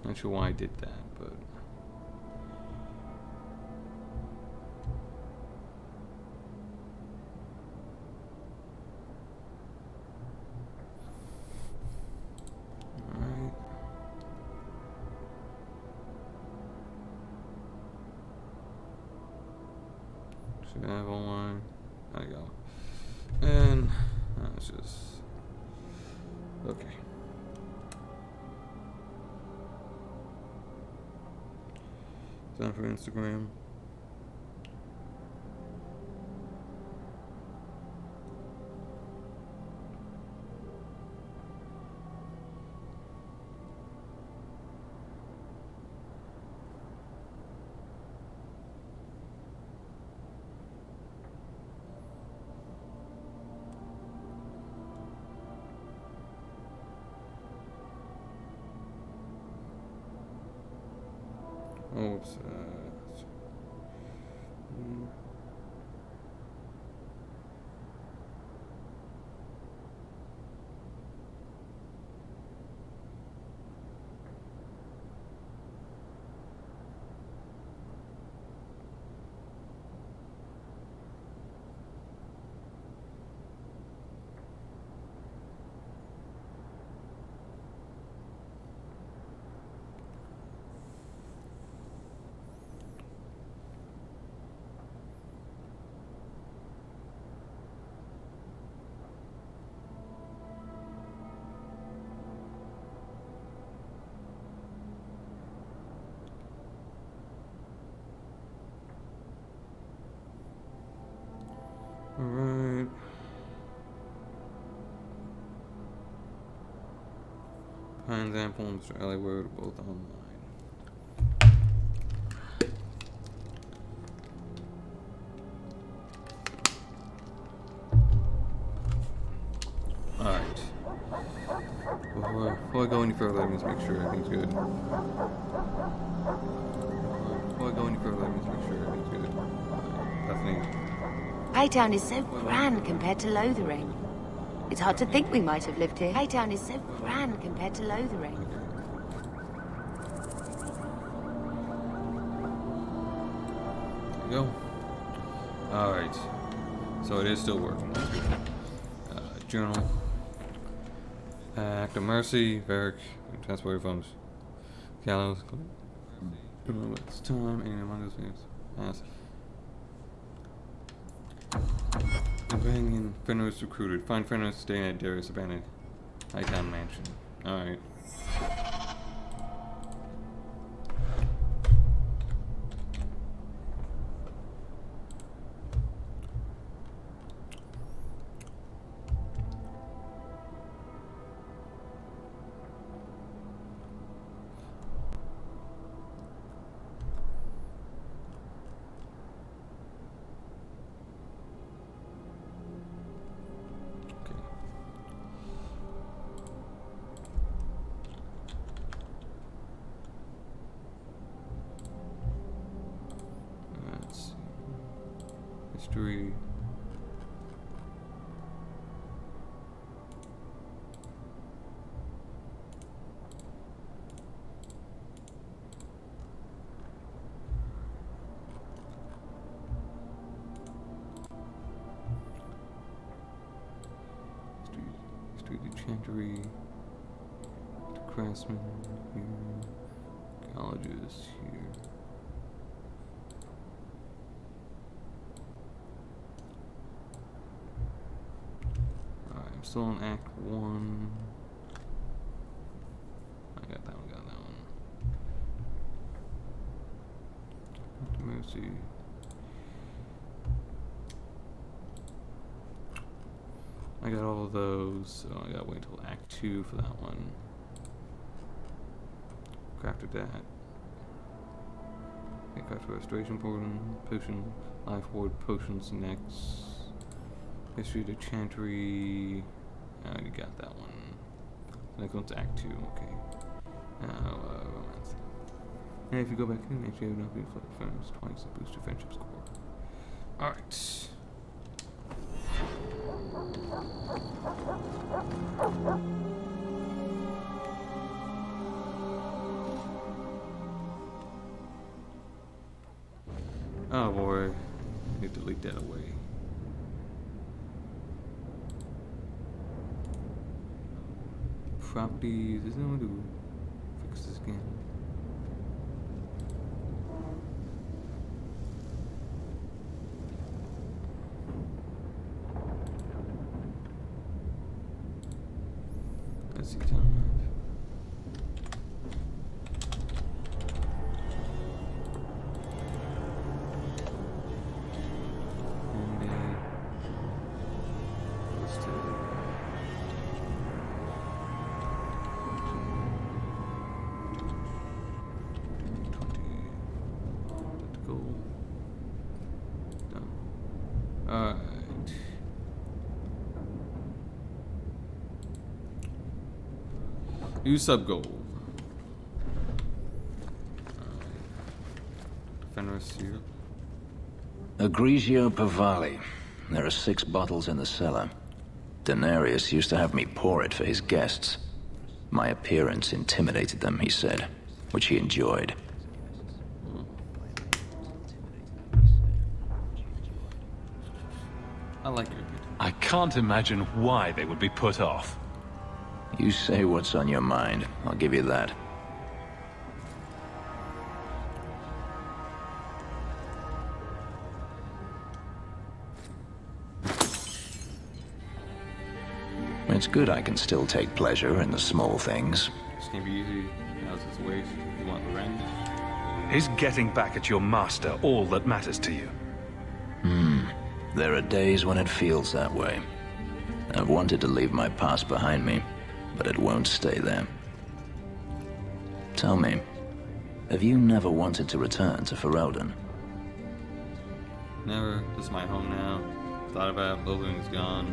Not sure why I did that, but. Alright. Should I have online? There you go. And let's just. Okay. Time for Instagram. Oops. Alright. Pines Ample and Mr. LA Road are both online. Alright. Before I go any further, let me just make sure everything's good. Before I go any further, let me just make sure everything's good. Bethany. Hightown is so grand compared to Lothering. It's hard to think we might have lived here. Hightown is so grand compared to Lothering. There you go. Alright. So it is still working. Journal. Act of Mercy. Varric. Transport funds. Gallows. It's time. And among us pass. Companion Fenris recruited. Find Fenris staying at Darius' abandoned Hightown mansion. Alright. History. History of the Chantry. Craftsman here. Archaeologist here. Still on Act 1. I got that one, Mercy. I got all of those, so I gotta wait until Act 2 for that one. Crafted that. Okay, craft restoration potion, life ward potions next. History of the Chantry. I already got that one. Next one's Act 2, okay. Now, romance. And if you go back in, actually have enough inflict friends twice to boost your friendship score. Alright. boy. I need to delete that away. Properties. There's no one to fix this again. Let's see. Alright. New sub goal. Fenris here. Egregio Pavali. There are 6 bottles in the cellar. Denarius used to have me pour it for his guests. My appearance intimidated them, he said, which he enjoyed. I like it. I can't imagine why they would be put off. You say what's on your mind. I'll give you that. It's good I can still take pleasure in the small things. This can be easy. Now's its waste. You want the rent? Is getting back at your master all that matters to you? There are days when it feels that way. I've wanted to leave my past behind me, but it won't stay there. Tell me, have you never wanted to return to Ferelden? Never. This is my home now. Thought about it. Building's gone.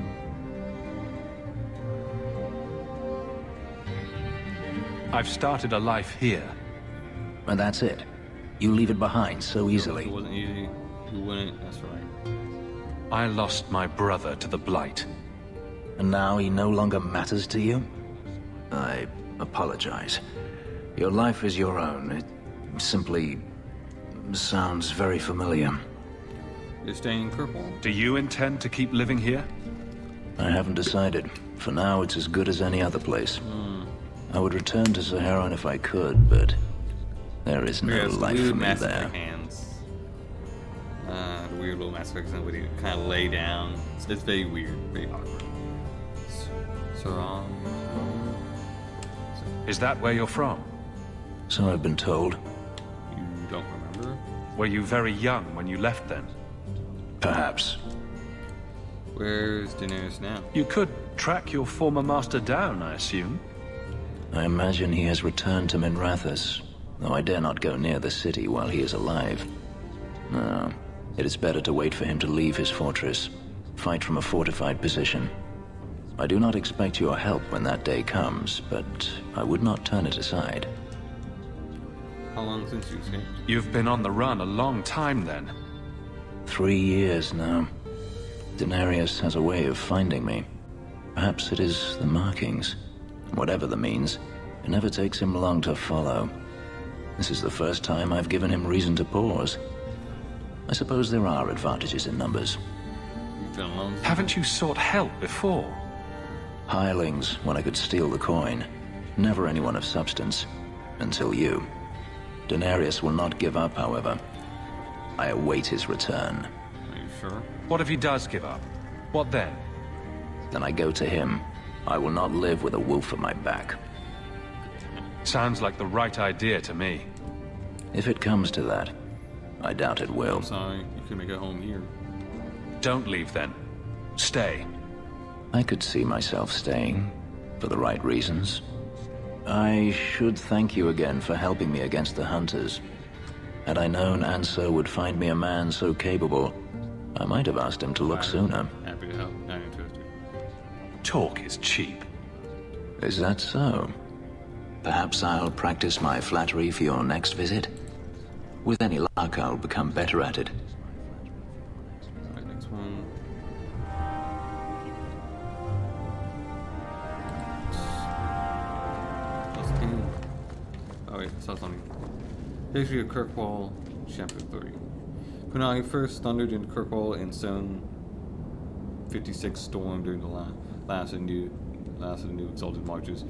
I've started a life here. And that's it. You leave it behind so If easily. it wasn't easy, you wouldn't. That's right. I lost my brother to the Blight. And now he no longer matters to you? I apologize. Your life is your own. It simply sounds very familiar. You're staying in Kirkwall? Do you intend to keep living here? I haven't decided. For now, it's as good as any other place. I would return to Saharan if I could, but there is no Yes, life weird for me Mass there. Effect hands. The weird little Mass Effect where you kind of lay down. It's very weird, very awkward. Saran. Is that where you're from? So I've been told. You don't remember? Were you very young when you left then? Perhaps. Where's Daenerys now? You could track your former master down, I assume. I imagine he has returned to Minrathous, though I dare not go near the city while he is alive. No, it is better to wait for him to leave his fortress, fight from a fortified position. I do not expect your help when that day comes, but I would not turn it aside. How long since you escaped? You've been on the run a long time then. 3 years now. Denarius has a way of finding me. Perhaps it is the markings. Whatever the means, it never takes him long to follow. This is the first time I've given him reason to pause. I suppose there are advantages in numbers. You've been alone since? Haven't you sought help before? Hirelings when I could steal the coin. Never anyone of substance. Until you. Denarius will not give up, however. I await his return. Are you sure? What if he does give up? What then? Then I go to him. I will not live with a wolf at my back. Sounds like the right idea to me. If it comes to that, I doubt it will. I'm sorry, you could make it home here. Don't leave then. Stay. I could see myself staying, for the right reasons. I should thank you again for helping me against the hunters. Had I known Ansel would find me a man so capable, I might have asked him to look sooner. Happy to help. Not interested. Talk is cheap. Is that so? Perhaps I'll practice my flattery for your next visit? With any luck, I'll become better at it. Alright, next one. Plus 10. Oh wait, I saw something. History of Kirkwall, Chapter 3. Kunai first thundered into Kirkwall in 756 storm during the last of the new exalted marches.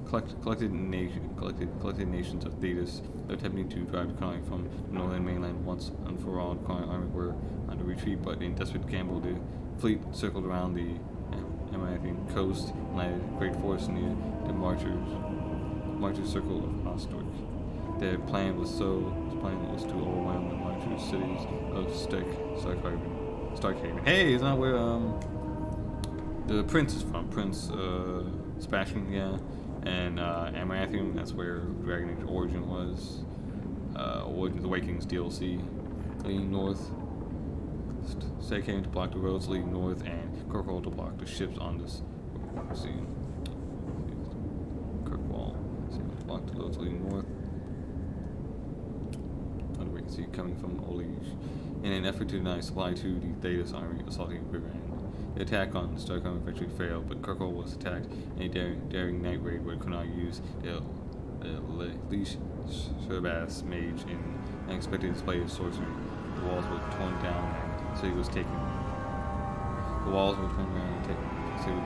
Collected nations of Thetis attempting to drive Kunai from the northern mainland once and for all. Kunai army were on the retreat, but in desperate gamble, the fleet circled around the American coast and landed great force near the Marchers' circle of Ostorg. Their plan was to overwhelm the Marchers' cities of Starkhaven. Hey, isn't that where the prince is from? Prince Sebastian, yeah. And Amathium, that's where Dragon Age Origin was. Origins Awakenings DLC, leading north. Starkhaven to block the roads leading north, and Kirkwall to block the ships on this. See, Kirkwall. See, to block the roads leading north. We can see coming from Olige. In an effort to deny supply to the Thetis army assaulting Riverend. The attack on Starkhaven eventually failed, but Kirkwall was attacked in a daring night raid where Kunai used the Leash Sherbas mage in an unexpected display of sorcery. The walls were torn down and the city was taken.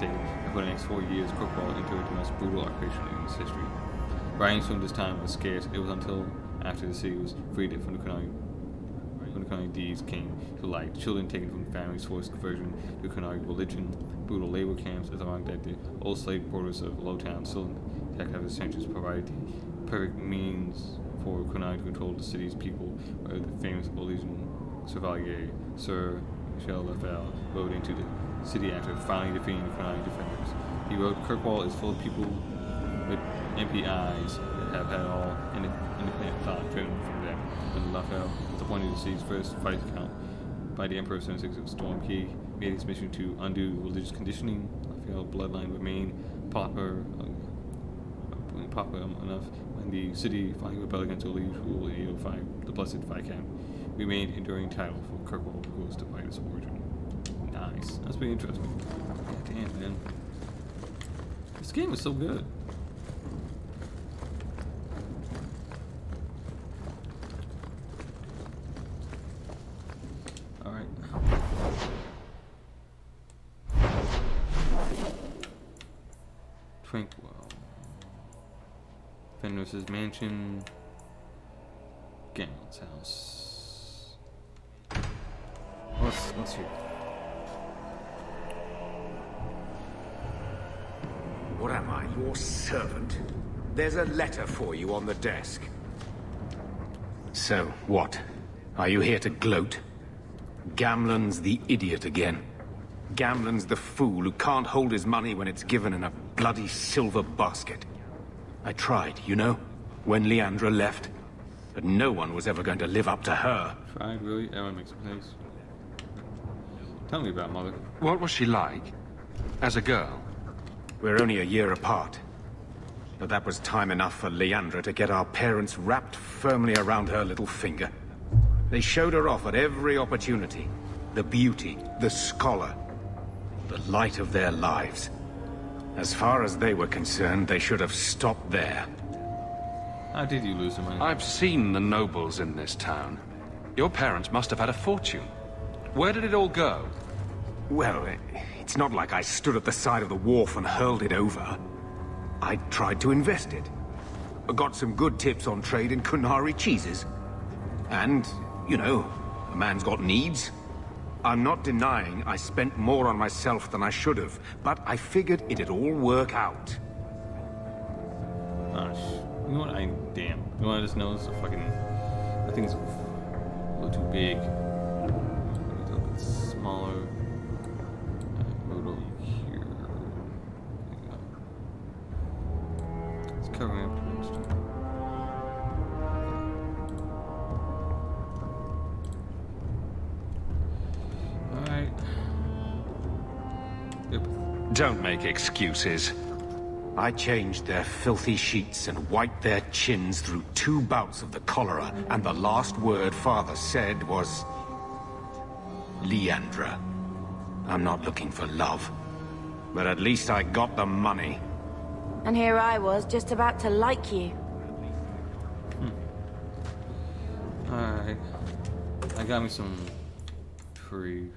And for the next 4 years, Kirkwall entered the most brutal occupation in its history. Writings from this time were scarce. It was until after the city was freed from the Kunai deeds came to light. Children taken from families, forced conversion to Kunai religion, brutal labor camps, as long that the old slave quarters of Lowtown still intact after centuries provided the perfect means for Kunai to control the city's people, where the famous Olesian Chevalier Sir Michel Lafelle rode into the city after finally defeating the Kunai defenders. He wrote, "Kirkwall is full of people with empty eyes that have had all independent thought driven from them." When Lafelle was appointed the city's first vice count by the Emperor 76 of Storm, he made his mission to undo religious conditioning. Lafelle bloodline remained popular enough when the city finally rebelled against Olige rule in 805. The Blessed Viscount remained enduring title for Kirkwall, who was despite its origin. Nice. That's pretty interesting. God damn, man. This game is so good. Alright. Tranquil. Fenris's mansion. Gamble's house. Let's hear. What am I, your servant? There's a letter for you on the desk. So, what? Are you here to gloat? Gamlen's the idiot again. Gamlen's the fool who can't hold his money when it's given in a bloody silver basket. I tried, you know, when Leandra left. But no one was ever going to live up to her. Tried, really? That makes sense. Tell me about Mother. What was she like? As a girl? We're only a year apart. But that was time enough for Leandra to get our parents wrapped firmly around her little finger. They showed her off at every opportunity. The beauty, the scholar, the light of their lives. As far as they were concerned, they should have stopped there. How did you lose them? I've seen the nobles in this town. Your parents must have had a fortune. Where did it all go? Well, it's not like I stood at the side of the wharf and hurled it over. I tried to invest it. Got some good tips on trade in Kunari cheeses. And, you know, a man's got needs. I'm not denying I spent more on myself than I should have, but I figured it'd all work out. Gosh. You know what? Damn. You know what I just noticed? That thing's a little too big. Maybe a little bit smaller. Move over here. There you go. It's covering up the next one. Alright. Yep. Don't make excuses. I changed their filthy sheets and wiped their chins through 2 bouts of the cholera, and the last word Father said was... Leandra. I'm not looking for love, but at least I got the money. And here I was, just about to like you. Alright. I got me some tree.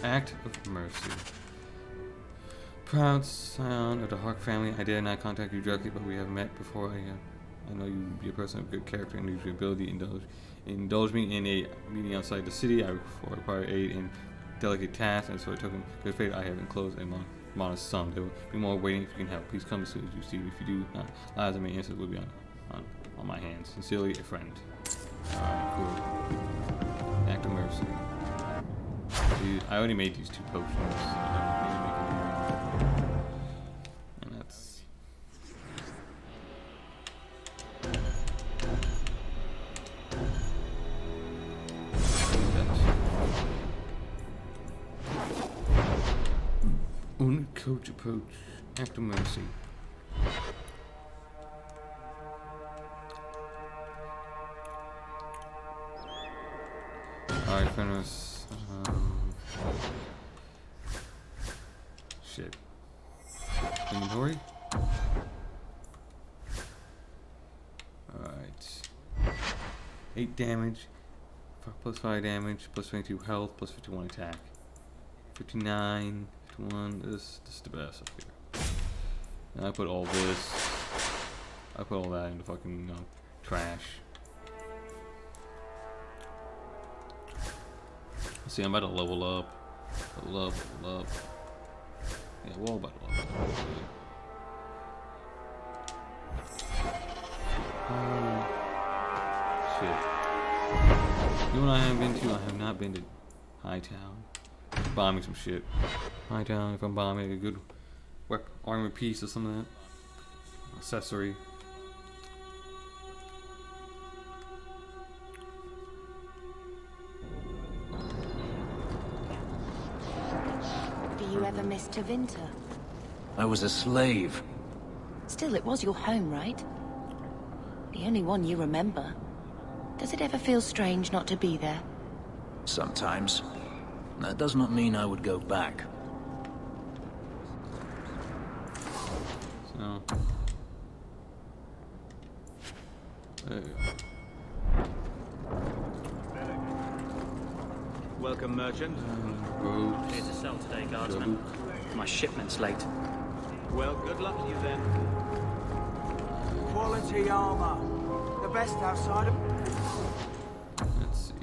Act of mercy. Proud son of the Hawk family, I dare not contact you directly, but we have met before. I know you be a person of good character and use your ability. Indulge me in a meeting outside the city. I require aid in delicate tasks, and so it took good faith. I have enclosed a modest sum. There will be more waiting if you can help. Please come as soon as you see. If you do not, lives and my answers will be on my hands. Sincerely, a friend. Alright, cool. Act of mercy. I already made these 2 potions. So I don't need to make a new one. And that's. Coach approach. Act of mercy. Alright, Fenris. Shit. Inventory? Alright. 8 damage. Plus 5 damage. Plus 22 health. Plus 51 attack. 59. 51. This is the best up here. And I put all this. I put all that into fucking trash. See, I'm about to level up. Level up. Yeah, we're all about to level up. Shit. You know what I haven't been to? I have not been to Hightown. Bombing some shit. Hightown, if I'm bombing a good armor piece or something like that. Accessory. You ever miss Tevinter? I was a slave. Still, it was your home, right? The only one you remember. Does it ever feel strange not to be there? Sometimes. That does not mean I would go back. So. There you go. Welcome, merchant. Robes. Here to sell today, guardsman. My shipment's late. Well, good luck to you then. Quality armor. The best outside of... Let's see.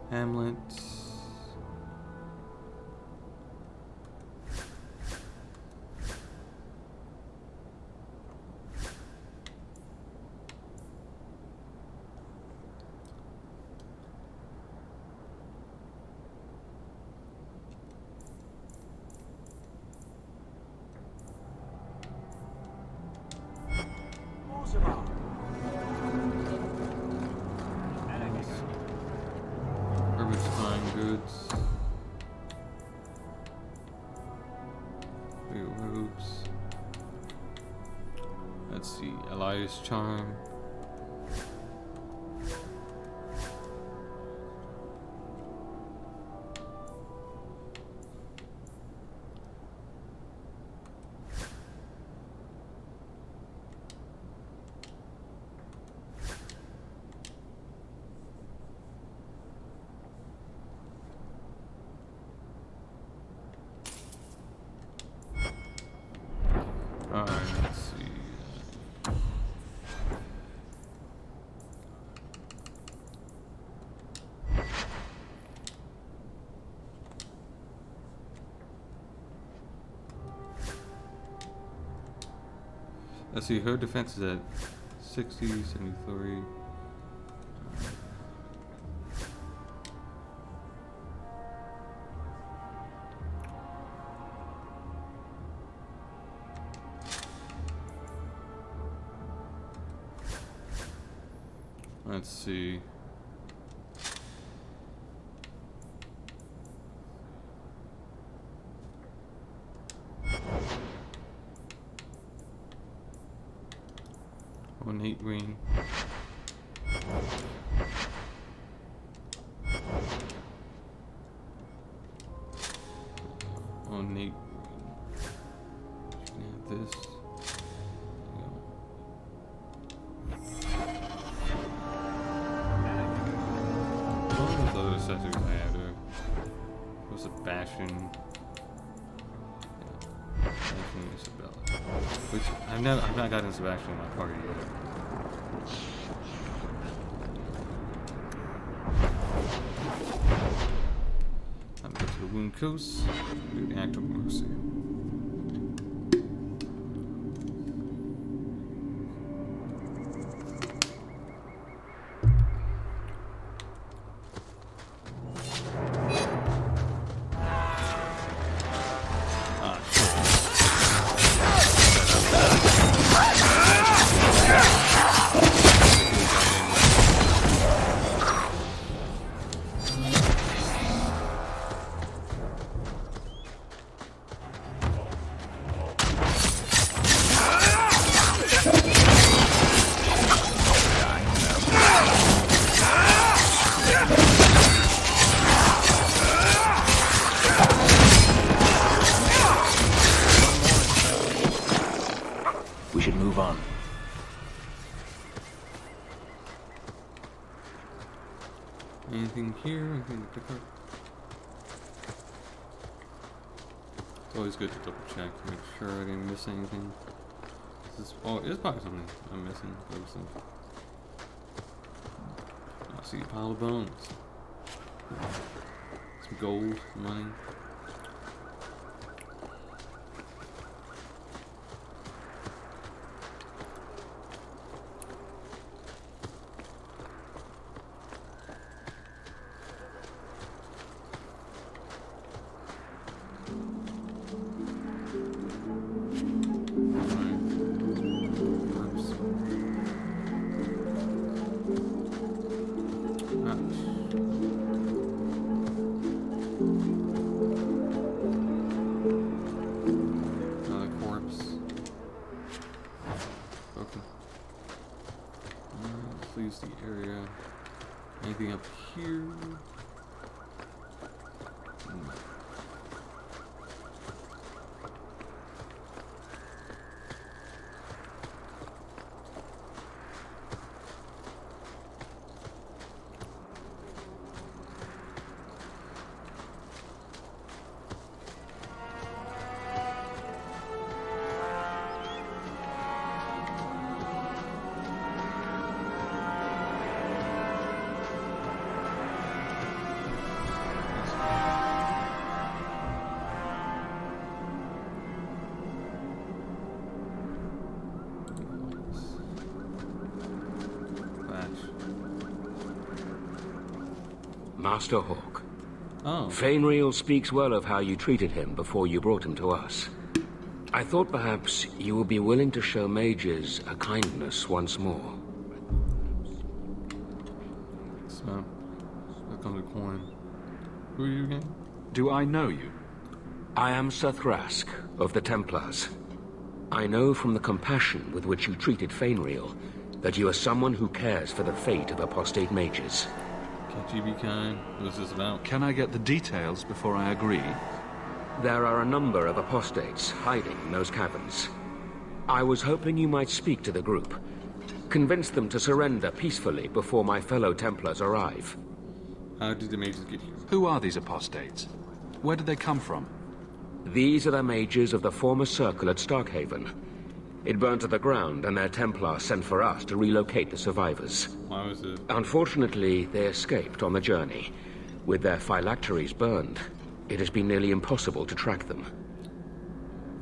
Hamlet. Herbert's Fine Goods. Big robes. Let's see. Elias Charm. Alright, let's see. Let's see, her defense is at 60, 73. Let's see. Ornate ring. Ornate ring. Can have this. What were the other accessories I had? It was a Bastion. Bastion Isabella. Which I've not gotten Sebastian in my party yet. I'm going to the Wound Coast. Do the Act of Mercy. We should move on. Anything here? Anything to pick up? It's always good to double check to make sure I didn't miss anything. This is, oh, there's probably something I'm missing. I see a pile of bones. Some gold, money. Another corpse. Okay. This leaves the area. Anything up here? Master Hawk. Oh. Fainriel speaks well of how you treated him before you brought him to us. I thought perhaps you would be willing to show mages a kindness once more. So, here comes a coin. Who are you again? Do I know you? I am Sethrask of the Templars. I know from the compassion with which you treated Fainriel that you are someone who cares for the fate of apostate mages. Can't you be kind? What's this about? Can I get the details before I agree? There are a number of apostates hiding in those caverns. I was hoping you might speak to the group. Convince them to surrender peacefully before my fellow Templars arrive. How did the mages get here? Who are these apostates? Where did they come from? These are the mages of the former circle at Starkhaven. It burned to the ground, and their Templar sent for us to relocate the survivors. Why was it? Unfortunately, they escaped on the journey. With their phylacteries burned, it has been nearly impossible to track them.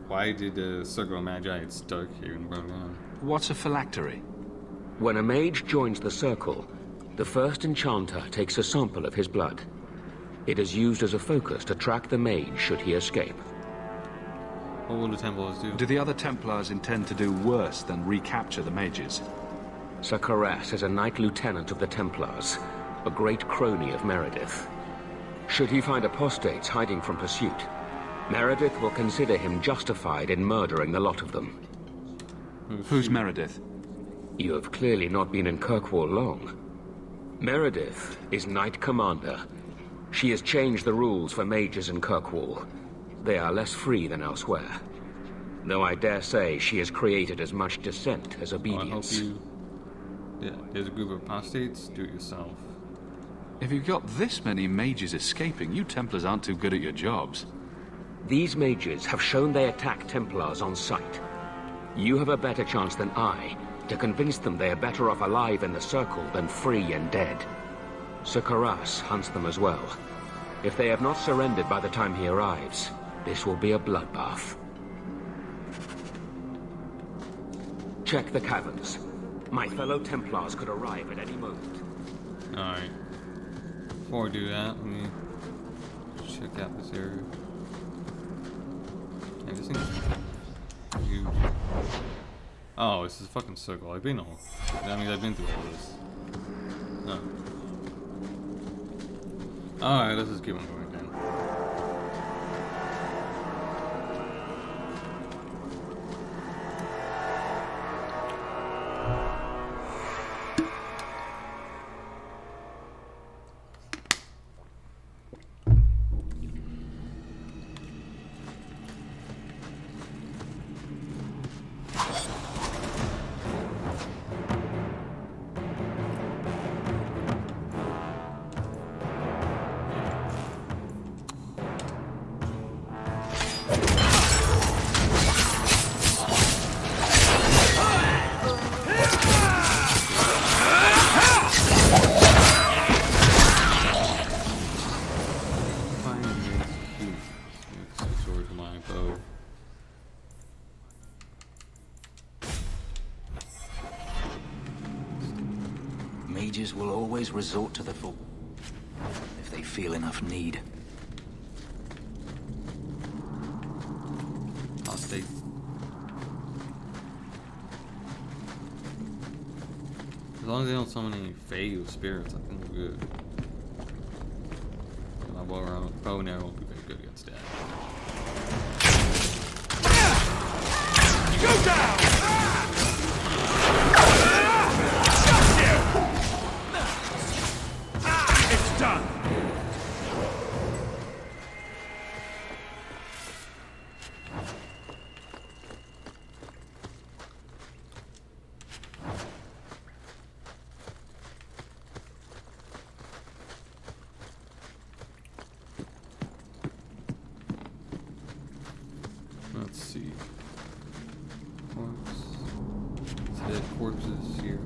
Why did the Circle of Magi at Starkhaven burn down? What's a phylactery? When a mage joins the circle, the first enchanter takes a sample of his blood. It is used as a focus to track the mage should he escape. What will the Templars do? Do the other Templars intend to do worse than recapture the mages? Sir Karas is a Knight Lieutenant of the Templars, a great crony of Meredith. Should he find apostates hiding from pursuit, Meredith will consider him justified in murdering the lot of them. Who's Meredith? You have clearly not been in Kirkwall long. Meredith is Knight Commander. She has changed the rules for mages in Kirkwall. They are less free than elsewhere. Though I dare say she has created as much dissent as obedience. I hope you... Yeah, there's a group of apostates, do it yourself. If you've got this many mages escaping, you Templars aren't too good at your jobs. These mages have shown they attack Templars on sight. You have a better chance than I to convince them they are better off alive in the Circle than free and dead. Sir Karas hunts them as well. If they have not surrendered by the time he arrives, this will be a bloodbath. Check the caverns. My fellow Templars could arrive at any moment. Alright. Before I do that, let me check out this area. Yeah, this thing's huge. Oh, it's a fucking circle. I've been all... That means I've been through all this. No. Alright, let's just keep on going then. Mages will always resort to the full if they feel enough need. Apostate. As long as they don't summon any Fae or spirits, I think we're good. My bow and arrow won't be very good against that. Go down! It's done! Let's see. Corpse. Dead corpses here.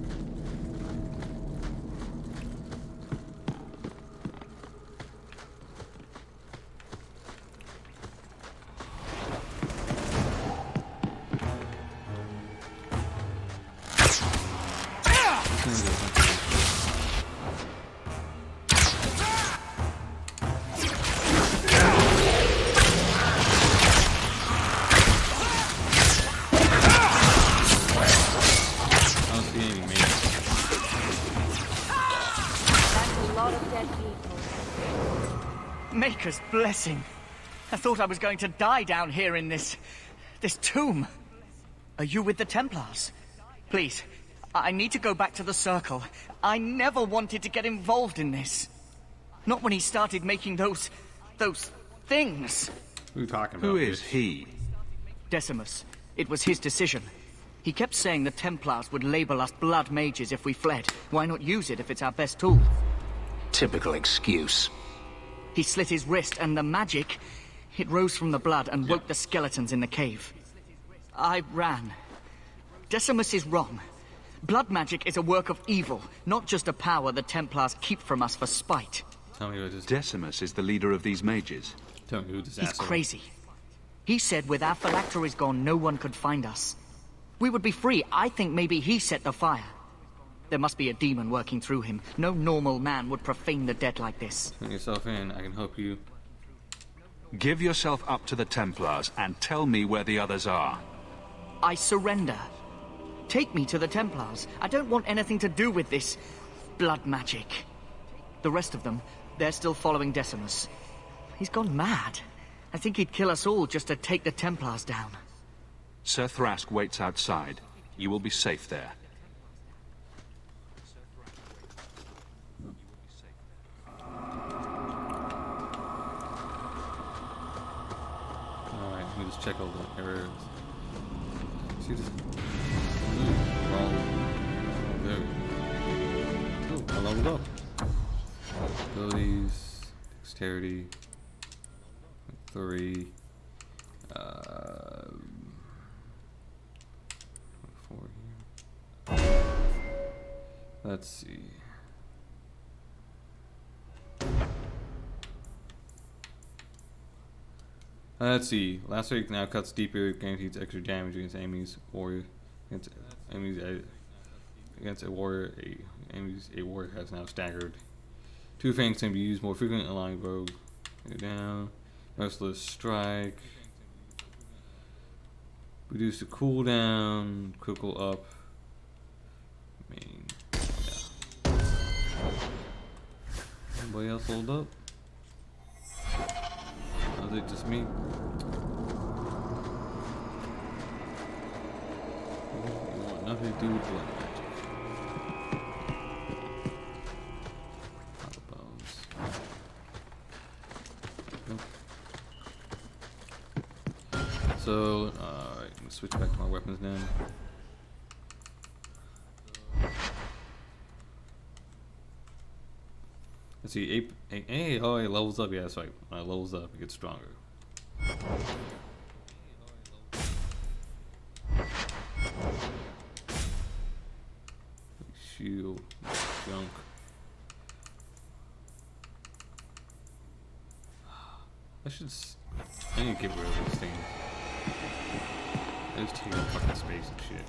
Maker's blessing. I thought I was going to die down here in this tomb. Are you with the Templars? Please, I need to go back to the Circle. I never wanted to get involved in this. Not when he started making those things. Who are you talking about? Who is he? Decimus. It was his decision. He kept saying the Templars would label us blood mages if we fled. Why not use it if it's our best tool? Typical excuse. He slit his wrist, and the magic, it rose from the blood and woke the skeletons in the cave. I ran. Decimus is wrong. Blood magic is a work of evil, not just a power the Templars keep from us for spite. Tell me who this Decimus is the leader of these mages. Tell me who this He's asshole. crazy. He said with our phylacteries gone, no one could find us. We would be free. I think maybe he set the fire. There must be a demon working through him. No normal man would profane the dead like this. Turn yourself in. I can help you. Give yourself up to the Templars and tell me where the others are. I surrender. Take me to the Templars. I don't want anything to do with this blood magic. The rest of them, they're still following Decimus. He's gone mad. I think he'd kill us all just to take the Templars down. Sir Thrask waits outside. You will be safe there. me just check all the errors. See this? Ooh, wrong. There we go. Oh, I leveled up. Abilities, dexterity, 3. 4 here. Let's see. Let's see. Last week now cuts deeper, guarantees extra damage against enemies. Warrior against enemies against a warrior. A warrior has now staggered. 2 fangs can be used more frequently, allowing rogue go down. Merciless strike. Reduce the cooldown. Critical up. Main. Yeah. Anybody else hold up? Is it just me? You want nothing to do with blood magic. Not the bones. Nope. So, alright, I'm gonna switch back to my weapons now. Let's see, oh, it levels up. Yeah, that's right. When it levels up, it gets stronger. Shield, junk. I need to get rid of these things. They just take up fucking space and shit.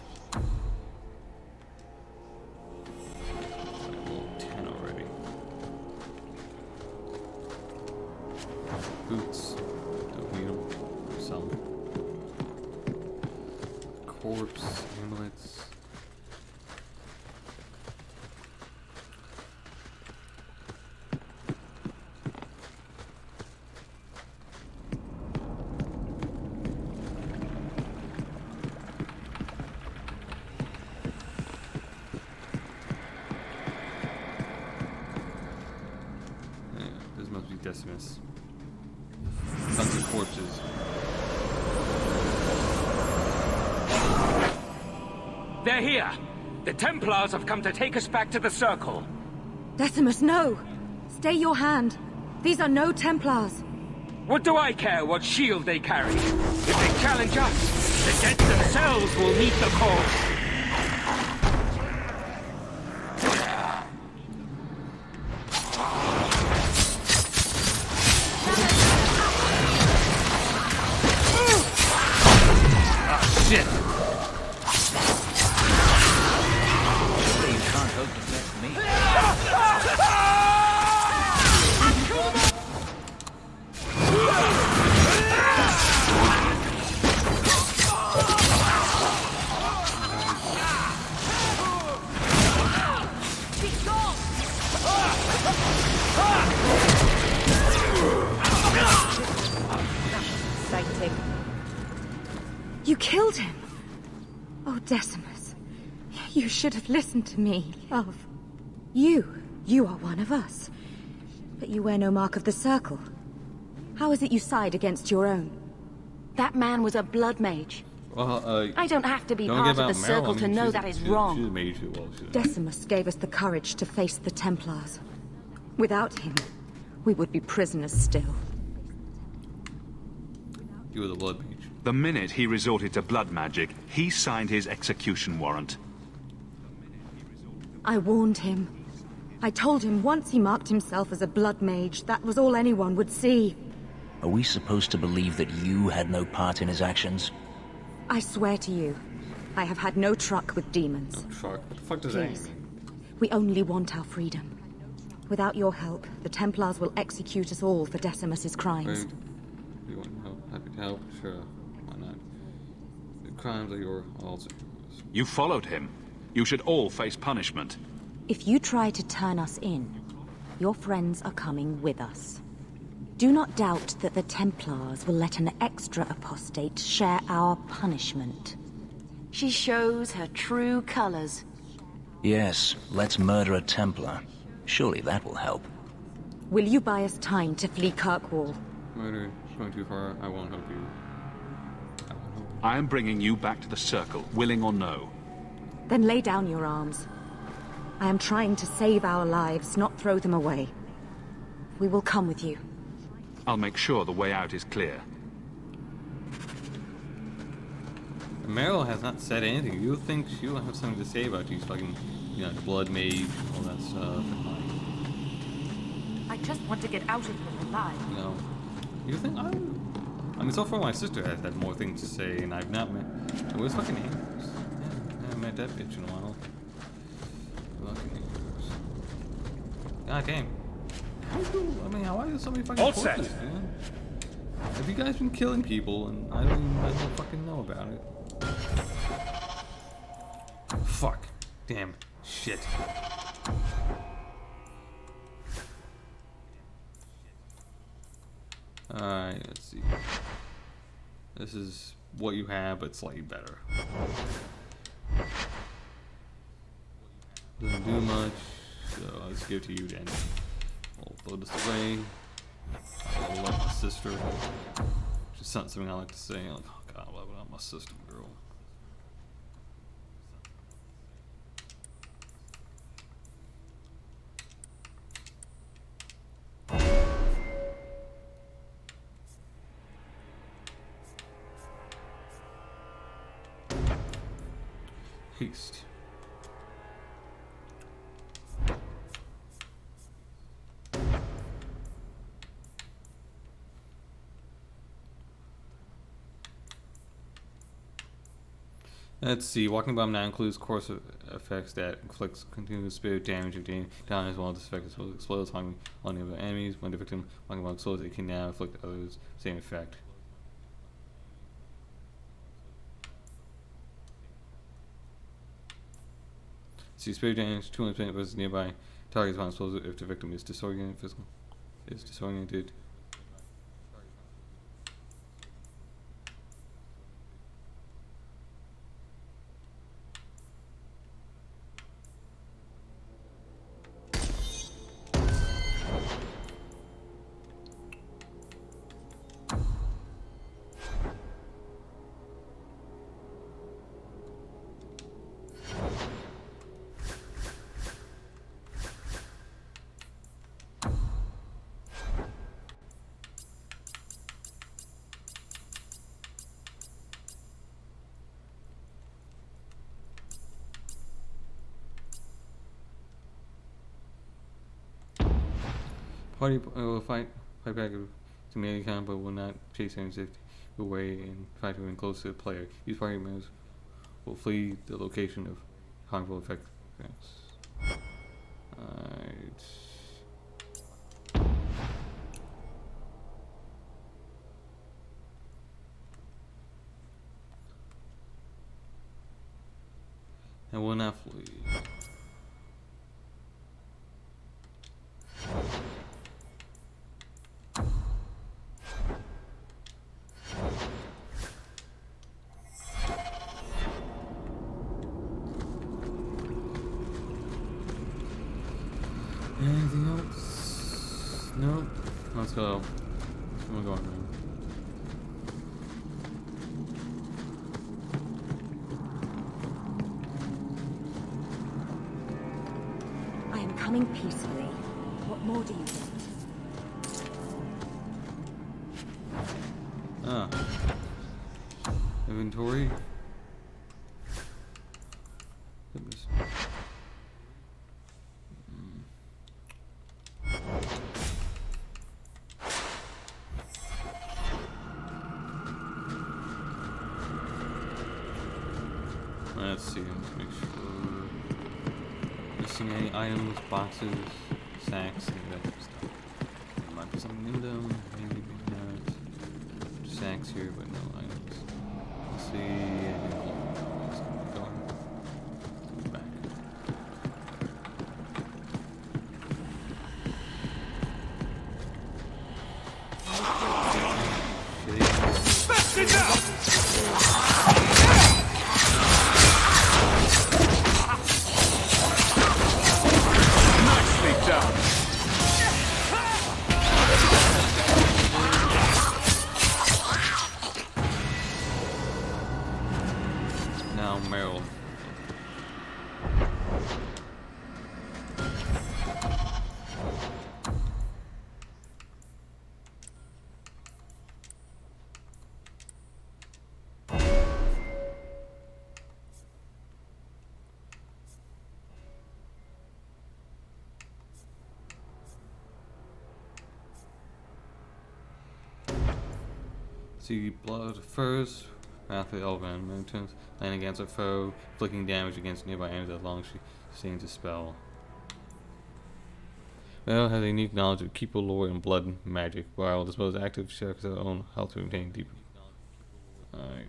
Boots, don't need them. Sell them. Corpse, amulets. Yeah, this must be Decimus. Tons of corpses. They're here! The Templars have come to take us back to the Circle. Decimus, no! Stay your hand. These are no Templars. What do I care what shield they carry? If they challenge us, the dead themselves will meet the call. You killed him! Oh, Decimus. You should have listened to me, love. You are one of us. But you wear no mark of the Circle. How is it you side against your own? That man was a blood mage. Well, I don't have to be part of the Circle to know that is wrong. She's a mage. Decimus gave us the courage to face the Templars. Without him, we would be prisoners still. You were the blood mage. The minute he resorted to blood magic, he signed his execution warrant. I warned him. I told him once he marked himself as a blood mage, that was all anyone would see. Are we supposed to believe that you had no part in his actions? I swear to you, I have had no truck with demons. No truck? What the fuck does that Please. mean? We only want our freedom. Without your help, the Templars will execute us all for Decimus's crimes. Wait. You want help? Happy to help? Sure. Why not? The crimes are your also. You followed him. You should all face punishment. If you try to turn us in, your friends are coming with us. Do not doubt that the Templars will let an extra apostate share our punishment. She shows her true colors. Yes, let's murder a Templar. Surely that will help. Will you buy us time to flee Kirkwall? Murder. Going too far. I won't help you. I am bringing you back to the Circle, willing or no. Then lay down your arms. I am trying to save our lives, not throw them away. We will come with you. I'll make sure the way out is clear. Meryl has not said anything. You think she'll have something to say about these fucking, you know, the blood mage, all that stuff, and like, I just want to get out of here alive. you know, you think I mean, so far my sister has had more things to say, and I've not met. Where's fucking Ambrose? Yeah, I haven't met that bitch in a while. Fucking Ambrose. God damn. Why is so many fucking All corpses, set. man? Have you guys been killing people, and I don't fucking know about it? Fuck. Damn. Shit. Alright, let's see. This is what you have, but slightly better. Doesn't do much, so let's give it to you then. We'll throw this away. I'll love my sister. Just something I like to say. Like, oh god, I love it. I'm my sister, girl. Haste. Let's see. Walking Bomb now includes course effects that inflicts continuous spirit damage if down as well. This effect explodes on the other enemies. When the victim Walking Bomb explodes, it can now inflict others same effect. See, spirit damage 200% versus nearby targets when explosive if the victim is disoriented. Party will fight back to melee combat, but will not chase enemies away and try to remain close to the player. These party members will flee the location of harmful effects. Alright. And will not flee. Anything else? No? Let's go. I'm going now. I am coming peacefully. What more do you want? Ah. Inventory. Goodness. Let's see, let's make sure. Missing any items, boxes, sacks, any of that type of stuff. There might be something in them, maybe not. Sacks here, but no items. Let's see. Let's go back. Nicely done. See blood first. Wrath of Elven Mountains. Land against a foe, inflicting damage against nearby enemies as long as she sustains a spell. Well, has a unique knowledge of Keeper lore and blood magic, while dispose active checks of their own health to maintain deep. Alright.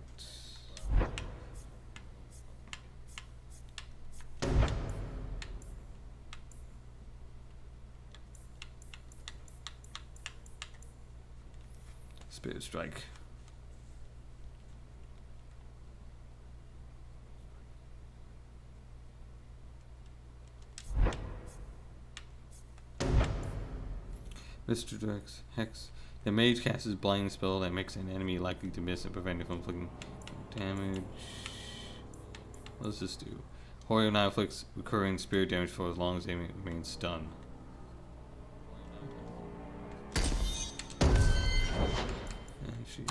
Spirit Strike. Mr. Drex, Hex. The mage casts his blind spell that makes an enemy likely to miss and prevent it from inflicting damage. What does this do? Warrior now inflicts recurring spirit damage for as long as they remain stunned. And she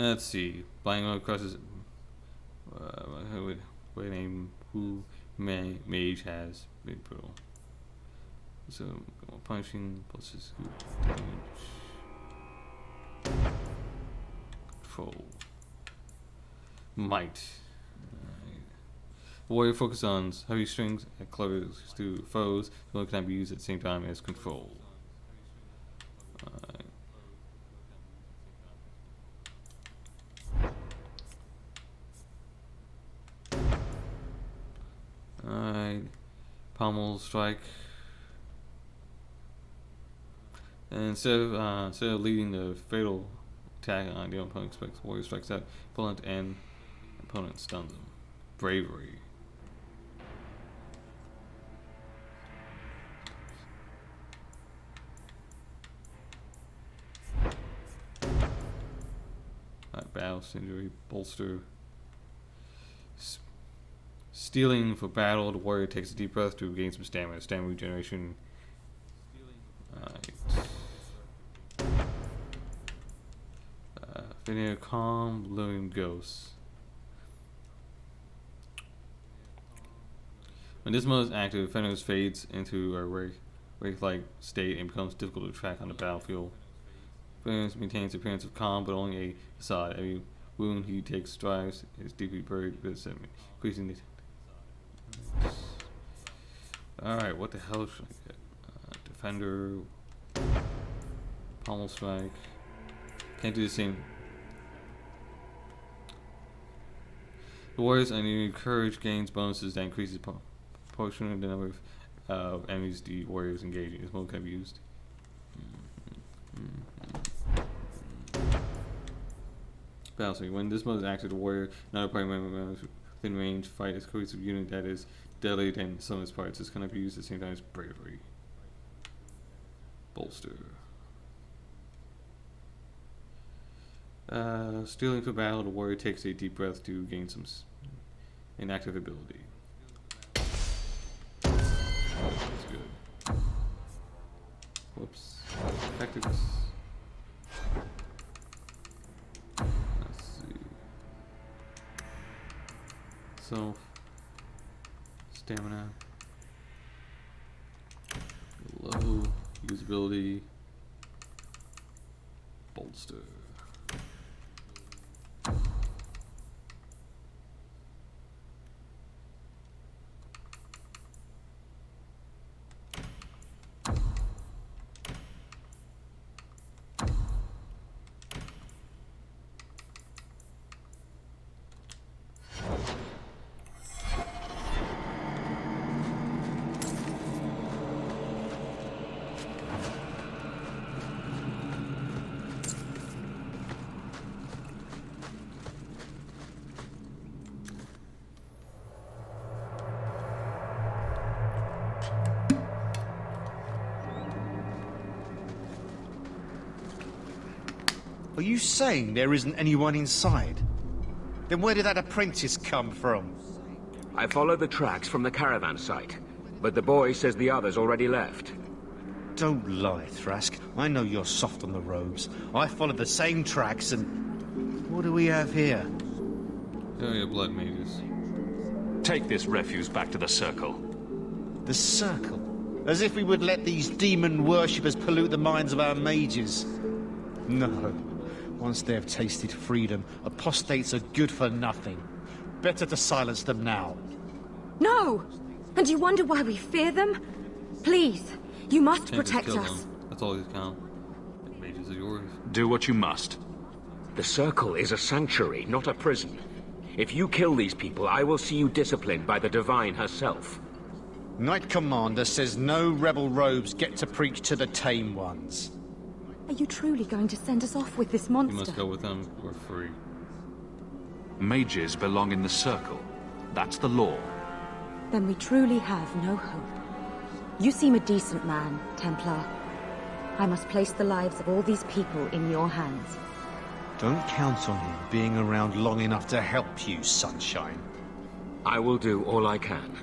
Let's see. Blind mode crosses. What name? Who mage has big brutal. So punching plus his damage. Control. Might. Warrior focus on heavy strings and close to foes. So it can be used at the same time as control. Pommel strike. And instead of leading the fatal attack on the opponent expects warrior strikes out opponent and opponent stuns them. Bravery. Battle injury bolster. Stealing for battle, the warrior takes a deep breath to gain some stamina. Stamina regeneration. Veneer calm, luring ghosts. When this mode is active, Fenris fades into a wraith-like state and becomes difficult to track on the battlefield. Fenris maintains the appearance of calm, but only a facade. Every wound he takes drives is deeply buried with increasing the. Alright, what the hell should I get? Defender, pommel strike. Can't do the same. The warrior's enemy courage gains bonuses that increases proportion of the number of enemies the warrior is engaging. This mode can be used. Battle swing. When this mode is active, the warrior, another party member within range, fight as cohesive unit that is deadly than some of its parts. This cannot be used at the same time as bravery. Bolster. Stealing for battle, the warrior takes a deep breath to gain some inactive ability. That's good. Whoops. Tactics. Let's see. Self. Stamina. Low. Usability. Bolster. Are you saying there isn't anyone inside? Then where did that apprentice come from? I followed the tracks from the caravan site, but the boy says the others already left. Don't lie, Thrask. I know you're soft on the robes. I followed the same tracks and... What do we have here? Oh, yeah, blood mages. Take this refuse back to the Circle. The Circle? As if we would let these demon worshippers pollute the minds of our mages. No. Once they have tasted freedom, apostates are good for nothing. Better to silence them now. No! And you wonder why we fear them? Please, you must Can't just protect kill us. them. That's all you count. Mages are yours. Do what you must. The Circle is a sanctuary, not a prison. If you kill these people, I will see you disciplined by the Divine herself. Knight Commander says no rebel robes get to preach to the tame ones. Are you truly going to send us off with this monster? You must go with them. We're free. Mages belong in the Circle. That's the law. Then we truly have no hope. You seem a decent man, Templar. I must place the lives of all these people in your hands. Don't count on him being around long enough to help you, Sunshine. I will do all I can.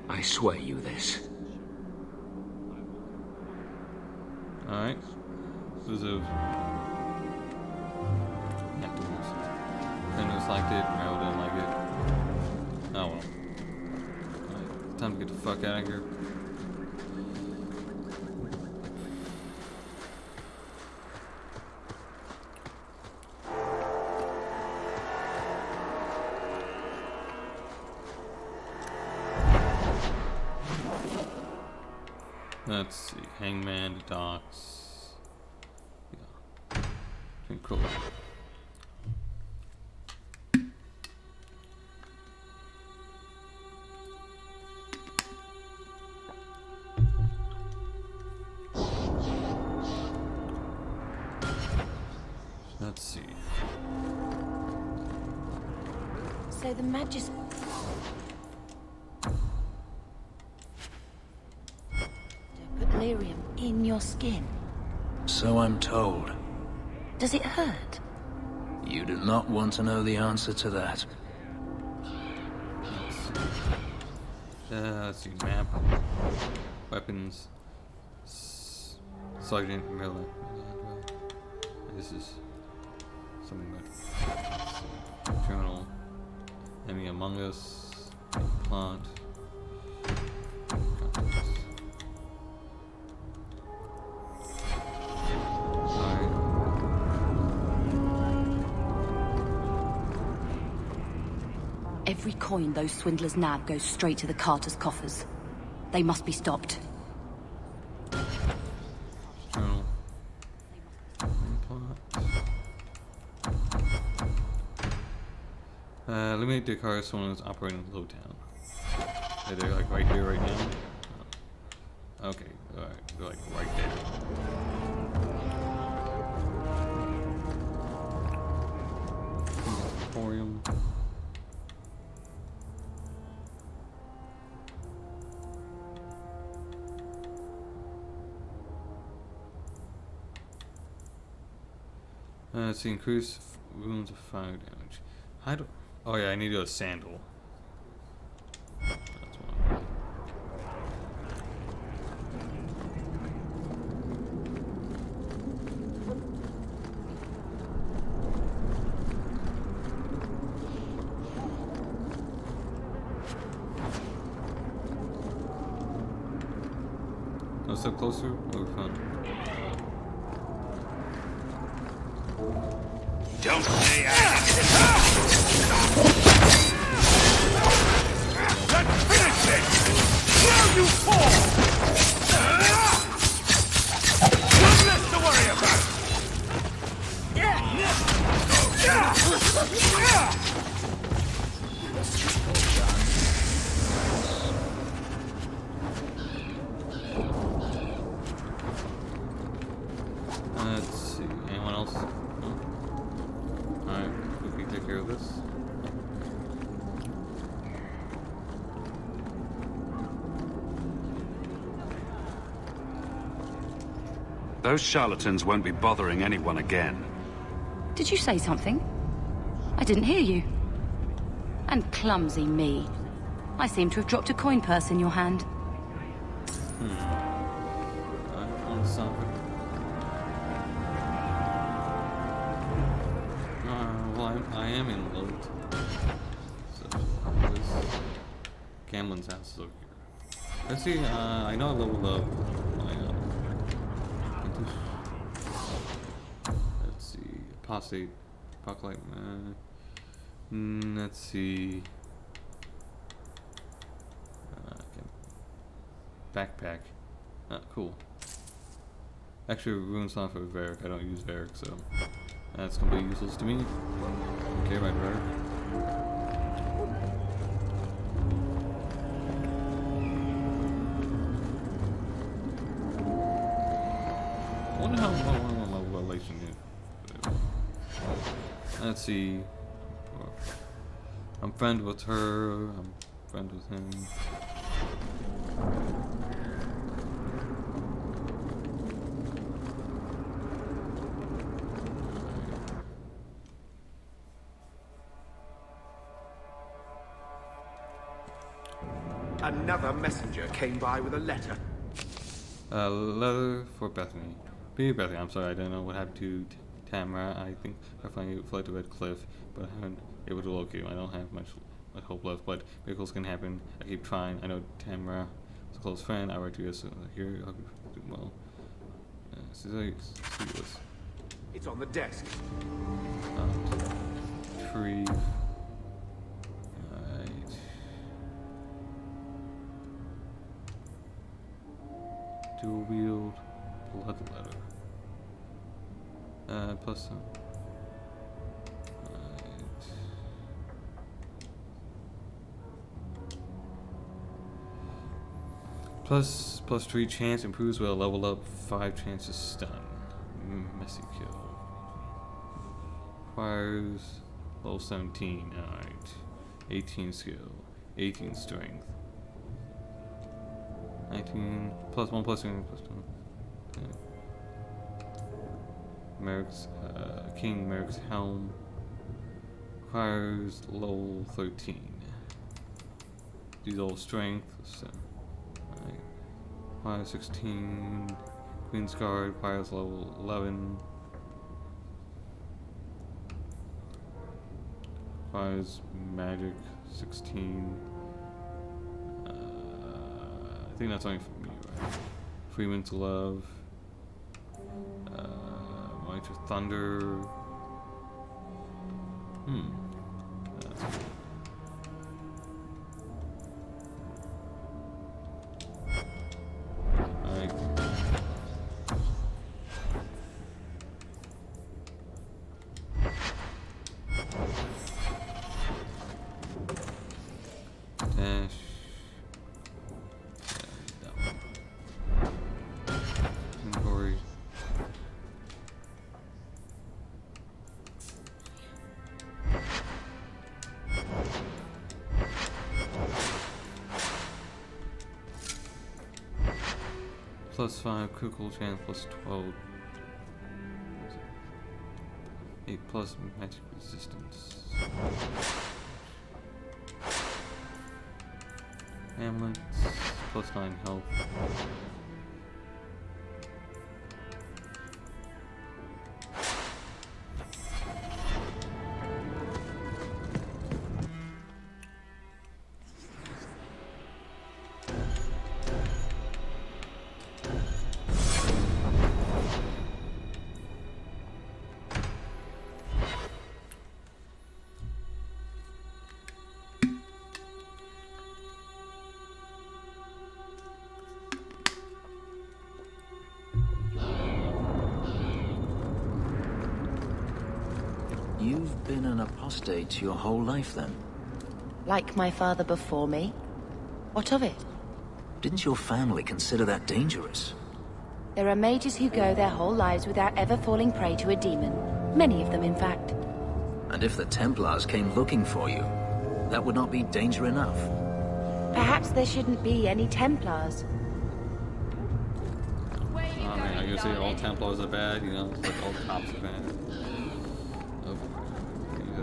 I swear you this. Alright. Who's those? Activists. Thanos liked it, Meryl didn't like it. Oh well. Alright, time to get the fuck out of here. Let's see, Hangman, the docks. Yeah. Cool. Let's see. So the Magis... Put lyrium in your skin. So I'm told. Does it hurt? You do not want to know the answer to that. Let's see, map. Weapons. Sergeant Miller. This is something like Terminal. Enemy Among Us. Plot. Every coin those swindlers nab goes straight to the Carter's coffers. They must be stopped. Colonel. Eliminate the car someone is operating in Lowtown. They're like right here, right now. Oh. Okay, alright, they're like right there. Emporium. Let's see, increase wounds of fire damage. How do... Oh yeah, I need a sandal. That's one. No, step closer. Oh, fun. Don't say Let's finish it! Now you fall! One less to worry about! Let's see, anyone else? No? Alright, quickly take care of this. Those charlatans won't be bothering anyone again. Did you say something? I didn't hear you. And clumsy me. I seem to have dropped a coin purse in your hand. Well, I am in loot. So, Gamlen's house is over here. Let's see, I know I leveled up my, let's see, apostate, apocalypse, let's see, okay. Backpack, cool. Actually, runes not for Varric. I don't use Varric, so that's completely useless to me. Okay, right, Varric. I wonder how my relation is. Let's see. I'm friend with her. I'm friend with him. Another messenger came by with a letter. A letter for Bethany. Dear Bethany, I'm sorry I don't know what happened to Tamara. I think I finally fled to Red Cliff, but I haven't been able to locate him. I don't have much hope left, but miracles can happen. I keep trying. I know Tamara is a close friend. I write to you here. I hope you're doing well. See this. It's on the desk. Tree. Dual wield blood letter. Plus plus 3 chance improves with a level up, 5 chances stun. Messy kill. Requires level 17. Alright. 18 skill. 18 strength. 19 plus 1 plus 2 plus 2. Merrick's King Merrick's helm requires level 13. These all strength. So, right. Requires 16. Queen's Guard requires level 11. Requires magic 16. I think that's only for me, right? Freeman's Love. Might of Thunder. That's cool. Alright. Dash. Inventory. Plus 5 critical chance, plus 12. 8 plus magic resistance. Amulets, plus 9 health. You've been an apostate your whole life, then? Like my father before me? What of it? Didn't your family consider that dangerous? There are mages who go their whole lives without ever falling prey to a demon. Many of them, in fact. And if the Templars came looking for you, that would not be danger enough. Perhaps there shouldn't be any Templars. I mean, I guess say all Templars are bad, you know, it's like all cops are bad.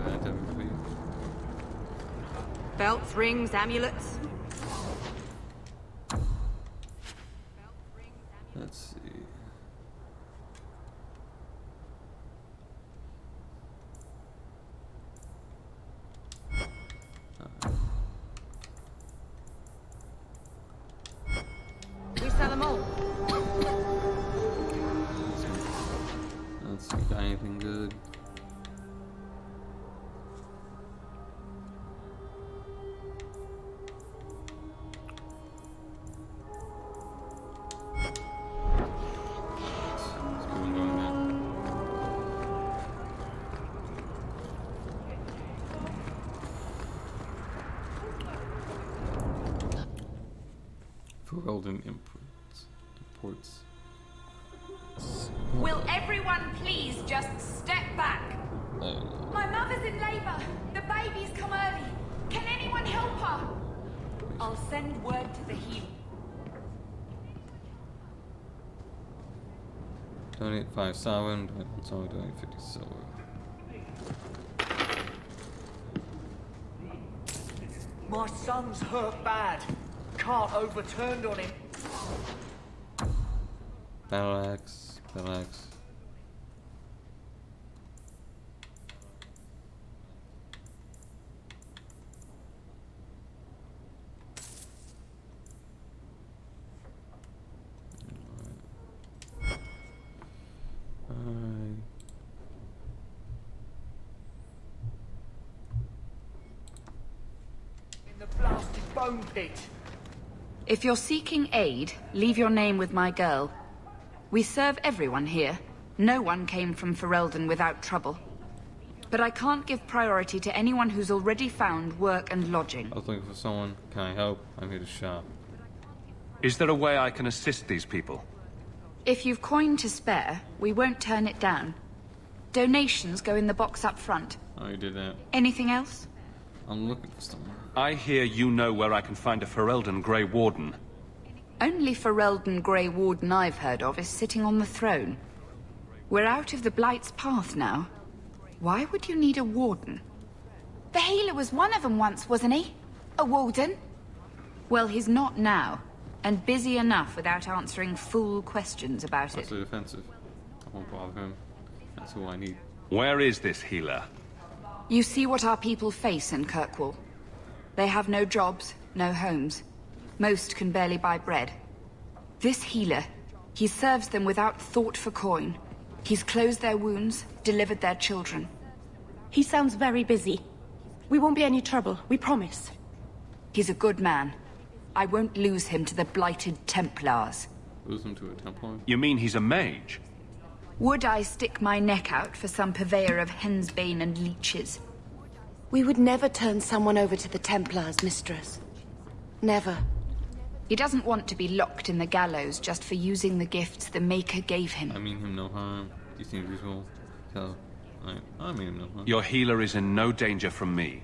that definitely. Belts, rings, amulets. Let's see. We sell them all. Let's see, got anything good? Let's keep on going now. Ferelden imports. Will everyone please just step back? My mother's in labor. The baby's come early. Can anyone help her? I'll send word to the healer. Donate 5 sovereign, donate 50 silver. My son's hurt bad. Can't overturned on him. Battle axe, battle axe. In the blasted bone pit. If you're seeking aid, leave your name with my girl. We serve everyone here. No one came from Ferelden without trouble. But I can't give priority to anyone who's already found work and lodging. I was looking for someone. Can I help? I'm here to shop. Is there a way I can assist these people? If you've coin to spare, we won't turn it down. Donations go in the box up front. Oh, you did that. Anything else? I'm looking for someone. I hear you know where I can find a Ferelden Grey Warden. Only Ferelden Grey Warden I've heard of is sitting on the throne. We're out of the Blight's path now. Why would you need a warden? The healer was one of them once, wasn't he? A warden? Well, he's not now, and busy enough without answering fool questions about it. That's so defensive. I won't bother him. That's who I need. Where is this healer? You see what our people face in Kirkwall. They have no jobs, no homes. Most can barely buy bread. This healer, he serves them without thought for coin. He's closed their wounds, delivered their children. He sounds very busy. We won't be any trouble, we promise. He's a good man. I won't lose him to the blighted Templars. Lose him to a Templar? You mean he's a mage? Would I stick my neck out for some purveyor of hensbane and leeches? We would never turn someone over to the Templars, mistress. Never. He doesn't want to be locked in the gallows just for using the gifts the Maker gave him. I mean him no harm. He seems reasonable. So, I mean him no harm. Your healer is in no danger from me.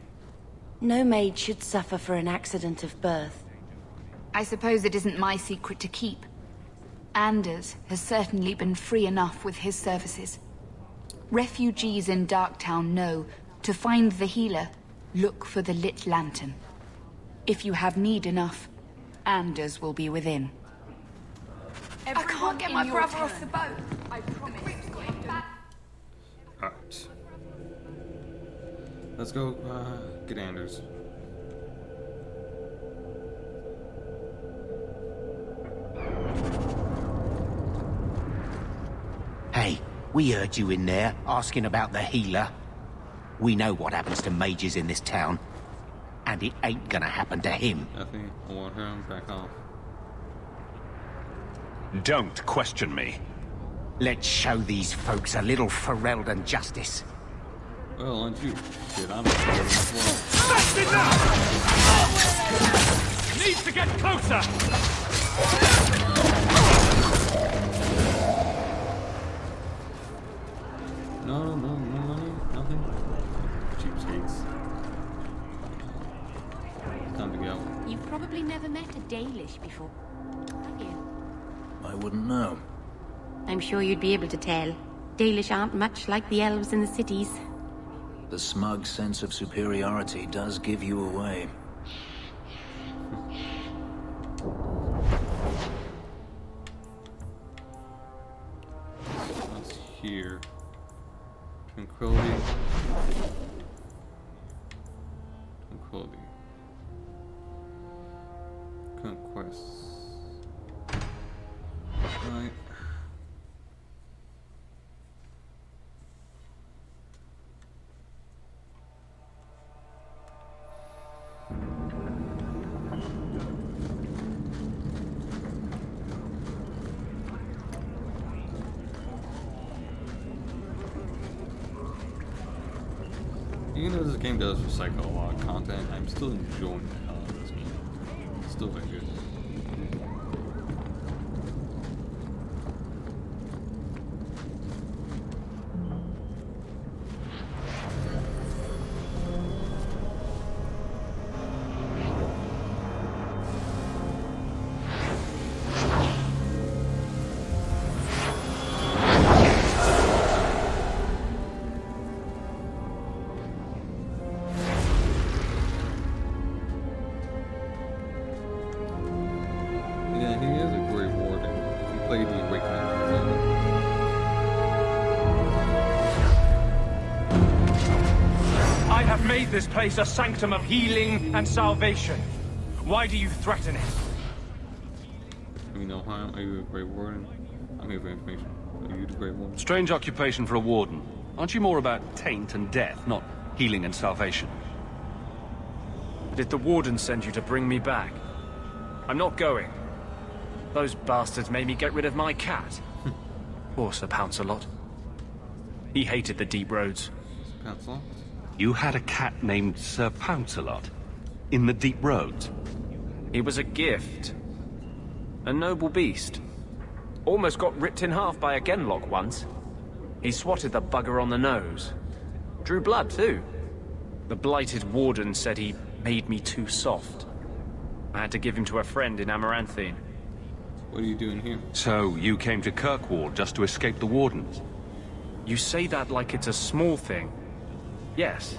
No maid should suffer for an accident of birth. I suppose it isn't my secret to keep. Anders has certainly been free enough with his services. Refugees in Darktown know to find the healer, look for the lit lantern. If you have need enough, Anders will be within. I can't get my brother off the boat. I promise. Alright. Let's go, get Anders. Hey, we heard you in there, asking about the healer. We know what happens to mages in this town. And it ain't gonna happen to him. Nothing. I want him back off. Don't question me. Let's show these folks a little Ferelden justice. Well, aren't you? Shit, I'm Ferelden as well. That's enough! Needs to get closer! No money, nothing. Cheapskates. Time to go. You've probably never met a Dalish before, have you? I wouldn't know. I'm sure you'd be able to tell. Dalish aren't much like the elves in the cities. The smug sense of superiority does give you away. What's here? Tranquility. Tranquility. Conquest. Right. Even though this game does recycle a lot of content, I'm still enjoying the hell out of this game. It's still very good. Yeah, he is a great warden. He played the Awakening. I have made this place a sanctum of healing and salvation. Why do you threaten it? You know harm? Are you a great warden? I'm here for information. Are you the great warden? Strange occupation for a warden. Aren't you more about taint and death, not healing and salvation? Did the warden send you to bring me back? I'm not going. Those bastards made me get rid of my cat. Poor Sir Pouncelot. He hated the deep roads. Pouncelot? You had a cat named Sir Pouncelot? In the deep roads? He was a gift. A noble beast. Almost got ripped in half by a Genlock once. He swatted the bugger on the nose. Drew blood, too. The blighted warden said he made me too soft. I had to give him to a friend in Amaranthine. What are you doing here? So, you came to Kirkwall just to escape the wardens? You say that like it's a small thing. Yes.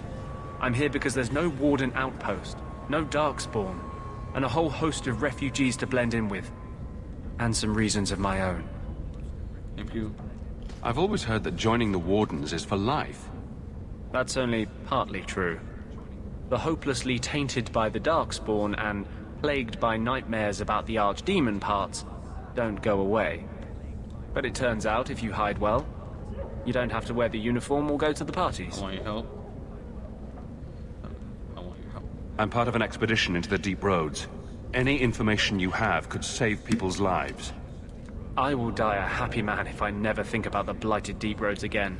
I'm here because there's no warden outpost, no darkspawn, and a whole host of refugees to blend in with. And some reasons of my own. Thank you. I've always heard that joining the wardens is for life. That's only partly true. The hopelessly tainted by the darkspawn and plagued by nightmares about the archdemon parts don't go away. But it turns out if you hide well, you don't have to wear the uniform or go to the parties. I want your help. I want your help. I'm part of an expedition into the deep roads. Any information you have could save people's lives. I will die a happy man if I never think about the blighted deep roads again.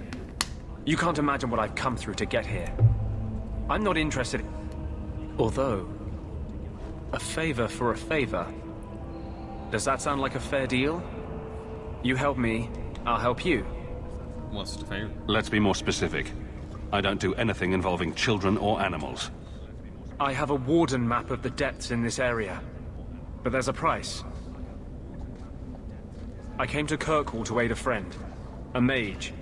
You can't imagine what I've come through to get here. I'm not interested. Although, a favor for a favor. Does that sound like a fair deal? You help me, I'll help you. What's the favor? Let's be more specific. I don't do anything involving children or animals. I have a warden map of the depths in this area. But there's a price. I came to Kirkwall to aid a friend. A mage.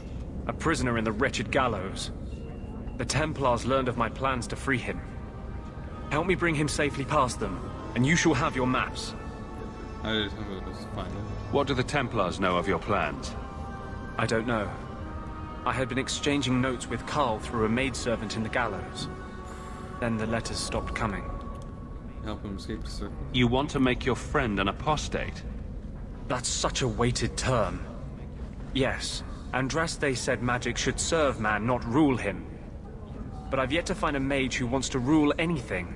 A prisoner in the wretched gallows. The Templars learned of my plans to free him. Help me bring him safely past them, and you shall have your maps. I just have to find it. What do the Templars know of your plans? I don't know. I had been exchanging notes with Carl through a maidservant in the gallows. Then the letters stopped coming. Help him escape the circle. You want to make your friend an apostate? That's such a weighted term. Yes, Andraste said magic should serve man, not rule him. But I've yet to find a mage who wants to rule anything.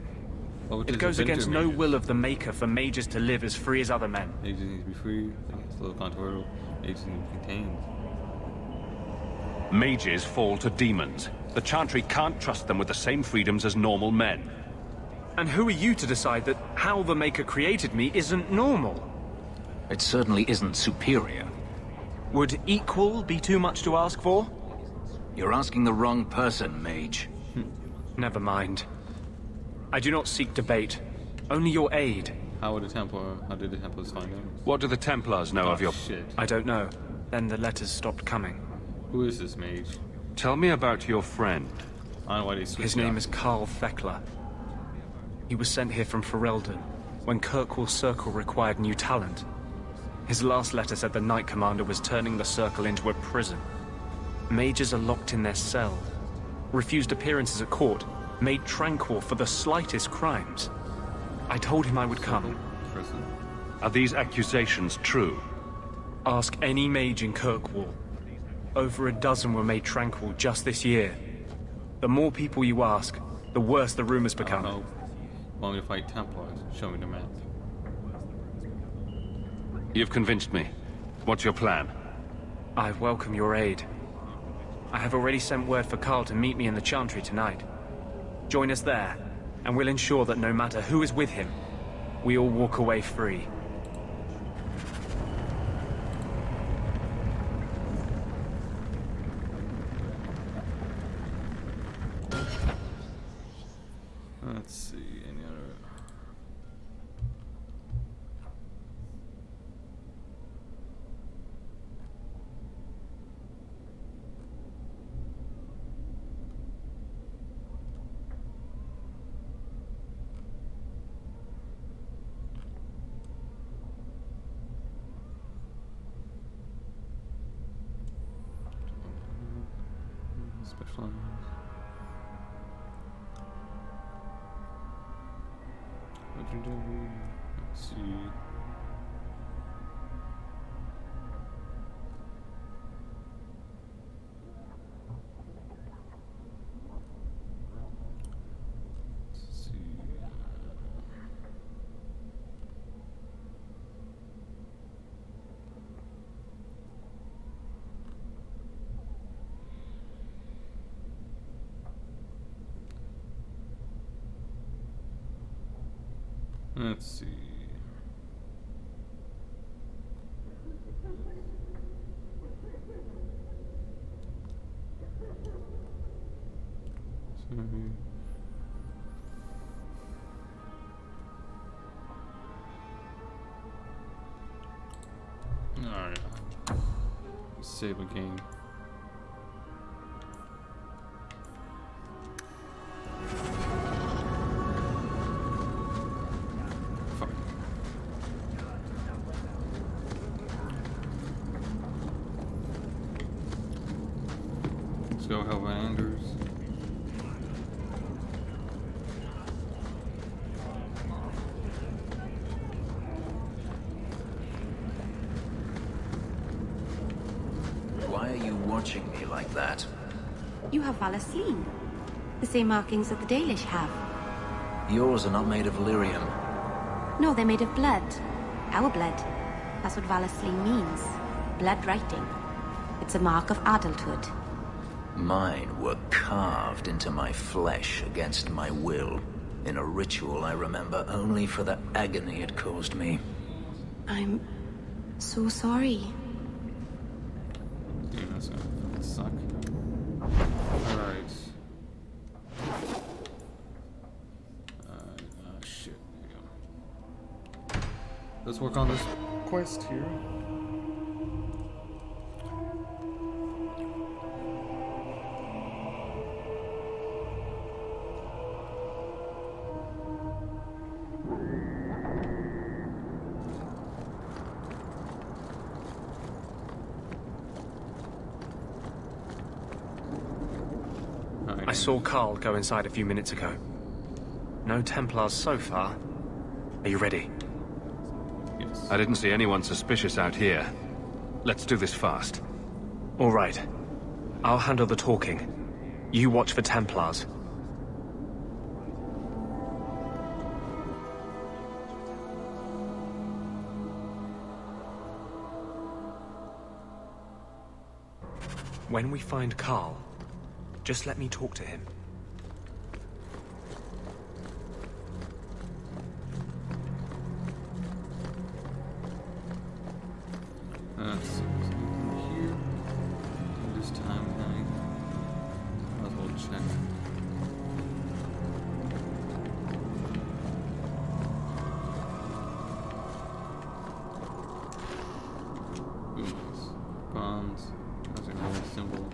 It goes against no will of the Maker for mages to live as free as other men. Mages need to be free. It's a little controversial. Mages need to be contained. Mages fall to demons. The Chantry can't trust them with the same freedoms as normal men. And who are you to decide that how the Maker created me isn't normal? It certainly isn't superior. Would equal be too much to ask for? You're asking the wrong person, mage. Never mind. I do not seek debate. Only your aid. How did the Templars find him? What do the Templars know of your... shit. I don't know. Then the letters stopped coming. Who is this mage? Tell me about your friend. I don't know why they switched His name is Carl Thekla. He was sent here from Ferelden when Kirkwall Circle required new talent. His last letter said the Knight Commander was turning the Circle into a prison. Mages are locked in their cell, refused appearances at court, made tranquil for the slightest crimes. I told him I would come. Are these accusations true? Ask any mage in Kirkwall. Over a dozen were made tranquil just this year. The more people you ask, the worse the rumors become. Want me to fight Templars? Show me the map. You've convinced me. What's your plan? I welcome your aid. I have already sent word for Carl to meet me in the Chantry tonight. Join us there, and we'll ensure that no matter who is with him, we all walk away free. Let's see, any other... Specialized. Legendary. Let's see. Let's see. Let's see. Alright. Save a game. Let's go help Anders. Why are you watching me like that? You have Valasleen. The same markings that the Dalish have. Yours are not made of lyrium. No, they're made of blood. Our blood. That's what Valasleen means. Blood writing. It's a mark of adulthood. Mine were carved into my flesh against my will, in a ritual I remember only for the agony it caused me. I'm so sorry. Dude, that's gonna fucking suck. Alright. Shit. There you go. Let's work on this quest here. I saw Carl go inside a few minutes ago. No Templars so far. Are you ready? Yes. I didn't see anyone suspicious out here. Let's do this fast. All right. I'll handle the talking. You watch for Templars. When we find Carl, just let me talk to him. Let's see what's in here. This time of night. Might as well check. Ooh, nice. Bombs. That's a really symbol.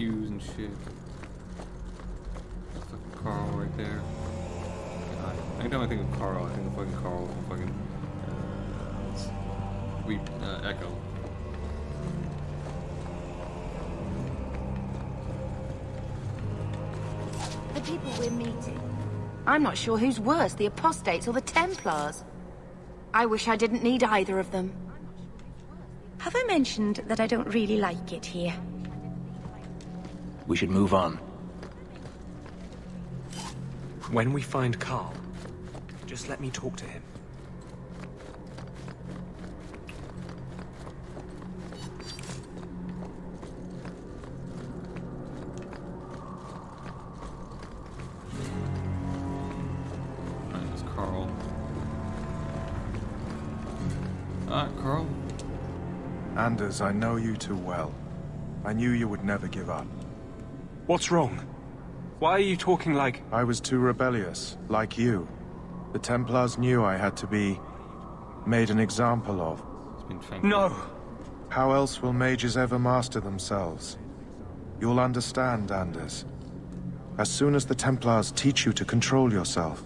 queues and shit. That's fucking Carl right there. God. Anytime I think of Carl, I think of fucking Carl from fucking Echo. The people we're meeting. I'm not sure who's worse, the Apostates or the Templars. I wish I didn't need either of them. Have I mentioned that I don't really like it here? We should move on. When we find Carl, just let me talk to him. That's Carl. Carl? Anders, I know you too well. I knew you would never give up. What's wrong? Why are you talking like... I was too rebellious, like you. The Templars knew I had to be... made an example of. No! How else will mages ever master themselves? You'll understand, Anders. As soon as the Templars teach you to control yourself.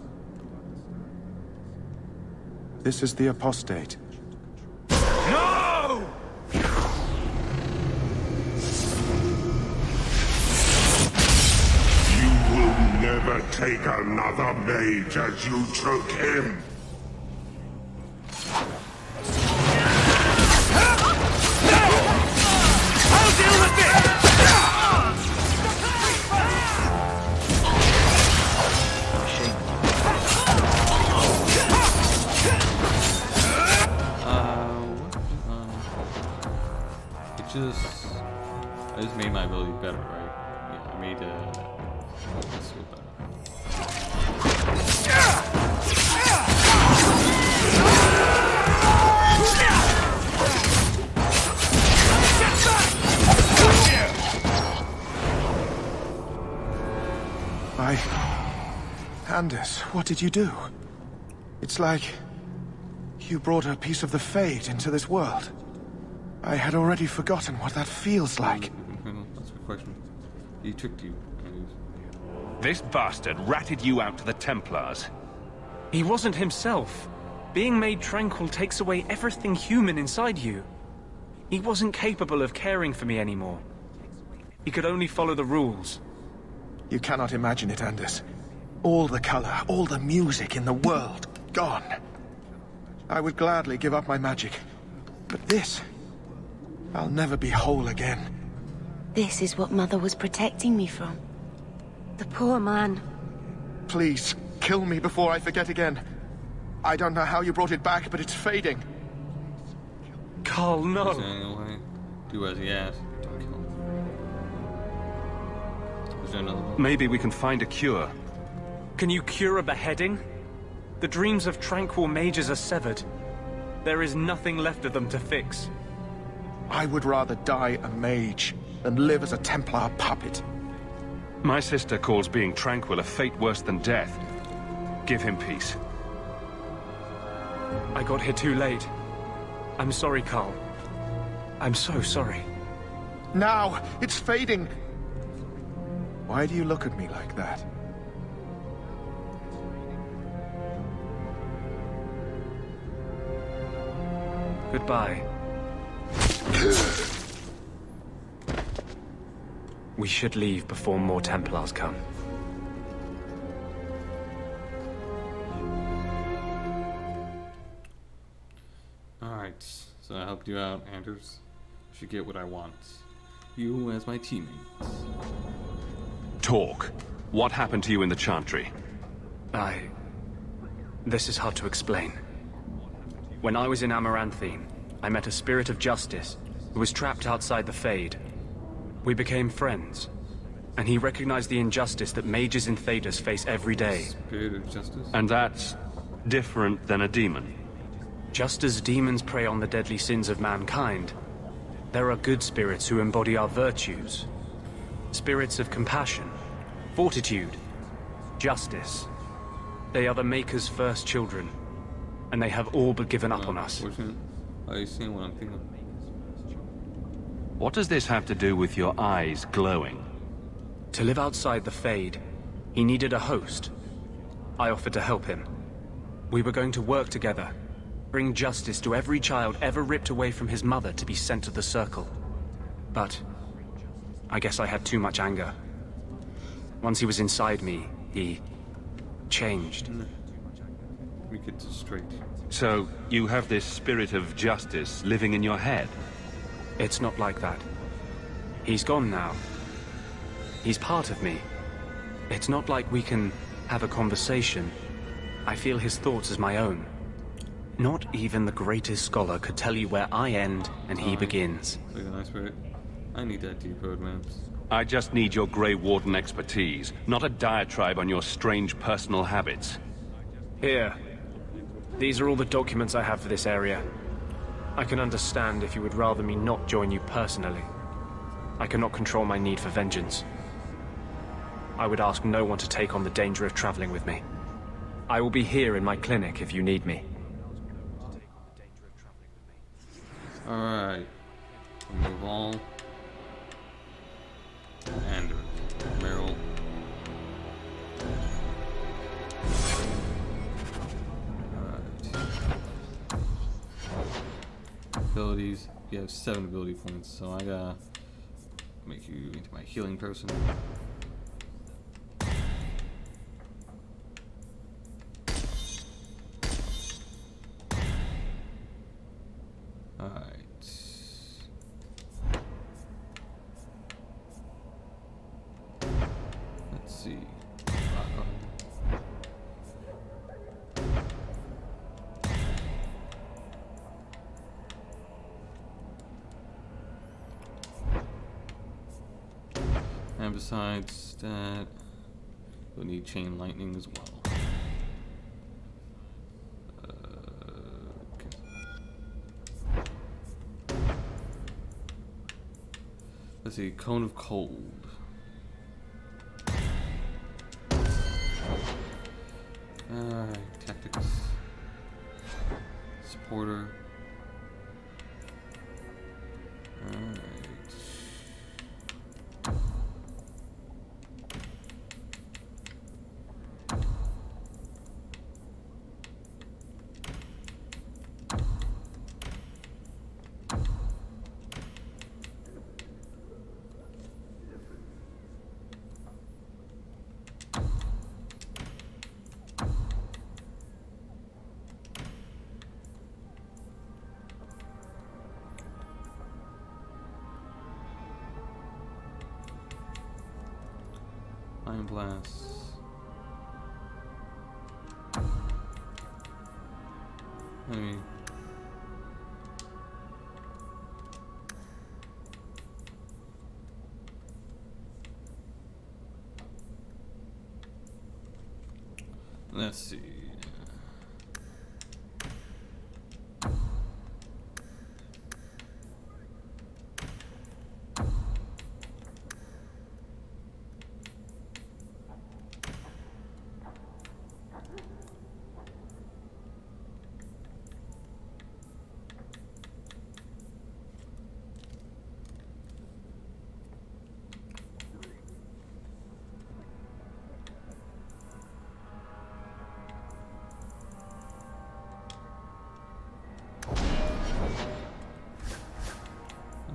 This is the Apostate. No! Never take another mage as you took him. I'll deal with this! I just made my ability better, right? Yeah, I made this go better. Anders, what did you do? It's like... you brought a piece of the Fade into this world. I had already forgotten what that feels like. That's a good question. He tricked you. This bastard ratted you out to the Templars. He wasn't himself. Being made tranquil takes away everything human inside you. He wasn't capable of caring for me anymore. He could only follow the rules. You cannot imagine it, Anders. All the color, all the music in the world, gone. I would gladly give up my magic. But this... I'll never be whole again. This is what Mother was protecting me from. The poor man. Please, kill me before I forget again. I don't know how you brought it back, but it's fading. Carl, no. Do as he asks. Don't kill him. Is there another one? Maybe we can find a cure. Can you cure a beheading? The dreams of tranquil mages are severed. There is nothing left of them to fix. I would rather die a mage than live as a Templar puppet. My sister calls being tranquil a fate worse than death. Give him peace. I got here too late. I'm sorry, Carl. I'm so sorry. Now! It's fading! Why do you look at me like that? Goodbye. We should leave before more Templars come. Alright, so I helped you out, Anders. I should get what I want. You as my teammate. Talk. What happened to you in the Chantry? This is hard to explain. When I was in Amaranthine, I met a spirit of justice who was trapped outside the Fade. We became friends, and he recognized the injustice that mages in Thedas face every day. Spirit of justice? And that's different than a demon? Just as demons prey on the deadly sins of mankind, there are good spirits who embody our virtues. Spirits of compassion, fortitude, justice. They are the Maker's first children, and they have all but given up on us. Are you seeing what I'm thinking? What does this have to do with your eyes glowing? To live outside the Fade, he needed a host. I offered to help him. We were going to work together, bring justice to every child ever ripped away from his mother to be sent to the Circle. But I guess I had too much anger. Once he was inside me, he changed. We get this straight. So, you have this spirit of justice living in your head? It's not like that. He's gone now. He's part of me. It's not like we can have a conversation. I feel his thoughts as my own. Not even the greatest scholar could tell you where I end and he begins. Like a nice spirit. I need that deep road maps. I just need your Grey Warden expertise, not a diatribe on your strange personal habits. Here. These are all the documents I have for this area. I can understand if you would rather me not join you personally. I cannot control my need for vengeance. I would ask no one to take on the danger of traveling with me. I will be here in my clinic if you need me. Alright. Move all. Anders. Meryl. Abilities. You have 7 ability points, so I gotta make you into my healing person. Alright. Let's see. And besides that, we'll need chain lightning as well. Okay. Let's see, Cone of Cold. Alright, tactics. Supporter. Alright. Iron Blast. Enemy. Let's see.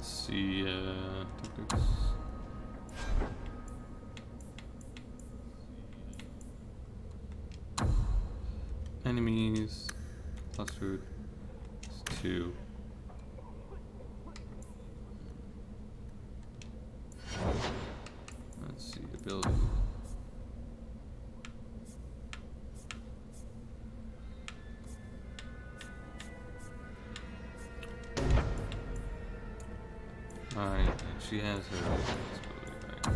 See, tactics. Enemies clustered. It's 2. Let's see, ability. Alright, and she has her ability back.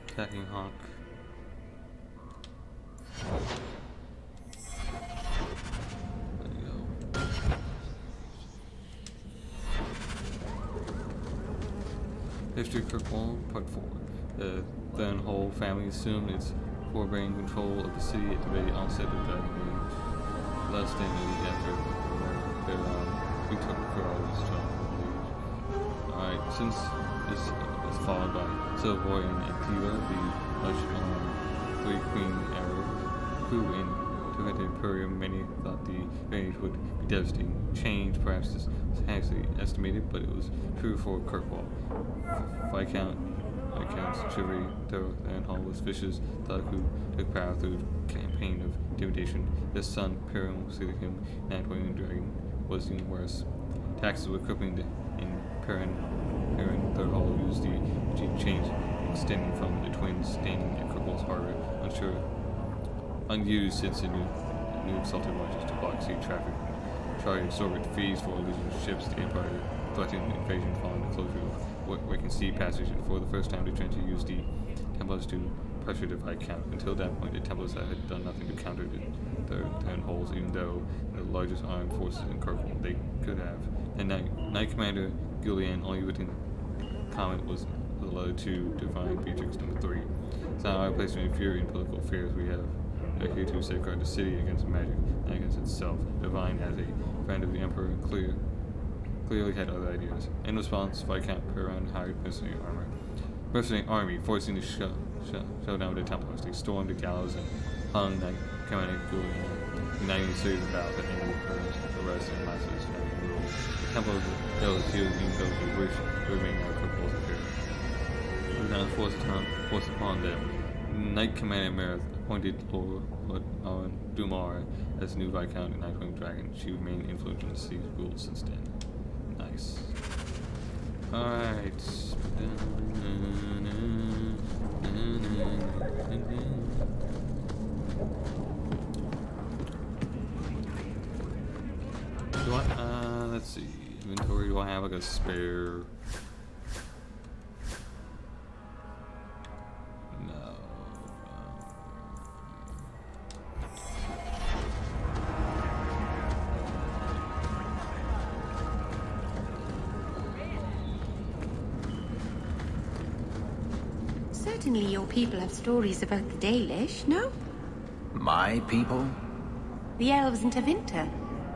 Attacking Hawk. There you go. History Kirkwall, Part 4. The then whole family assumed its forebearing control of the city at the very onset of the Age. Less than a week after their retook Ferrari's throne. Since this was followed by Silverboy and Antiva, the lush Three Queen era grew into the Imperium. Many thought the advantage would be devastating. Change, perhaps this was hastily estimated, but it was true for Kirkwall. Viscount's chivalry, Theron Hall was vicious, thought who took power through a campaign of intimidation. His son, Pyram, succeeded him, Nightwing Dragon was even worse. Taxes were crippling in Pyram. Third Hall used the change extending from the twins standing at Kirkwall's harbor, unused since the new assaulted launches to block sea traffic. Charlie absorbed fees for illegal ships. The Empire threatened invasion following the closure of Waking Sea Passage, and for the first time the Trent used the Templars to pressure the Viscount. Until that point, the Templars had done nothing to counter the Third Holes, even though the largest armed forces in Kirkwall they could have. And Knight Commander Gillian only written comment was the letter to Divine Beatrix #3. It's not our place to interfere in political affairs. We have here to safeguard the city against magic and against itself. Divine, as a friend of the Emperor, clearly had other ideas. In response, Viscount Perron hired mercenary army, forcing the showdown with the Templars. They stormed the gallows and hung Knight Commander Gillian, uniting the city without the end of Perron's arrest and massive snapping rule. The Templars were able to even though they wished to remain out of Kirkwall's affair. It was now forced upon them. Knight Commander Merith appointed Lord Dumar as new Viscount and Nightwing Dragon. She remained influential in the city's rule since then. Nice. Alright. Let's see. Inventory, do I have like a spare? No. Certainly your people have stories about the Dalish, no? My people? The elves in Tevinter.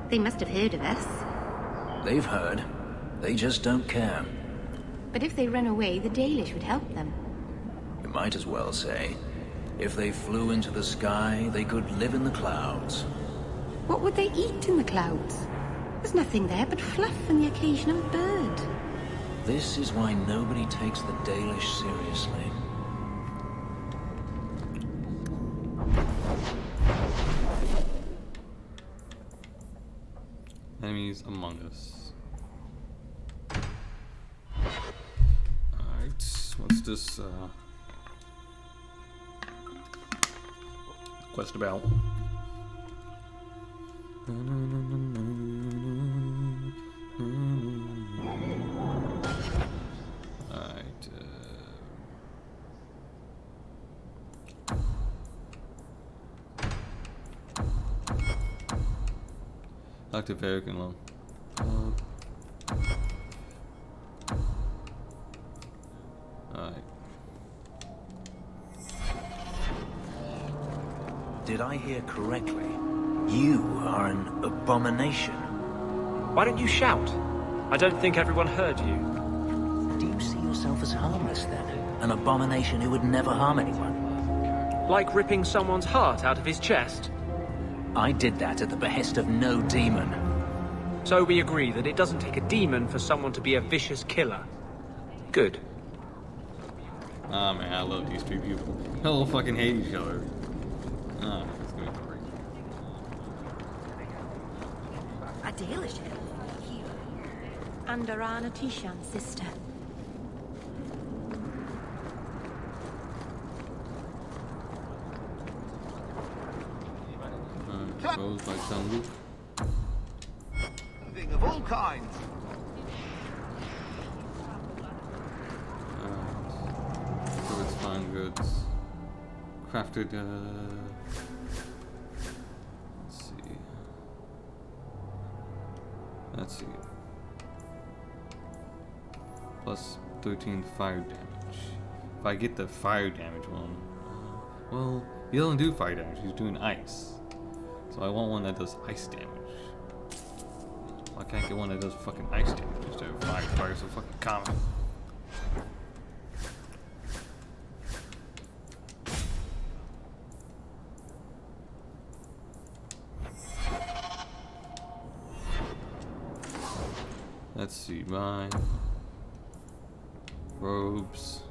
They must have heard of us. They've heard. They just don't care. But if they run away, the Dalish would help them. You might as well say, if they flew into the sky, they could live in the clouds. What would they eat in the clouds? There's nothing there but fluff and the occasional bird. This is why nobody takes the Dalish seriously. Enemies among us. Alright, what's this quest about? Alright, Dr. Varric and Long. Alright. Did I hear correctly? You are an abomination. Why don't you shout? I don't think everyone heard you. Do you see yourself as harmless then? An abomination who would never harm anyone? Like ripping someone's heart out of his chest? I did that at the behest of no demon. So we agree that it doesn't take a demon for someone to be a vicious killer. Good. Ah man, I love these three people. They all fucking hate each other. Ah, it's gonna be great. A Dalish elf. And Arana Tishan's sister. Exposed by Sun Luke. Thing of all kinds. Goods, fine goods. Crafted, let's see. Plus 13 fire damage. If I get the fire damage one, well, he doesn't do fire damage, he's doing ice. So I want one that does ice damage. Why can't I get one that does fucking ice damage instead of fire? Fire's so fucking common. Let's see, mine. Robes.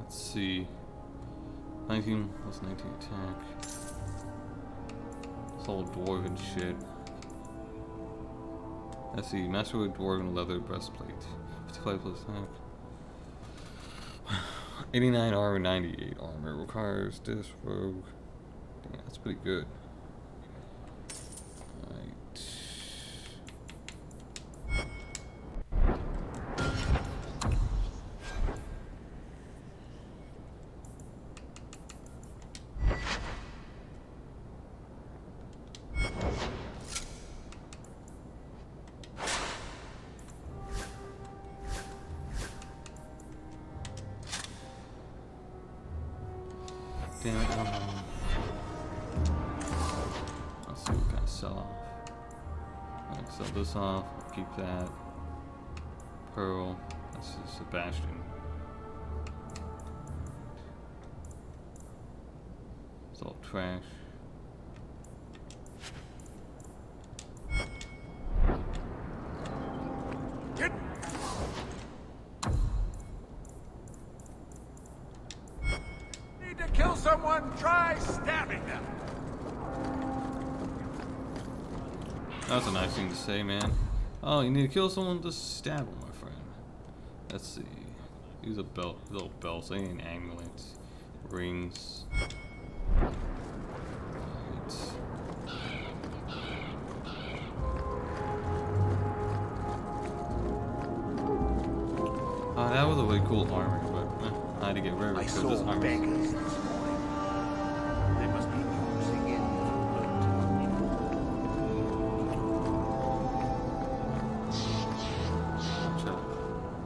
See, 19 plus 19 attack. It's all dwarven shit. Let's see, master with dwarven leather breastplate. 55 plus attack. 89 armor, 98 armor. Requires this rogue. Damn, that's pretty good. Damn it, let's see what kind of sell off. I'll sell this off, I'll keep that. Pearl, that's Sebastian. It's all trash. Kill someone, try stabbing them. That's a nice thing to say, man. Oh, you need to kill someone, just stab him, my friend. Let's see. Use a belt, little belts, they ain't amulets, rings. That was a really cool armor, but I had to get rid of it because this armor. They must be using it.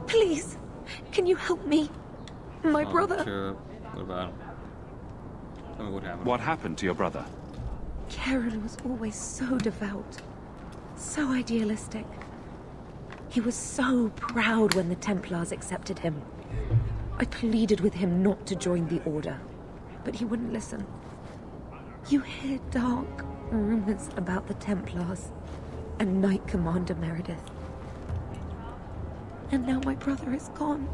Please, can you help me? My brother. Sure. What about him? Tell me what happened. What happened to your brother? Karen was always so devout, so idealistic. He was so proud when the Templars accepted him. I pleaded with him not to join the Order, but he wouldn't listen. You hear dark rumors about the Templars and Knight Commander Meredith. And now my brother is gone.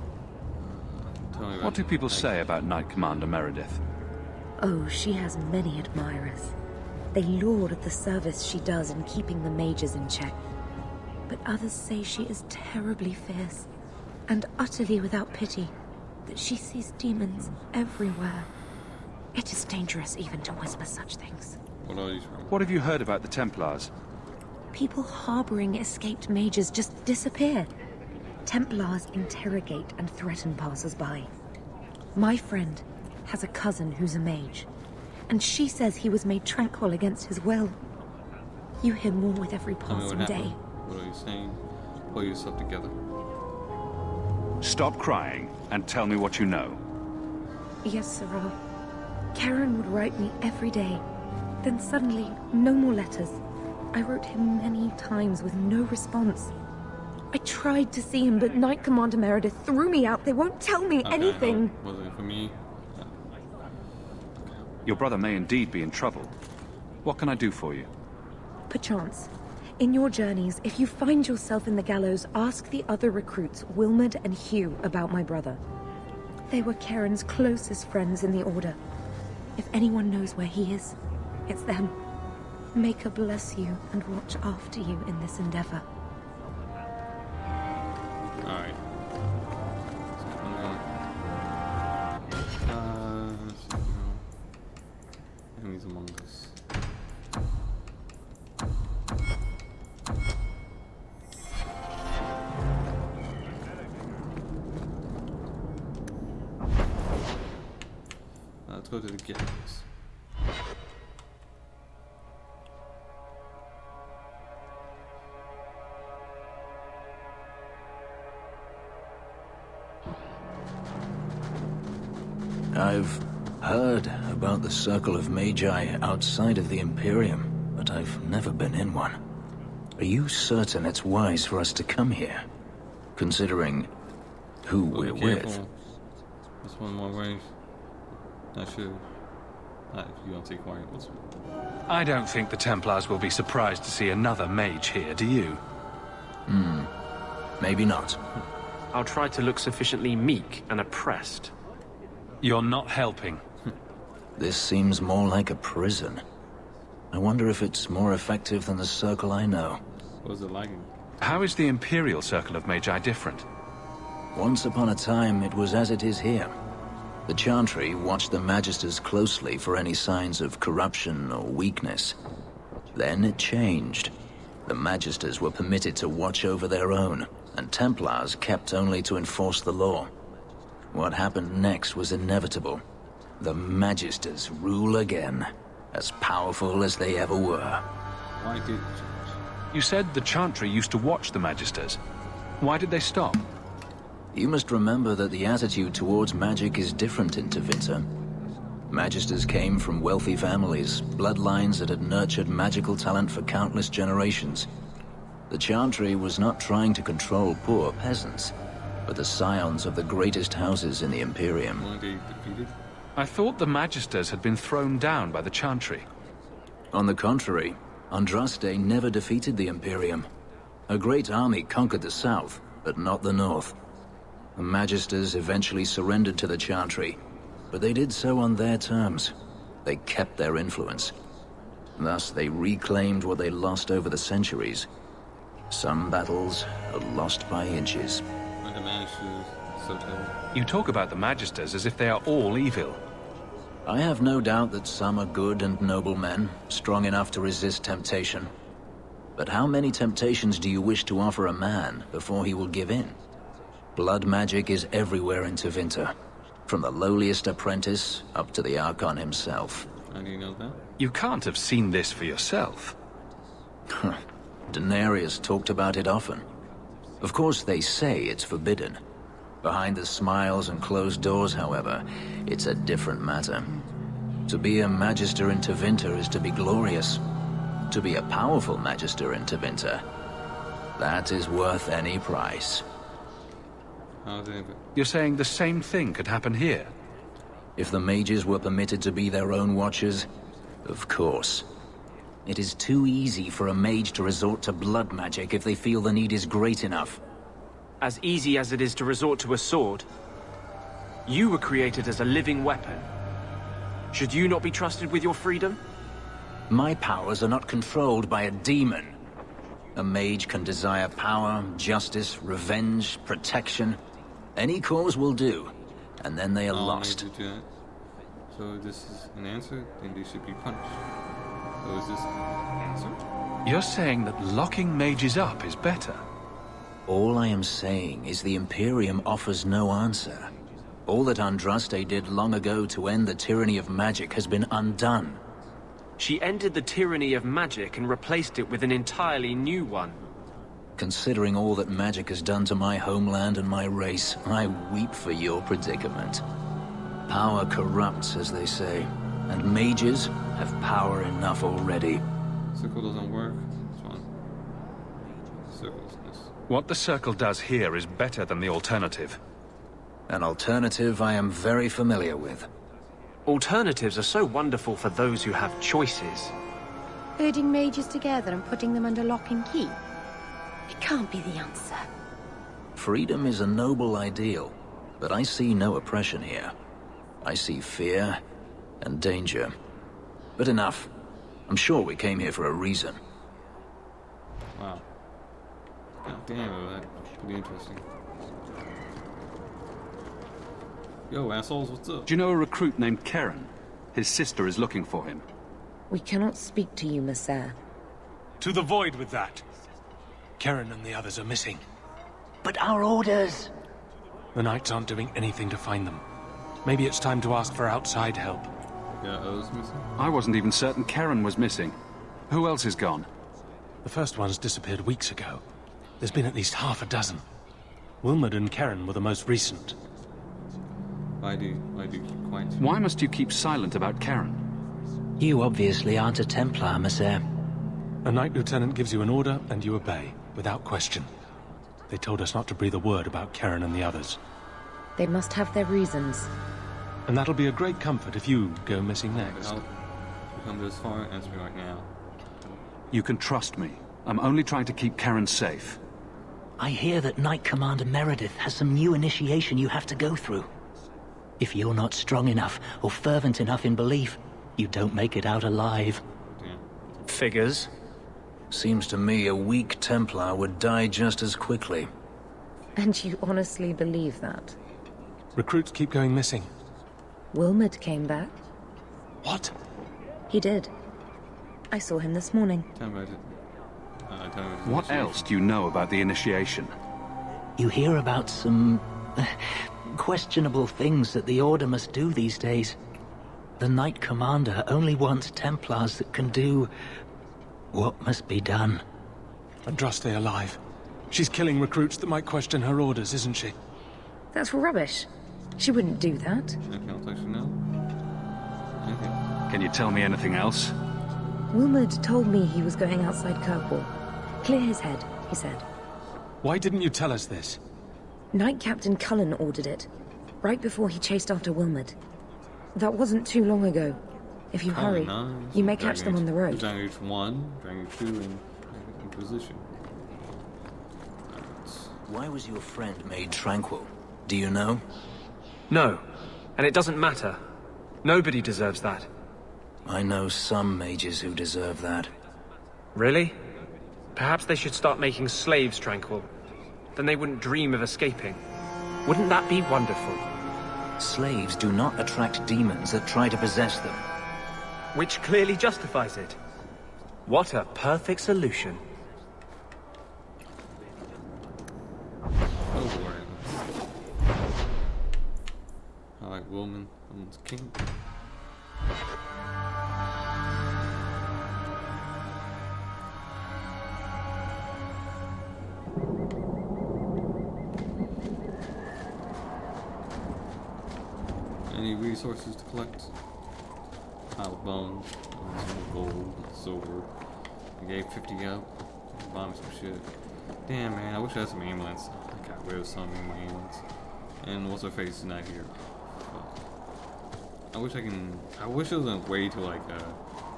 What do people say about Knight Commander Meredith? Oh, she has many admirers. They laud the service she does in keeping the mages in check. But others say she is terribly fierce and utterly without pity, that she sees demons everywhere. It is dangerous even to whisper such things. What have you heard about the Templars? People harboring escaped mages just disappear. Templars interrogate and threaten passers-by. My friend has a cousin who's a mage, and she says he was made tranquil against his will. You hear more with every passing day. What are you saying? Pull yourself together. Stop crying and tell me what you know. Yes, Sorrel. Karen would write me every day. Then suddenly, no more letters. I wrote him many times with no response. I tried to see him, but Knight Commander Meredith threw me out. They won't tell me anything. Was it for me? Your brother may indeed be in trouble. What can I do for you? Perchance. In your journeys, if you find yourself in the gallows, ask the other recruits, Wilmerd and Hugh, about my brother. They were Karen's closest friends in the Order. If anyone knows where he is, it's them. May God bless you and watch after you in this endeavor. Alright. Enemies among us. let's go to the galleys. I've heard about the Circle of Magi outside of the Imperium, but I've never been in one. Are you certain it's wise for us to come here, considering who we're with? That's one more way. Not sure. If you don't take quiet, what's... I don't think the Templars will be surprised to see another mage here, do you? Maybe not. I'll try to look sufficiently meek and oppressed. You're not helping. This seems more like a prison. I wonder if it's more effective than the Circle I know. What was it like? How is the Imperial Circle of Magi different? Once upon a time, it was as it is here. The Chantry watched the Magisters closely for any signs of corruption or weakness. Then it changed. The Magisters were permitted to watch over their own, and Templars kept only to enforce the law. What happened next was inevitable. The Magisters rule again, as powerful as they ever were. Why did... You said the Chantry used to watch the Magisters. Why did they stop? You must remember that the attitude towards magic is different in Tevinter. Magisters came from wealthy families, bloodlines that had nurtured magical talent for countless generations. The Chantry was not trying to control poor peasants, but the scions of the greatest houses in the Imperium. Weren't they defeated? I thought the Magisters had been thrown down by the Chantry. On the contrary, Andraste never defeated the Imperium. A great army conquered the south, but not the north. The Magisters eventually surrendered to the Chantry, but they did so on their terms. They kept their influence. Thus, they reclaimed what they lost over the centuries. Some battles are lost by inches. When the Magisters so terrible. You talk about the Magisters as if they are all evil. I have no doubt that some are good and noble men, strong enough to resist temptation. But how many temptations do you wish to offer a man before he will give in? Blood magic is everywhere in Tevinter, from the lowliest apprentice up to the Archon himself. How do you know that? You can't have seen this for yourself. Daenerys talked about it often. Of course, they say it's forbidden. Behind the smiles and closed doors, however, it's a different matter. To be a Magister in Tevinter is to be glorious. To be a powerful Magister in Tevinter, that is worth any price. You're saying the same thing could happen here? If the mages were permitted to be their own watchers, of course. It is too easy for a mage to resort to blood magic if they feel the need is great enough. As easy as it is to resort to a sword. You were created as a living weapon. Should you not be trusted with your freedom? My powers are not controlled by a demon. A mage can desire power, justice, revenge, protection. Any cause will do, and then they are lost. So this is an answer, then they should be punished. So is this an answer? You're saying that locking mages up is better? All I am saying is the Imperium offers no answer. All that Andraste did long ago to end the tyranny of magic has been undone. She ended the tyranny of magic and replaced it with an entirely new one. Considering all that magic has done to my homeland and my race, I weep for your predicament. Power corrupts, as they say, and mages have power enough already. Circle doesn't work. This one. Circles. What the Circle does here is better than the alternative. An alternative I am very familiar with. Alternatives are so wonderful for those who have choices. Herding mages together and putting them under lock and key? It can't be the answer. Freedom is a noble ideal, but I see no oppression here. I see fear and danger. But enough. I'm sure we came here for a reason. Wow. God damn, that's pretty interesting. Yo, assholes, what's up? Do you know a recruit named Keren? His sister is looking for him. We cannot speak to you, Messere. To the void with that. Keren and the others are missing. But our orders... The Knights aren't doing anything to find them. Maybe it's time to ask for outside help. O's missing? I wasn't even certain Karen was missing. Who else is gone? The first one's disappeared weeks ago. There's been at least half a dozen. Wilmot and Karen were the most recent. Why do you keep quiet? Why must you keep silent about Karen? You obviously aren't a Templar, Monsieur. A Knight Lieutenant gives you an order and you obey, without question. They told us not to breathe a word about Karen and the others. They must have their reasons. And that'll be a great comfort if you go missing next. I'll come this far, answer me right now. You can trust me. I'm only trying to keep Karen safe. I hear that Knight Commander Meredith has some new initiation you have to go through. If you're not strong enough or fervent enough in belief, you don't make it out alive. Figures. Seems to me a weak Templar would die just as quickly. And you honestly believe that? Recruits keep going missing. Wilmot came back. What? He did. I saw him this morning. Tell me about it. What else do you know about the initiation? You hear about some questionable things that the Order must do these days. The Knight Commander only wants Templars that can do what must be done. Andraste alive. She's killing recruits that might question her orders, isn't she? That's rubbish. She wouldn't do that. Can you tell me anything else? Wilmot told me he was going outside Kirkwall. Clear his head, he said. Why didn't you tell us this? Knight Captain Cullen ordered it, right before he chased after Wilmot. That wasn't too long ago. If you hurry, you may catch them on the road. Dragon Age 1, Dragon Age 2, and Inquisition. Why was your friend made tranquil? Do you know? No, and it doesn't matter. Nobody deserves that. I know some mages who deserve that. Really? Perhaps they should start making slaves tranquil. Then they wouldn't dream of escaping. Wouldn't that be wonderful? Slaves do not attract demons that try to possess them. Which clearly justifies it. What a perfect solution. Oh boy. Alright, Wilmon's king. Any resources to collect? Pile of bones, some gold, silver. I gave 50 out. Buy me some shit. Damn man, I wish I had some ambulance. I got rid of some in my ambulance. And what's her face is not here. Fuck. I wish there was a way to like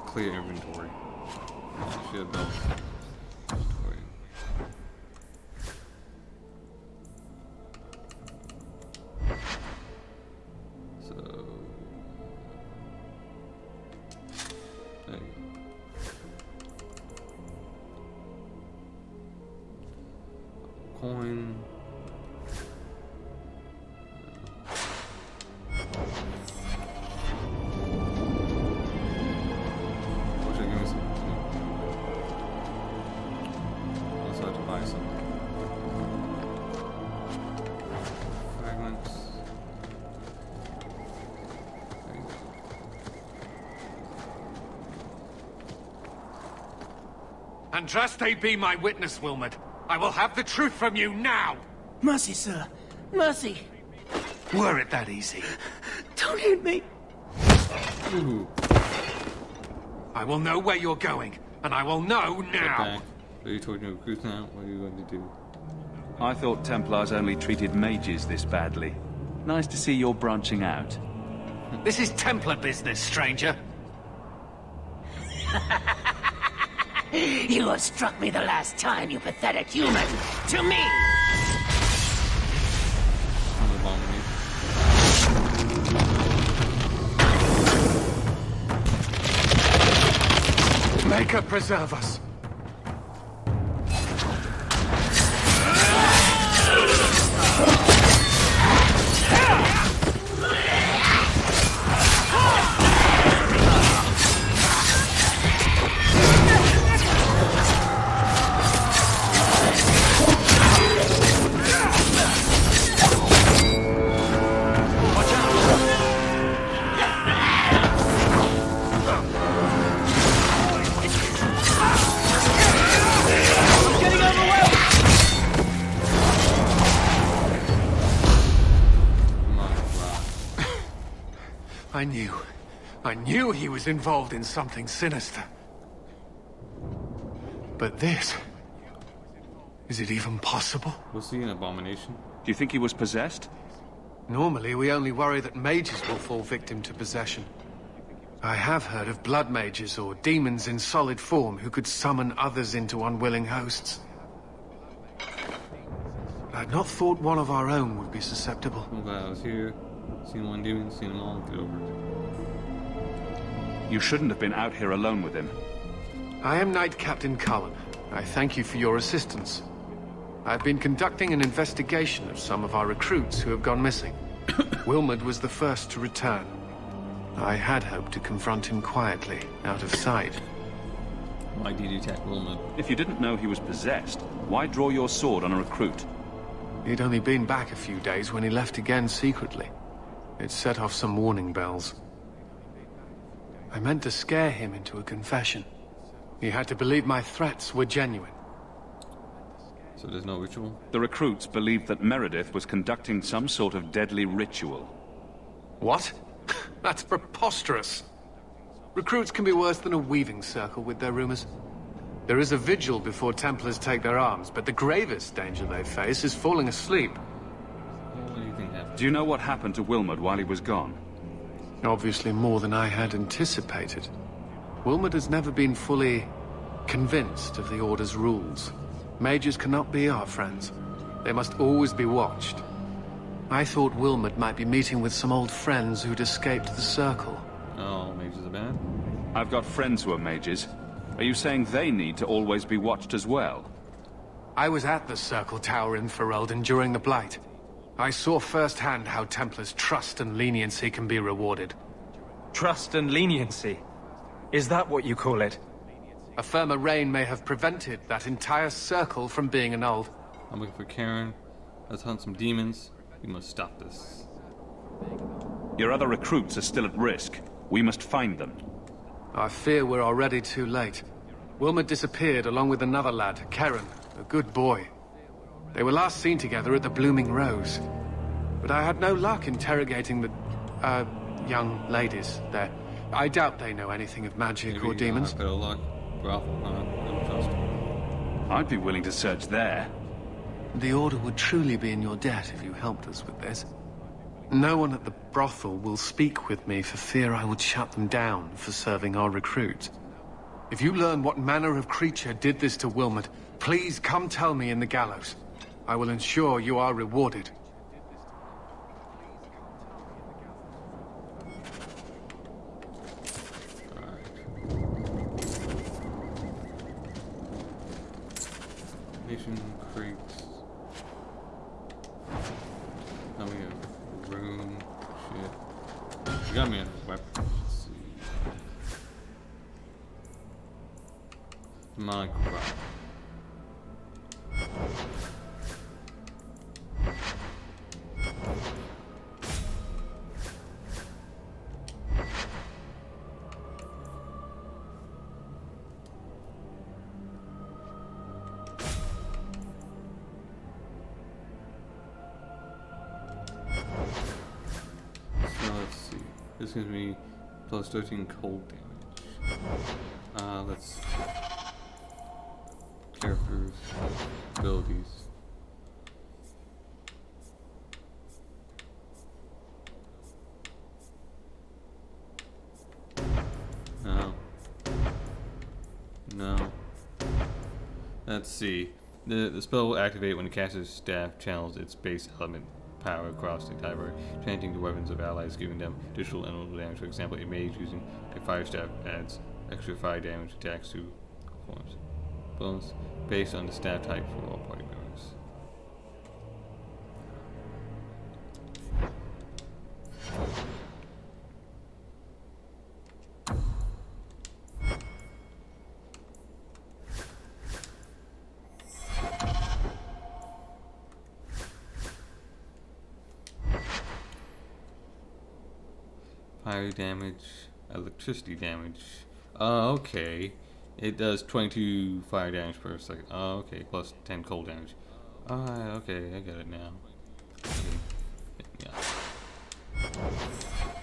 clear inventory. Shit belts. Coin. Wish I give me some. Also have to buy some fragments. There you go. Andraste be my witness, Wilmot. I will have the truth from you now! Mercy, sir. Mercy! Were it that easy? Don't hit me! Ooh. I will know where you're going, and I will know now! Are you talking to recruits now? What are you going to do? I thought Templars only treated mages this badly. Nice to see you're branching out. This is Templar business, stranger. You have struck me the last time, you pathetic human! To me! Maker preserve us! I knew he was involved in something sinister. But this... is it even possible? Was he an abomination? Do you think he was possessed? Normally, we only worry that mages will fall victim to possession. I have heard of blood mages or demons in solid form who could summon others into unwilling hosts. I'd not thought one of our own would be susceptible. I'm glad I was here. Seen one demon, seen them all, get over it. You shouldn't have been out here alone with him. I am Knight Captain Cullen. I thank you for your assistance. I've been conducting an investigation of some of our recruits who have gone missing. Wilmot was the first to return. I had hoped to confront him quietly, out of sight. Why did you attack Wilmot? If you didn't know he was possessed, why draw your sword on a recruit? He'd only been back a few days when he left again secretly. It set off some warning bells. I meant to scare him into a confession. He had to believe my threats were genuine. So there's no ritual? The recruits believed that Meredith was conducting some sort of deadly ritual. What? That's preposterous. Recruits can be worse than a weaving circle with their rumors. There is a vigil before Templars take their arms, but the gravest danger they face is falling asleep. What do you think happened? Do you know what happened to Wilmot while he was gone? Obviously more than I had anticipated. Wilmot has never been fully convinced of the Order's rules. Mages cannot be our friends. They must always be watched. I thought Wilmot might be meeting with some old friends who'd escaped the Circle. Oh, mages are bad? I've got friends who are mages. Are you saying they need to always be watched as well? I was at the Circle Tower in Ferelden during the Blight. I saw firsthand how Templars' trust and leniency can be rewarded. Trust and leniency? Is that what you call it? A firmer reign may have prevented that entire circle from being annulled. I'm looking for Karen. Let's hunt some demons. We must stop this. Your other recruits are still at risk. We must find them. I fear we're already too late. Wilmot disappeared along with another lad, Karen, a good boy. They were last seen together at the Blooming Rose. But I had no luck interrogating the, young ladies there. I doubt they know anything of magic or demons. Better luck. Brothel, don't trust. I'd be willing to search there. The Order would truly be in your debt if you helped us with this. No one at the brothel will speak with me for fear I would shut them down for serving our recruits. If you learn what manner of creature did this to Wilmot, please come tell me in the gallows. I will ensure you are rewarded. Nation crates. Now we have room. Shit. We got me a weapon. Let's see. My crap. This gives me plus 13 cold damage. Let's see. Characters, abilities. No. Let's see. The spell will activate when the caster's staff channels its base element power across the entire chanting the weapons of allies, giving them additional elemental damage. For example, a mage using a fire staff adds extra fire damage attacks to forms. Bonus based on the staff type for all party members. Fire damage, electricity damage. Okay. It does 22 fire damage per second. Okay, plus 10 cold damage. Okay, I get it now. Okay.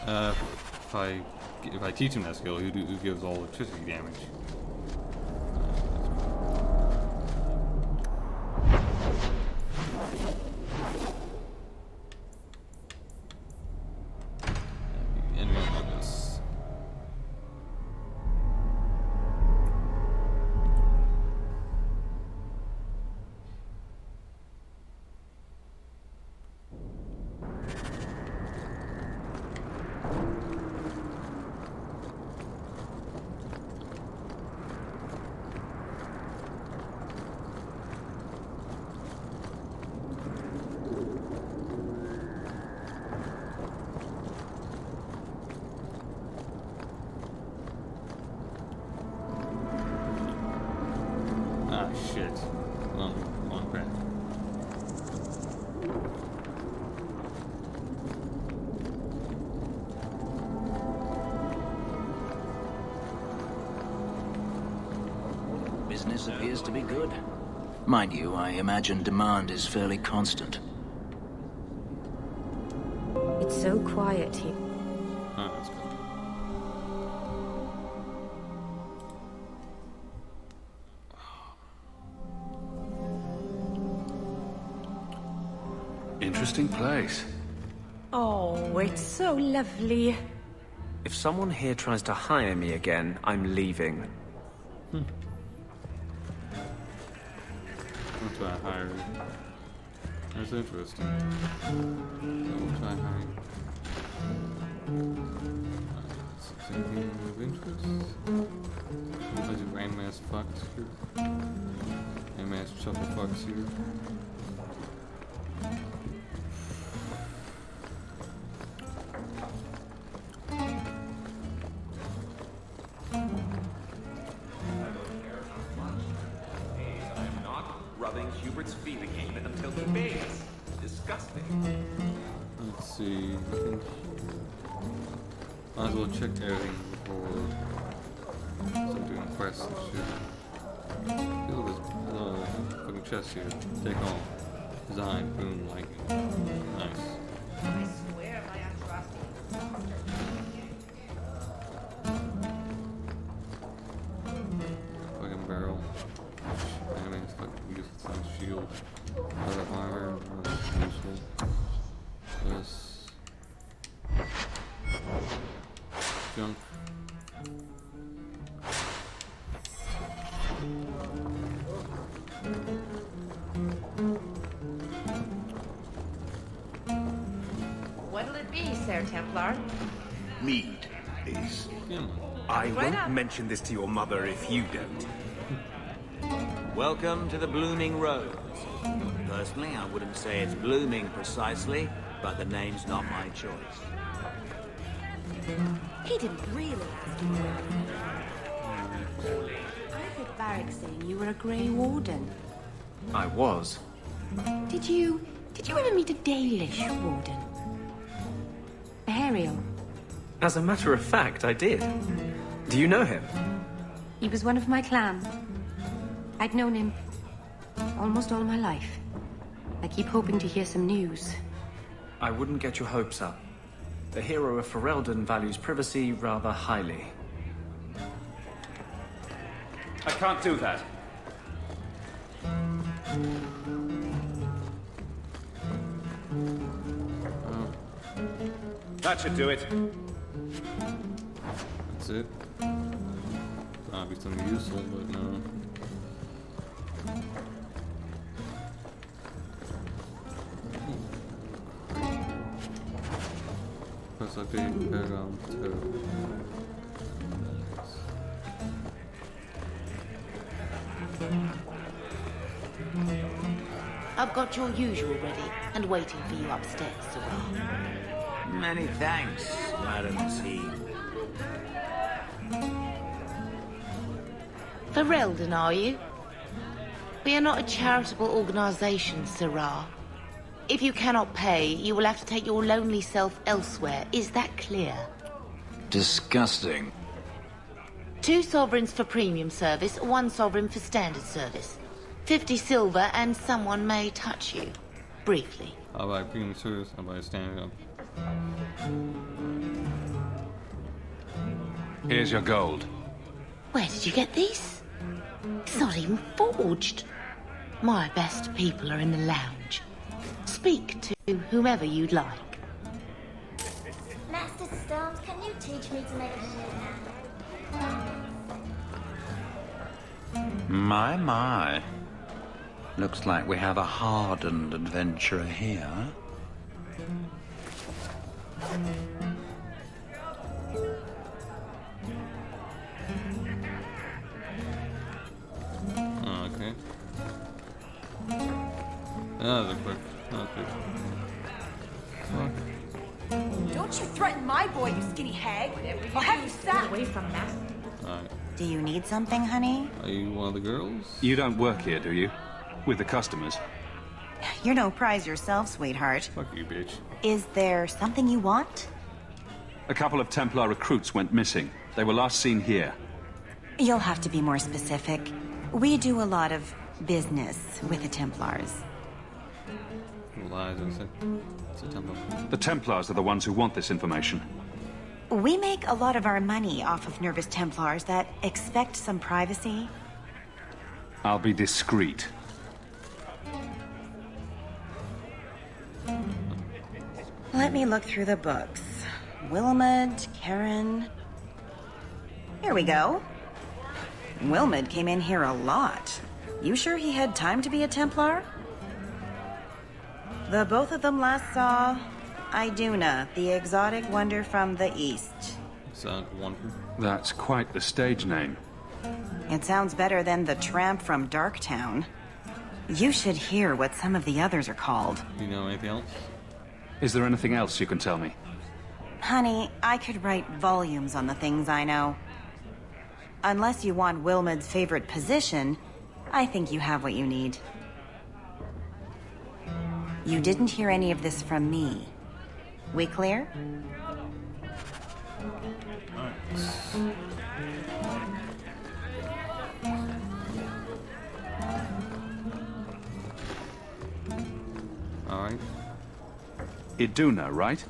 Yeah. if I teach him that skill, he gives all electricity damage. Enemy among us. Ah, shit. Long crap. Business appears to be good. Mind you, I imagine demand is fairly constant. It's so quiet here. Oh, that's good. Interesting place. Oh, it's so lovely. If someone here tries to hire me again, I'm leaving. I'll try hiring. That's interesting. I'll try hiring. Anything of interest? There's a Grandmaster Fox here. Grandmaster Chuckle Fox here. Rubbing Hubert's feet again until he fades. Disgusting. Let's see. Nothing here. Might as well check everything before start doing quests and shit. Look at this fucking chest here. Take all. Design, boom, like. Nice. I swear my atrocity. Fucking barrel. Enemies fucking use its own shield. Other armor, useful. This. Junk. What'll it be, Sir Templar? Mead, please. I Right won't up. mention this to your mother if you don't. Welcome to the Blooming Rose. Personally, I wouldn't say it's blooming precisely, but the name's not my choice. He didn't really ask you. I heard Varric saying you were a Grey Warden. I was. Did you ever meet a Dalish Warden? Ariel. As a matter of fact, I did. Do you know him? He was one of my clan. I'd known him almost all my life. I keep hoping to hear some news. I wouldn't get your hopes up. The hero of Ferelden values privacy rather highly. I can't do that. That should do it. That's it. That'd be something useful, but no. Plus I think I've got your usual ready and waiting for you upstairs, Sirrah. Many thanks, Madam C. Ferelden, are you? We are not a charitable organization, Sirrah. If you cannot pay, you will have to take your lonely self elsewhere. Is that clear? Disgusting. 2 sovereigns for premium service, 1 sovereign for standard service. 50 silver and someone may touch you. Briefly. I'll buy premium service, I'll buy standard up. Here's your gold. Where did you get these? It's not even forged. My best people are in the lounge. Speak to whomever you'd like. Master Stones, can you teach me to make a My. Looks like we have a hardened adventurer here. Okay. That was a quick. Fuck. Don't you threaten my boy, you skinny hag. I'll have you sacked. Away from Master. Alright. Do you need something, honey? Are you one of the girls? You don't work here, do you? With the customers? You're no prize yourself, sweetheart. Fuck you, bitch. Is there something you want? A couple of Templar recruits went missing. They were last seen here. You'll have to be more specific. We do a lot of business with the Templars. Lies, it's a Templar. The Templars are the ones who want this information. We make a lot of our money off of nervous Templars that expect some privacy. I'll be discreet. Let me look through the books. Wilmot, Karen... Here we go. Wilmot came in here a lot. You sure he had time to be a Templar? The both of them last saw Iduna, the exotic wonder from the east. Exotic wonder? That's quite the stage name. It sounds better than the tramp from Darktown. You should hear what some of the others are called. Do you know anything else? Is there anything else you can tell me? Honey, I could write volumes on the things I know. Unless you want Wilmot's favorite position, I think you have what you need. You didn't hear any of this from me. We clear? Alright. Iduna, right?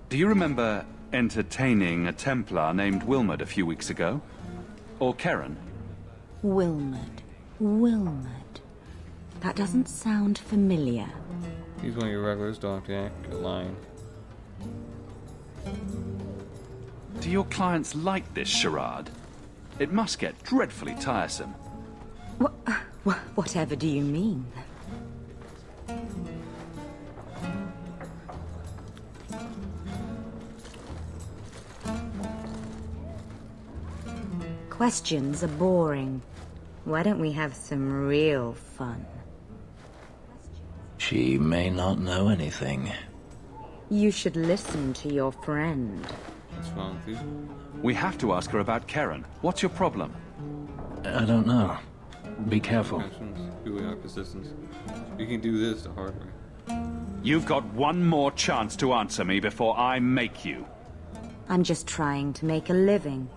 Do you remember entertaining a Templar named Wilmot a few weeks ago? Or Karen? Wilmot. That doesn't sound familiar. He's one of your regulars, don't have to act lying. Do your clients like this charade? It must get dreadfully tiresome. Whatever do you mean? Questions are boring. Why don't we have some real fun? She may not know anything. You should listen to your friend. What's wrong with you? We have to ask her about Karen. What's your problem? I don't know. Be careful. Here we are, persistence. You can do this the hard way. You've got one more chance to answer me before I make you. I'm just trying to make a living.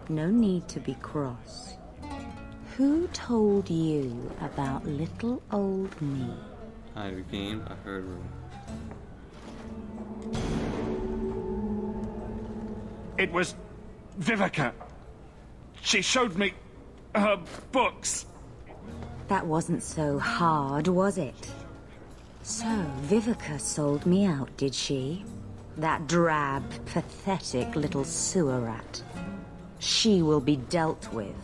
No need to be cross. Who told you about little old me? I regained. I heard room. It was Vivica. She showed me her books. That wasn't so hard, was it? So, Vivica sold me out, did she? That drab, pathetic little sewer rat. She will be dealt with.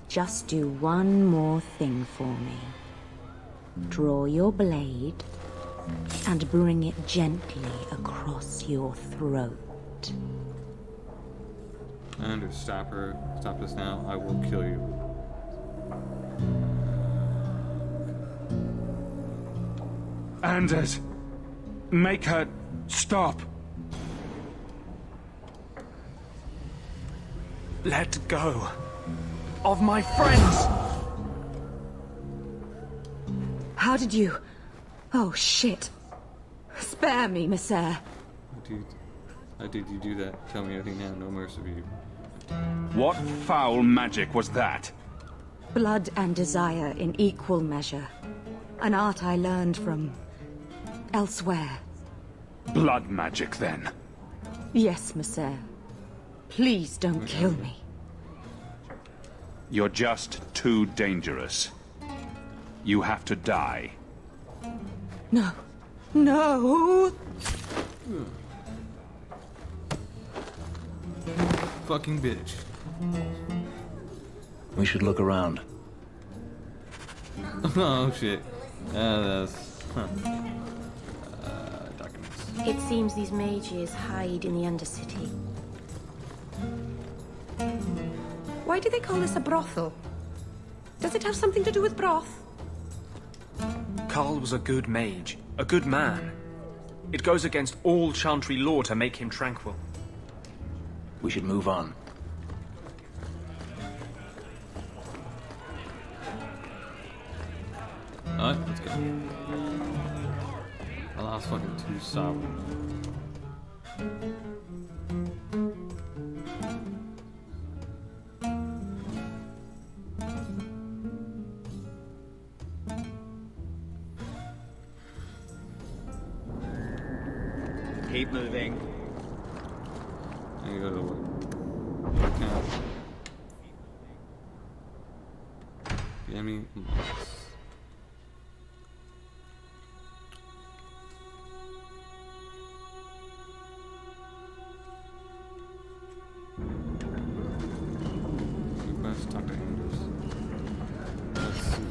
Just do one more thing for me. Draw your blade and bring it gently across your throat. And stop her. Stop this now. I will kill you. Anders, make her stop. Let go of my friends. How did you... Oh, shit. Spare me, Messere. How did you do that? Tell me anything now. No mercy for you. What foul magic was that? Blood and desire in equal measure. An art I learned from... elsewhere. Blood magic, then? Yes, Messere. Please don't kill me. You're just too dangerous. You have to die. No. No! Fucking bitch. We should look around. Oh shit. That's... Huh. Documents. It seems these mages hide in the Undercity. Why do they call this a brothel? Does it have something to do with broth? Carl was a good mage, a good man. It goes against all Chantry law to make him tranquil. We should move on. Alright, let's go. The last fucking 2 sovereign. Keep moving. And you go to what? Camp. The enemy monks. Request, talk to Anders. Let's see,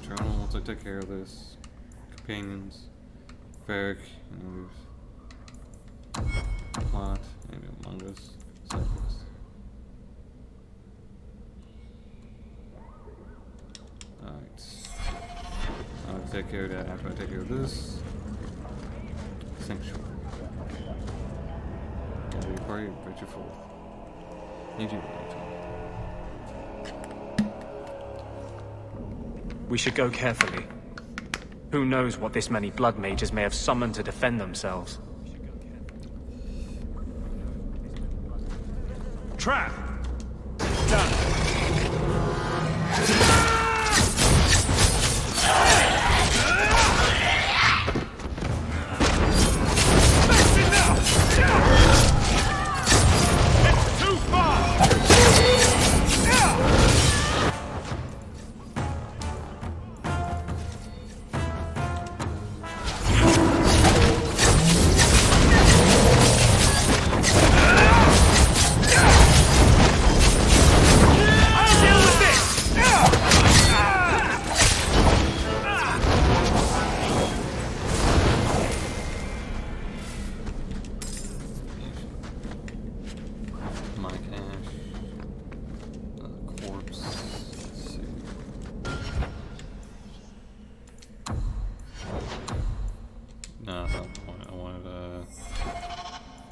journal, once I take care of this. Companions. Varric, and plot, maybe Among Us, Cycles. Alright. I'll take care of that after I take care of this. Sanctuary. Gotta be party, bridge of forth. Need you. We should go carefully. Who knows what this many blood mages may have summoned to defend themselves? Trap! Done!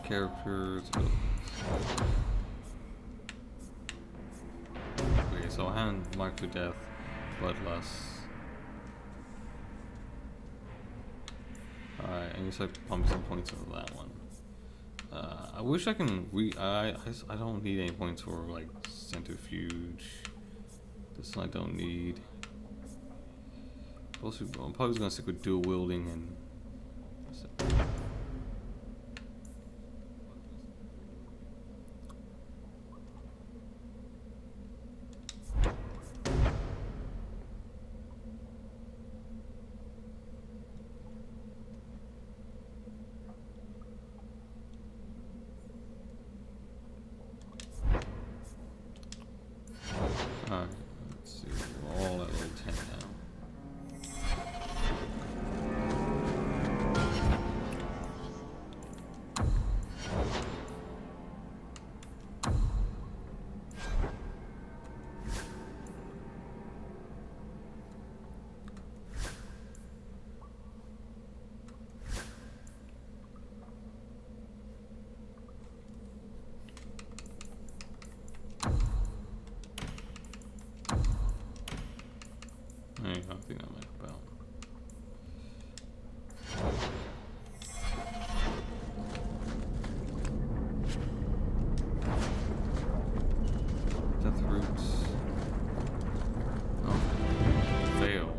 Characters. Okay, so I haven't marked to death, bloodlust. Alright, and you said pump some points into that one. I wish I can I don't need any points for like centrifuge. This one I don't need. Also, I'm probably gonna stick with dual wielding and. Alright, let's see, we're all at level 10 now. I think that might help out. Death roots. Oh, veil.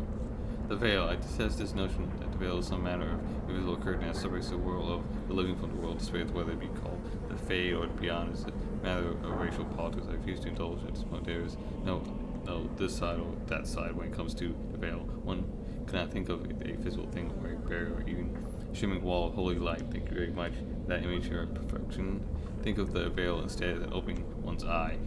The Veil. I detest this notion that the Veil is some manner of invisible curtain that separates the world of the living from the world of spirits, whether it be called the Fade or the Beyond. Is a matter of racial politics. I refuse to indulge at this point. There is no this side or that side when it comes to the Veil. One cannot think of a physical thing or a barrier or even shimmering wall of holy light. Thank you very much. That image here of perfection. Think of the Veil instead as opening one's eye.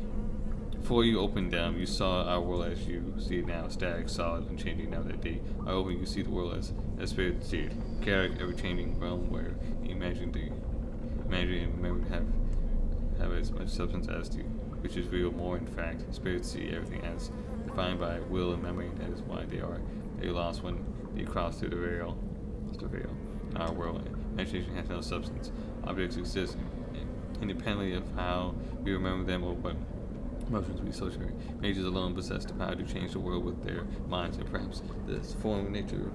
Before you opened them, you saw our world as you see it now, static, solid, unchanging. Now that day, I open, you see the world as spirits see it, chaotic, ever-changing realm where you imagine and memory have as much substance as to which is real. More in fact, spirits see everything as defined by will and memory. That is why they are lost when they cross through the veil. The veil. In our world, imagination has no substance. Objects exist independently of how we remember them or what emotions we associate. Mages alone possess the power to change the world with their minds, and perhaps this forms of nature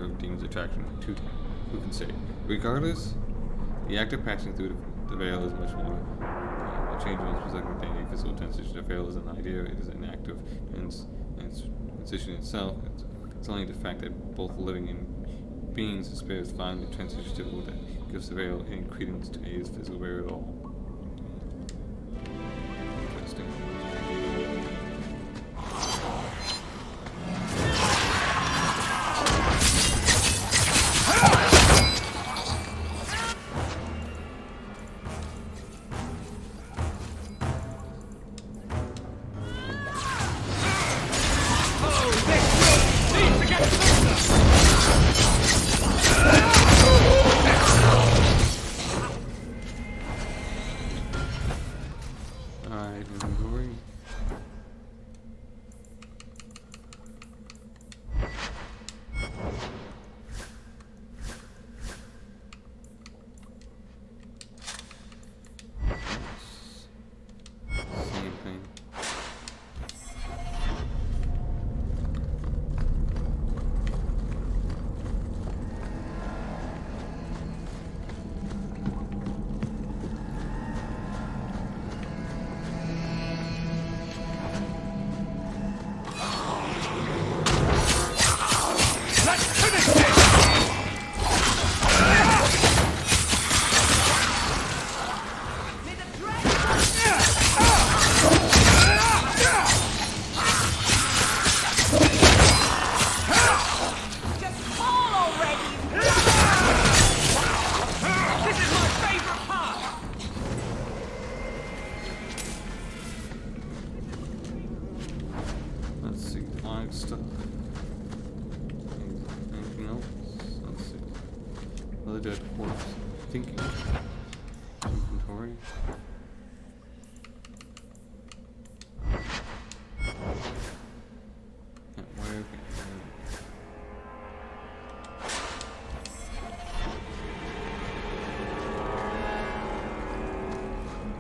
of demons' attraction to them. Who can say? Regardless, the act of passing through the veil is much more a change of specific than a physical transition. The veil is an idea, it is an act of transition itself. It's only the fact that both living and beings and spirits find the transition to that gives the veil any credence to its physical barrier at all. Interesting.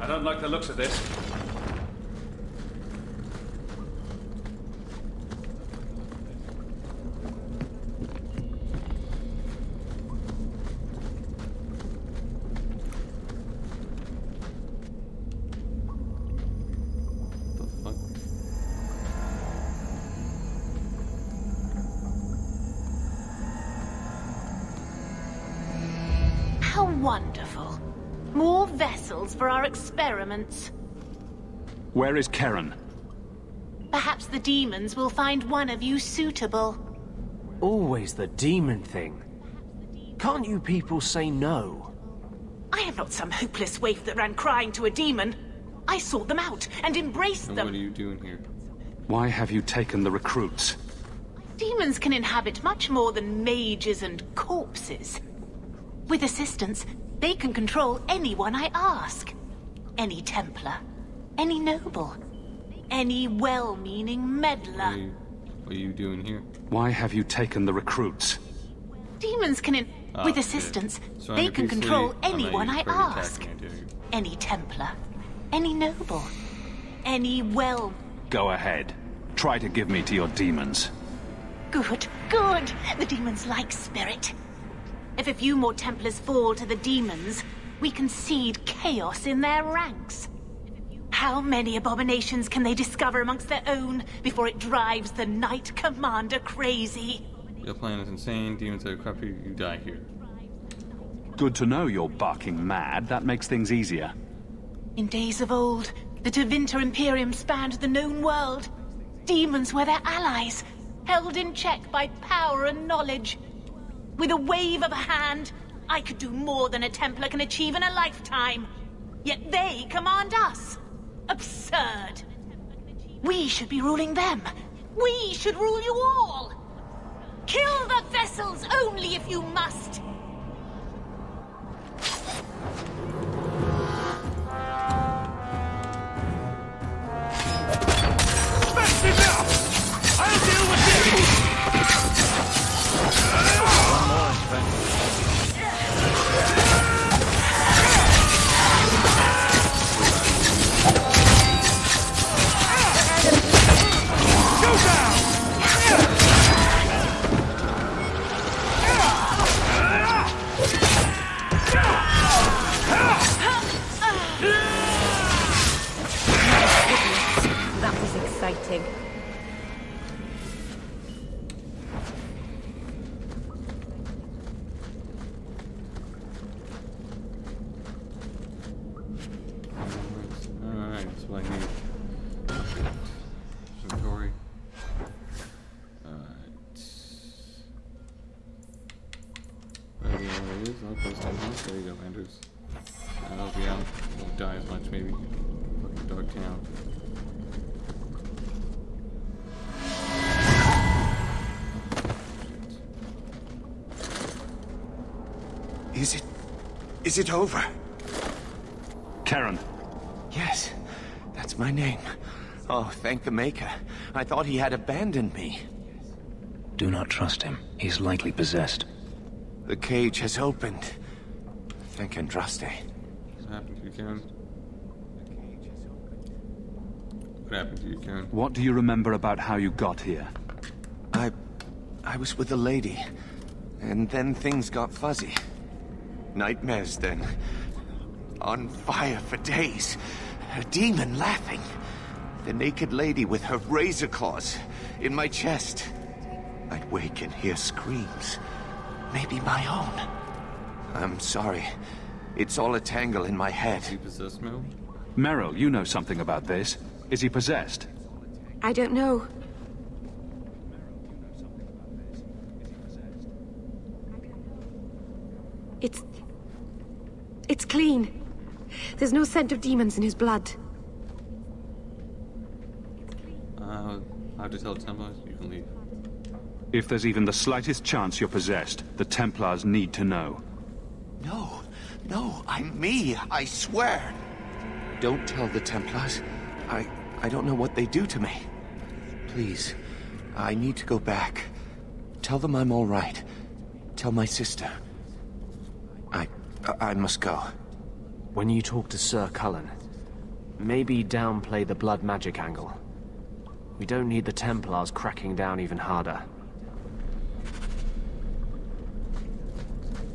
I don't like the looks of this. How wonderful. More vessels for our experiments. Where is Karen? Perhaps the demons will find one of you suitable. Always the demon thing. Can't you people say no? I am not some hopeless waif that ran crying to a demon. I sought them out and embraced them. What are you doing here? Why have you taken the recruits? Demons can inhabit much more than mages and corpses. With assistance, they can control anyone I ask. Any Templar, any noble, any well-meaning meddler. What are you doing here? Why have you taken the recruits? Demons can with assistance, they can control anyone I ask. Any Templar, any noble, any well... Go ahead. Try to give me to your demons. Good, good. The demons like spirit. If a few more Templars fall to the demons, we can seed chaos in their ranks. How many abominations can they discover amongst their own before it drives the Knight Commander crazy? Your plan is insane. Demons are corrupted. You die here. Good to know you're barking mad. That makes things easier. In days of old, the Tevinter Imperium spanned the known world. Demons were their allies, held in check by power and knowledge. With a wave of a hand, I could do more than a Templar can achieve in a lifetime. Yet they command us. Absurd. We should be ruling them. We should rule you all. Kill the vessels only if you must. That's enough! I'll deal with this! That was exciting. Alright, that's what I need. Inventory. Whatever it is, I'll post it. There you go, Andrews. I'll be out. Won't die as much, maybe. Fucking dark town. Is it over? Karen. Yes, that's my name. Oh, thank the Maker. I thought he had abandoned me. Do not trust him. He's likely possessed. The cage has opened. Thank Andraste. What happened to you, Karen? What happened to you, Karen? What do you remember about how you got here? I was with a lady, and then things got fuzzy. Nightmares then. On fire for days. A demon laughing. The naked lady with her razor claws in my chest. I'd wake and hear screams. Maybe my own. I'm sorry. It's all a tangle in my head. Is he possessed, Meryl? Meryl, you know something about this. Is he possessed? I don't know. It's clean. There's no scent of demons in his blood. How to tell Templars? You can leave. If there's even the slightest chance you're possessed, the Templars need to know. No, I'm me, I swear. Don't tell the Templars. I don't know what they do to me. Please, I need to go back. Tell them I'm all right. Tell my sister. I must go. When you talk to Sir Cullen, maybe downplay the blood magic angle. We don't need the Templars cracking down even harder.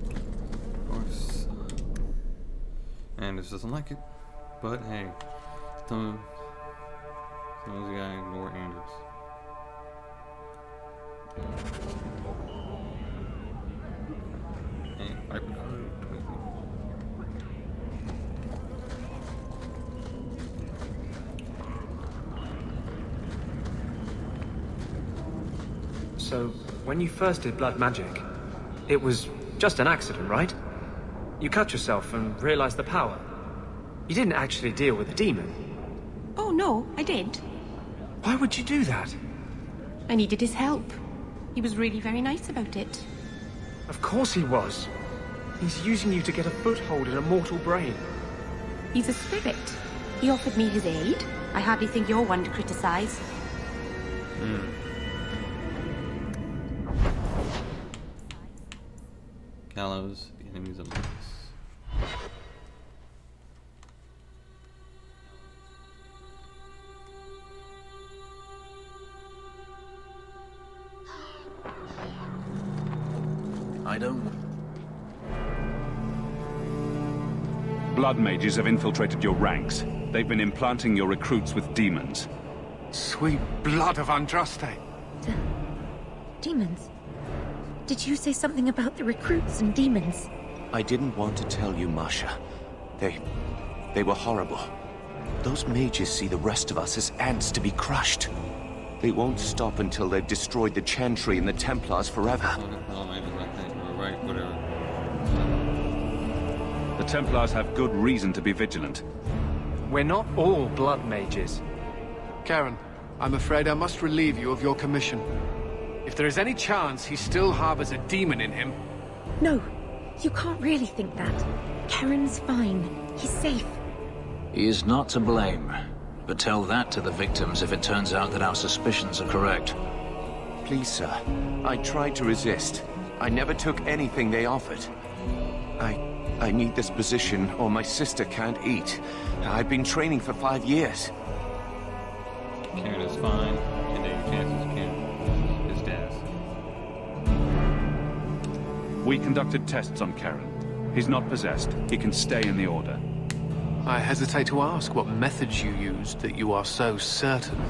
Of course. Anders doesn't like it. But hey, sometimes you gotta ignore Anders. Hey, Viper card. So, when you first did blood magic, it was just an accident, right? You cut yourself and realized the power. You didn't actually deal with a demon. Oh, no, I did. Why would you do that? I needed his help. He was really very nice about it. Of course he was. He's using you to get a foothold in a mortal brain. He's a spirit. He offered me his aid. I hardly think you're one to criticize. Gallows, the enemies of Lucas. I don't... Blood mages have infiltrated your ranks. They've been implanting your recruits with demons. Sweet blood of Andraste. Demons? Did you say something about the recruits and demons? I didn't want to tell you, Masha. They were horrible. Those mages see the rest of us as ants to be crushed. They won't stop until they've destroyed the Chantry and the Templars forever. Right, whatever. The Templars have good reason to be vigilant. We're not all blood mages. Karen, I'm afraid I must relieve you of your commission. If there is any chance he still harbors a demon in him... No, you can't really think that. Karen's fine. He's safe. He is not to blame. But tell that to the victims if it turns out that our suspicions are correct. Please, sir. I tried to resist. I never took anything they offered. I need this position or my sister can't eat. I've been training for 5 years. Karen is fine, and then your chances Karen is death. We conducted tests on Karen. He's not possessed. He can stay in the Order. I hesitate to ask what methods you used that you are so certain.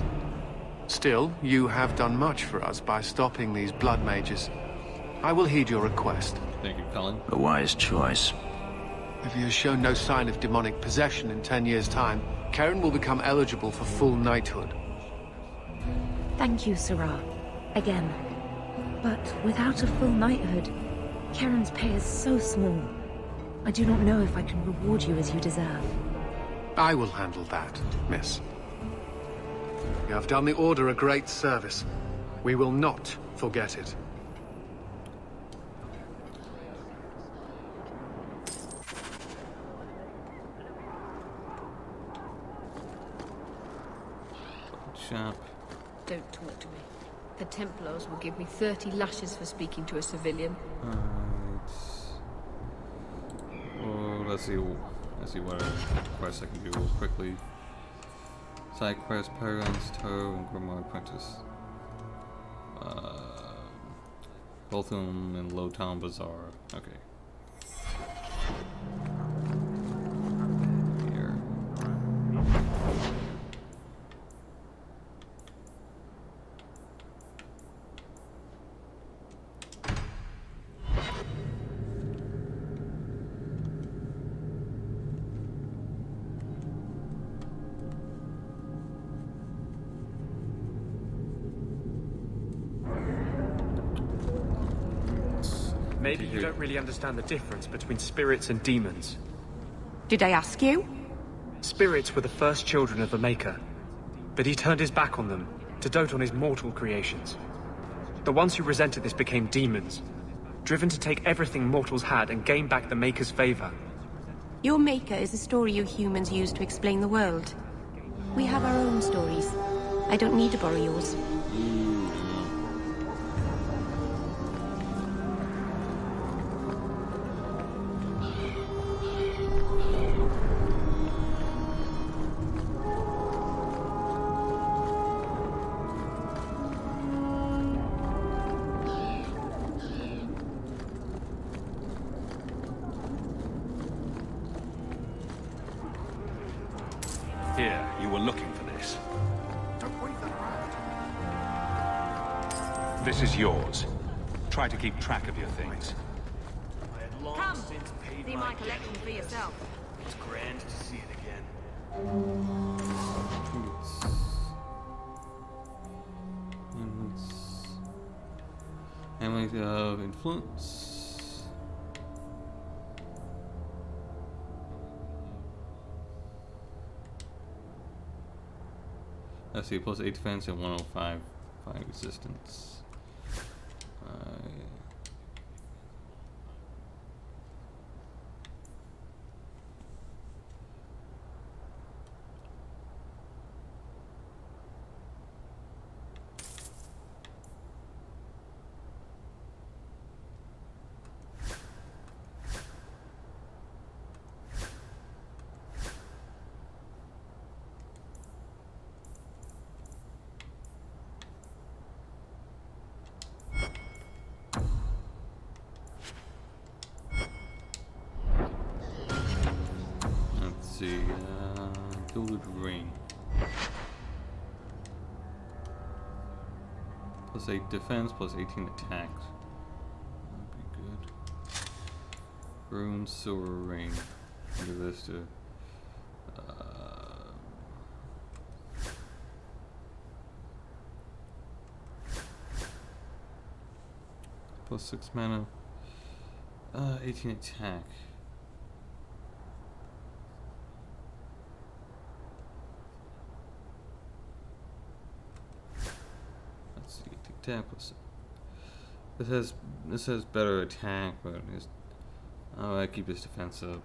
Still, you have done much for us by stopping these blood mages. I will heed your request. Thank you, Cullen. A wise choice. If he has shown no sign of demonic possession in 10 years' time, Karen will become eligible for full knighthood. Thank you, Sarah. Again. But without a full knighthood, Karen's pay is so small. I do not know if I can reward you as you deserve. I will handle that, miss. You have done the Order a great service. We will not forget it. Shop. Don't talk to me. The Templars will give me 30 lashes for speaking to a civilian. Alright. Well, let's see what quests I can do real quickly. Side quest, Paragon's Toe, and Grimoire Apprentice. Both of them in Lowtown Bazaar. Okay. Here. Maybe you don't really understand the difference between spirits and demons. Did I ask you? Spirits were the first children of the Maker, but he turned his back on them to dote on his mortal creations. The ones who resented this became demons, driven to take everything mortals had and gain back the Maker's favor. Your Maker is a story you humans use to explain the world. We have our own stories. I don't need to borrow yours. Here, you were looking for this. This is yours. Try to keep track of your things. Come, see my collection for yourself. It's grand to see it again. Families of influence. Let's see, plus 8 defense and 105 fire resistance. Plus 8 defense, plus 18 attacks. That'd be good. Rune Silver Ring. Under this to plus 6 mana. 18 attack. Let's see, attack plus. This has better attack, but it's, I keep his defense up.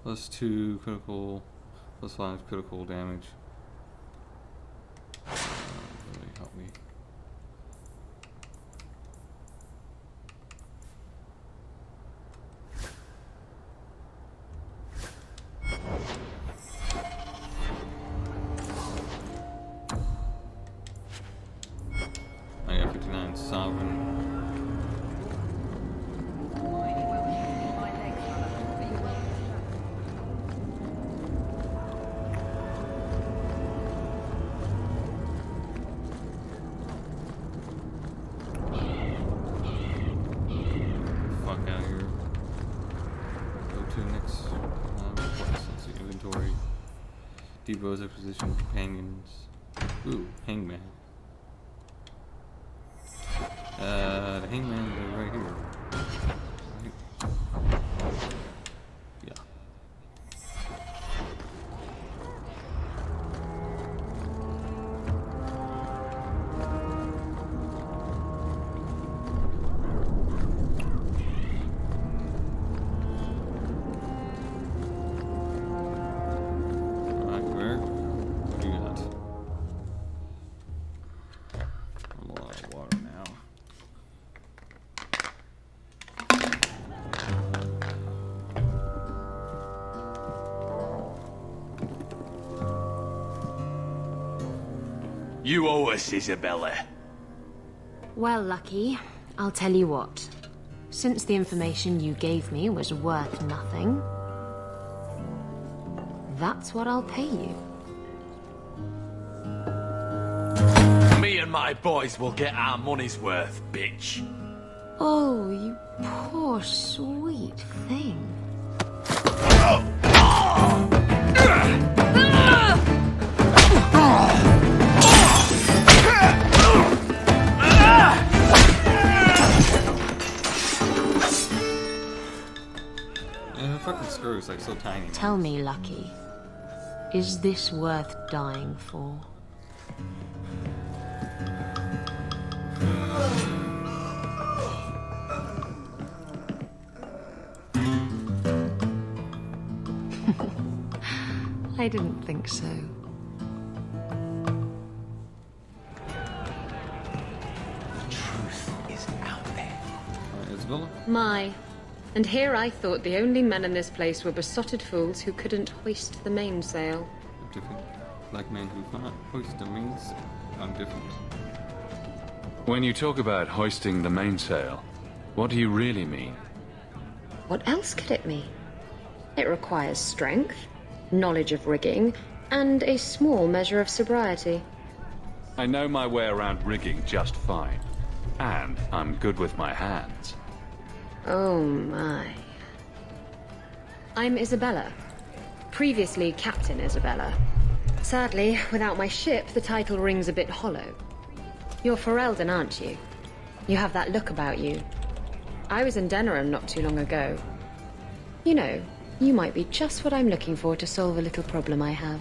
Plus 2 critical, plus 5 critical damage. Really help me. I got 59 sovereign. Depots, acquisition, companions. Ooh, hangman. The hangman is right here. Right. Yeah. You owe us, Isabella. Well, Lucky, I'll tell you what. Since the information you gave me was worth nothing, that's what I'll pay you. Me and my boys will get our money's worth, bitch. Oh, you poor sweet thing. Fucking screw is like so tiny. Tell me, Lucky, is this worth dying for? I didn't think so. The truth is out there. Isabella? My. And here I thought the only men in this place were besotted fools who couldn't hoist the mainsail. Different. Black men who cannot hoist the mainsail. I'm different. When you talk about hoisting the mainsail, what do you really mean? What else could it mean? It requires strength, knowledge of rigging, and a small measure of sobriety. I know my way around rigging just fine. And I'm good with my hands. Oh my. I'm Isabella. Previously Captain Isabella. Sadly, without my ship, the title rings a bit hollow. You're Ferelden, aren't you? You have that look about you. I was in Denerim not too long ago. You know, you might be just what I'm looking for to solve a little problem I have.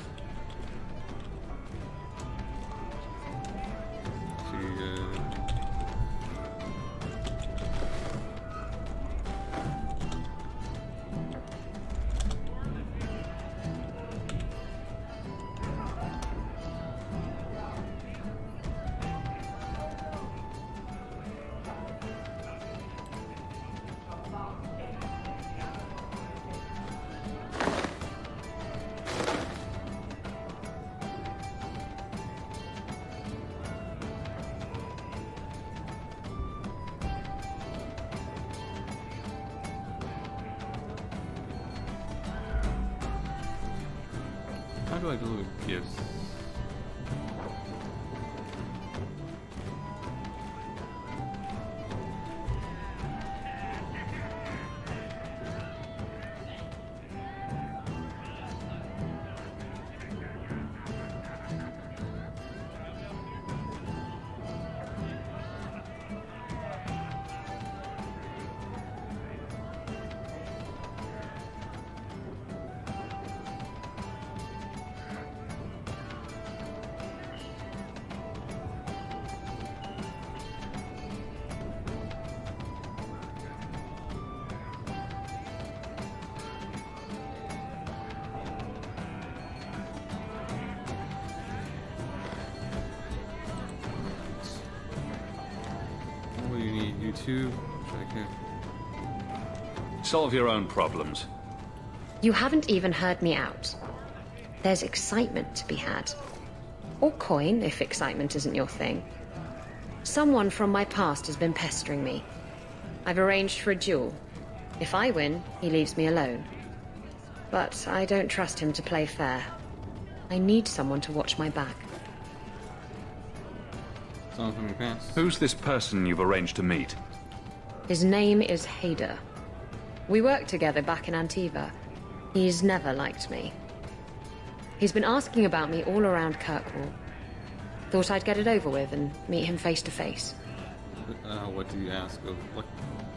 How do I deliver gifts? What do you need? You too? Solve your own problems. You haven't even heard me out. There's excitement to be had. Or coin, if excitement isn't your thing. Someone from my past has been pestering me. I've arranged for a duel. If I win, he leaves me alone. But I don't trust him to play fair. I need someone to watch my back. Someone from your past. Who's this person you've arranged to meet? His name is Hader. We worked together back in Antiva. He's never liked me. He's been asking about me all around Kirkwall. Thought I'd get it over with and meet him face to face. What do you ask of? What?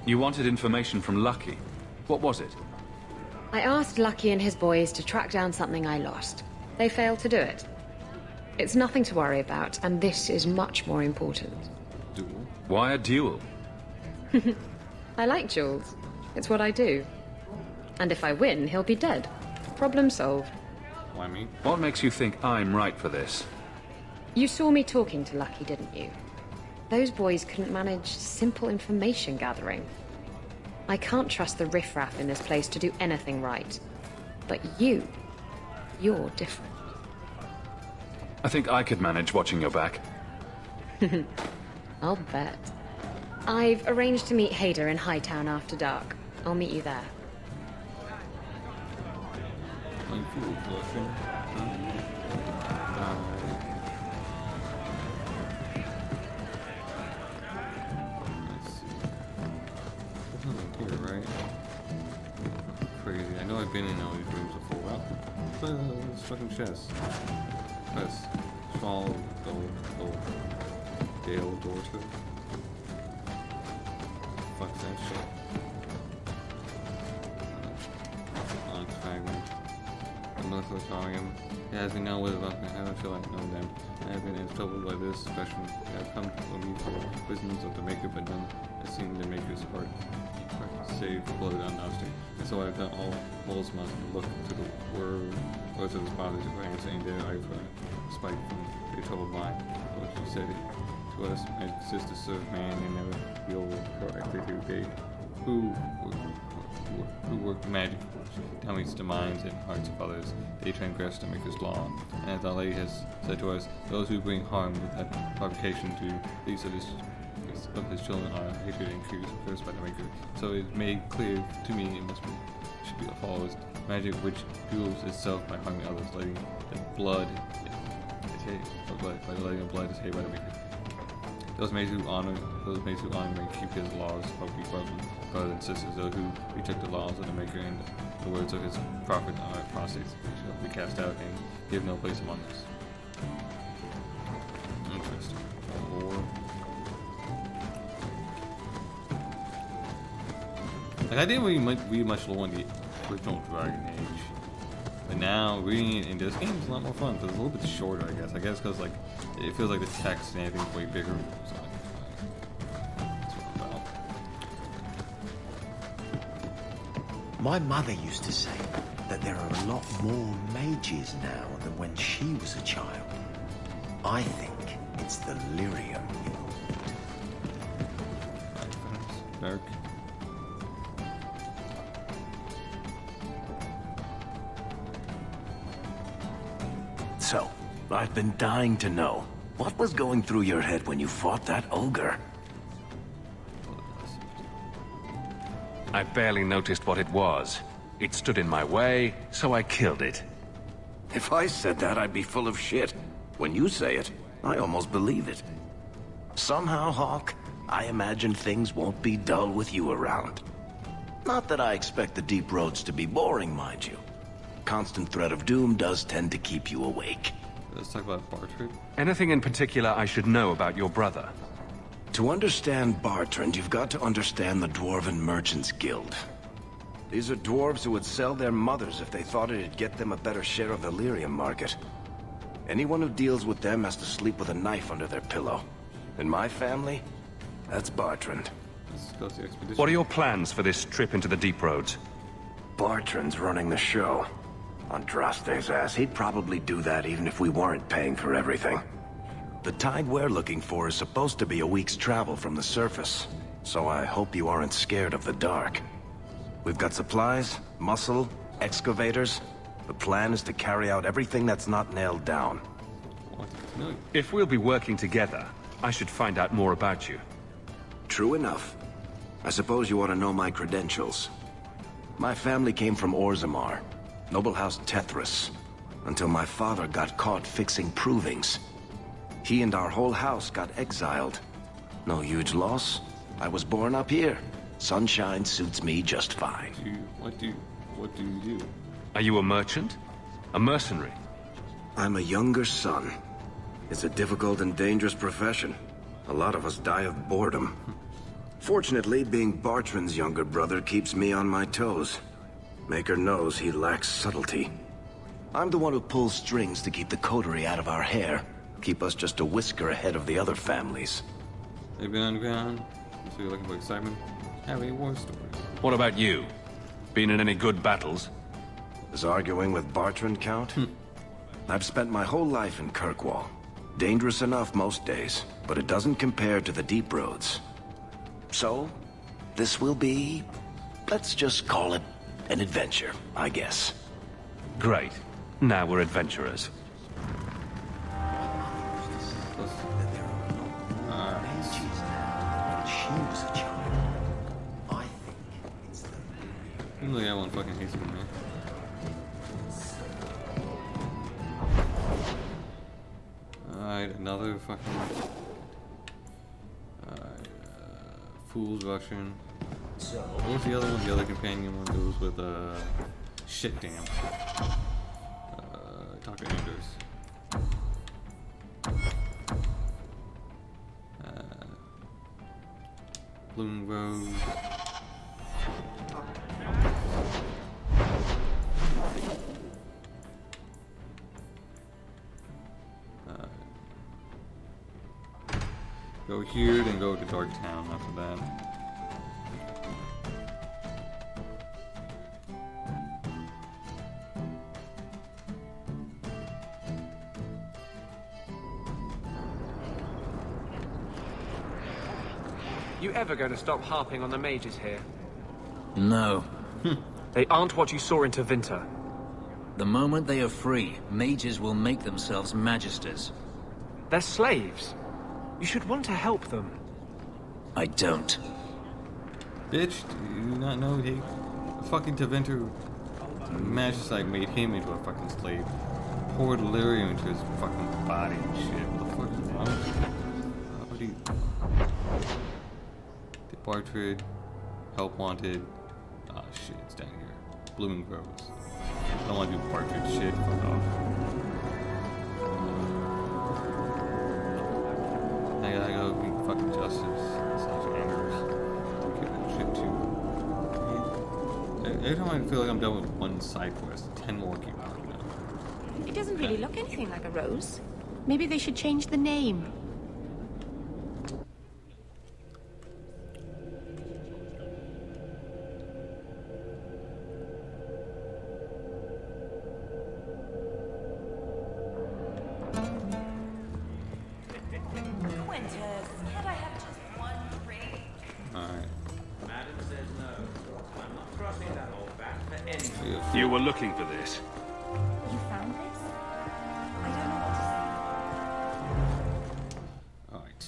You wanted information from Lucky. What was it? I asked Lucky and his boys to track down something I lost. They failed to do it. It's nothing to worry about, and this is much more important. Duel? Why a duel? I like duels. It's what I do. And if I win, he'll be dead. Problem solved. Why me? What makes you think I'm right for this? You saw me talking to Lucky, didn't you? Those boys couldn't manage simple information gathering. I can't trust the riffraff in this place to do anything right. But you're different. I think I could manage watching your back. I'll bet. I've arranged to meet Hader in Hightown after dark. I'll meet you there. Crazy. I know I've been in all these rooms before. Well, this fucking chest. Press. Fall. Go. Dale Dorto. Fuck that shit. Onyx fragment. Another volume. It has me now with about how I feel like know them. I have been troubled by this question. I have come to me for wisdoms of the Maker, but none has seen the Maker's heart save blood on Nostri. And so I've done all moles must look to the words of his father's grand saying that I've spite from a troubled mind. What she said to us, and exist to serve man and never be over correctly to they who work magic dummies to minds and hearts of others. They transgress the Maker's law. And as Allah has said to us, those who bring harm without provocation to these of his children are hatred and cursed by the Maker. So it is made clear to me it should be follows magic which fuels itself by harming others, letting the blood by letting the blood is hated by the Maker. Those maids who honor may keep his laws of brothers and sisters. Those who reject the laws of the Maker and the words of his prophet are apostates, shall be cast out and give no place among us. Interesting. Lore. Like, I didn't really read much lore in the original Dragon Age, but now reading it in this game is a lot more fun because it's a little bit shorter, I guess. I guess because like it feels like the text and everything's way bigger. So that's what I'm about. My mother used to say that there are a lot more mages now than when she was a child. I think it's the Lyrium Guild. Dark. So, I've been dying to know. What was going through your head when you fought that ogre? I barely noticed what it was. It stood in my way, so I killed it. If I said that, I'd be full of shit. When you say it, I almost believe it. Somehow, Hawk, I imagine things won't be dull with you around. Not that I expect the deep roads to be boring, mind you. Constant threat of doom does tend to keep you awake. Let's talk about Bartrand. Anything in particular I should know about your brother? To understand Bartrand, you've got to understand the Dwarven Merchants Guild. These are dwarves who would sell their mothers if they thought it'd get them a better share of the lyrium market. Anyone who deals with them has to sleep with a knife under their pillow. In my family, that's Bartrand. What are your plans for this trip into the deep roads? Bartrand's running the show. Andraste's ass, he'd probably do that even if we weren't paying for everything. The tide we're looking for is supposed to be a week's travel from the surface, so I hope you aren't scared of the dark. We've got supplies, muscle, excavators. The plan is to carry out everything that's not nailed down. If we'll be working together, I should find out more about you. True enough. I suppose you want to know my credentials. My family came from Orzammar, noble house Tethras, until my father got caught fixing provings. He and our whole house got exiled. No huge loss. I was born up here. Sunshine suits me just fine. What do you do? Are you a merchant? A mercenary? I'm a younger son. It's a difficult and dangerous profession. A lot of us die of boredom. Fortunately, being Bartrand's younger brother keeps me on my toes. Maker knows he lacks subtlety. I'm the one who pulls strings to keep the coterie out of our hair. Keep us just a whisker ahead of the other families. They've been underground, so you're looking for excitement. Have a war story. What about you? Been in any good battles? Does arguing with Bartrand count? I've spent my whole life in Kirkwall. Dangerous enough most days, but it doesn't compare to the deep roads. So, this will be... let's just call it an adventure, I guess. Great. Now we're adventurers. Seems like everyone fucking hates me, man. Alright, another fucking... Fool's Russian. What was the other one? The other companion one goes with, shit damn. Dr. Anders. Bloom Rose. Go here, then go to Dark Town after that. You ever going to stop harping on the mages here? No. They aren't what you saw in Tevinter. The moment they are free, mages will make themselves magisters. They're slaves. You should want to help them. I don't. Bitch, do you not know he fucking Tevinter Magicite made him into a fucking slave. Poured lyrium into his fucking body and shit. What the fuck is wrong with you? What do you... Bartrand, help wanted. Ah shit, it's down here. Blooming Groves. I don't want to do Bartrand shit, fuck off. I gotta go beat fucking Justice. Slash Anders. Don't give that shit too. Every time I feel like I'm done with one side quest, 10 more keep popping up. It doesn't really look anything like a rose. Maybe they should change the name. You were looking for this. You found this? I don't know what to say. Alright.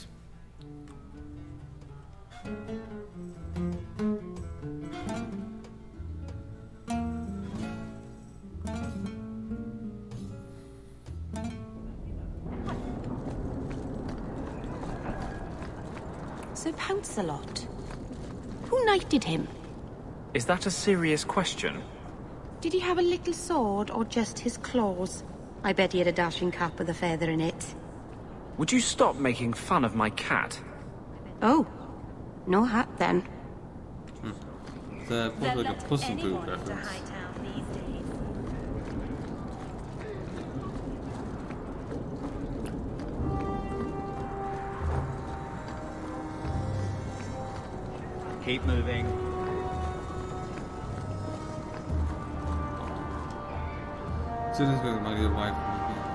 Sir Pouncelot. Who knighted him? Is that a serious question? Did he have a little sword or just his claws? I bet he had a dashing cap with a feather in it. Would you stop making fun of my cat? Oh, no hat then. That feels like a Puss in Boot reference. Keep moving. Citizens with my dear wife,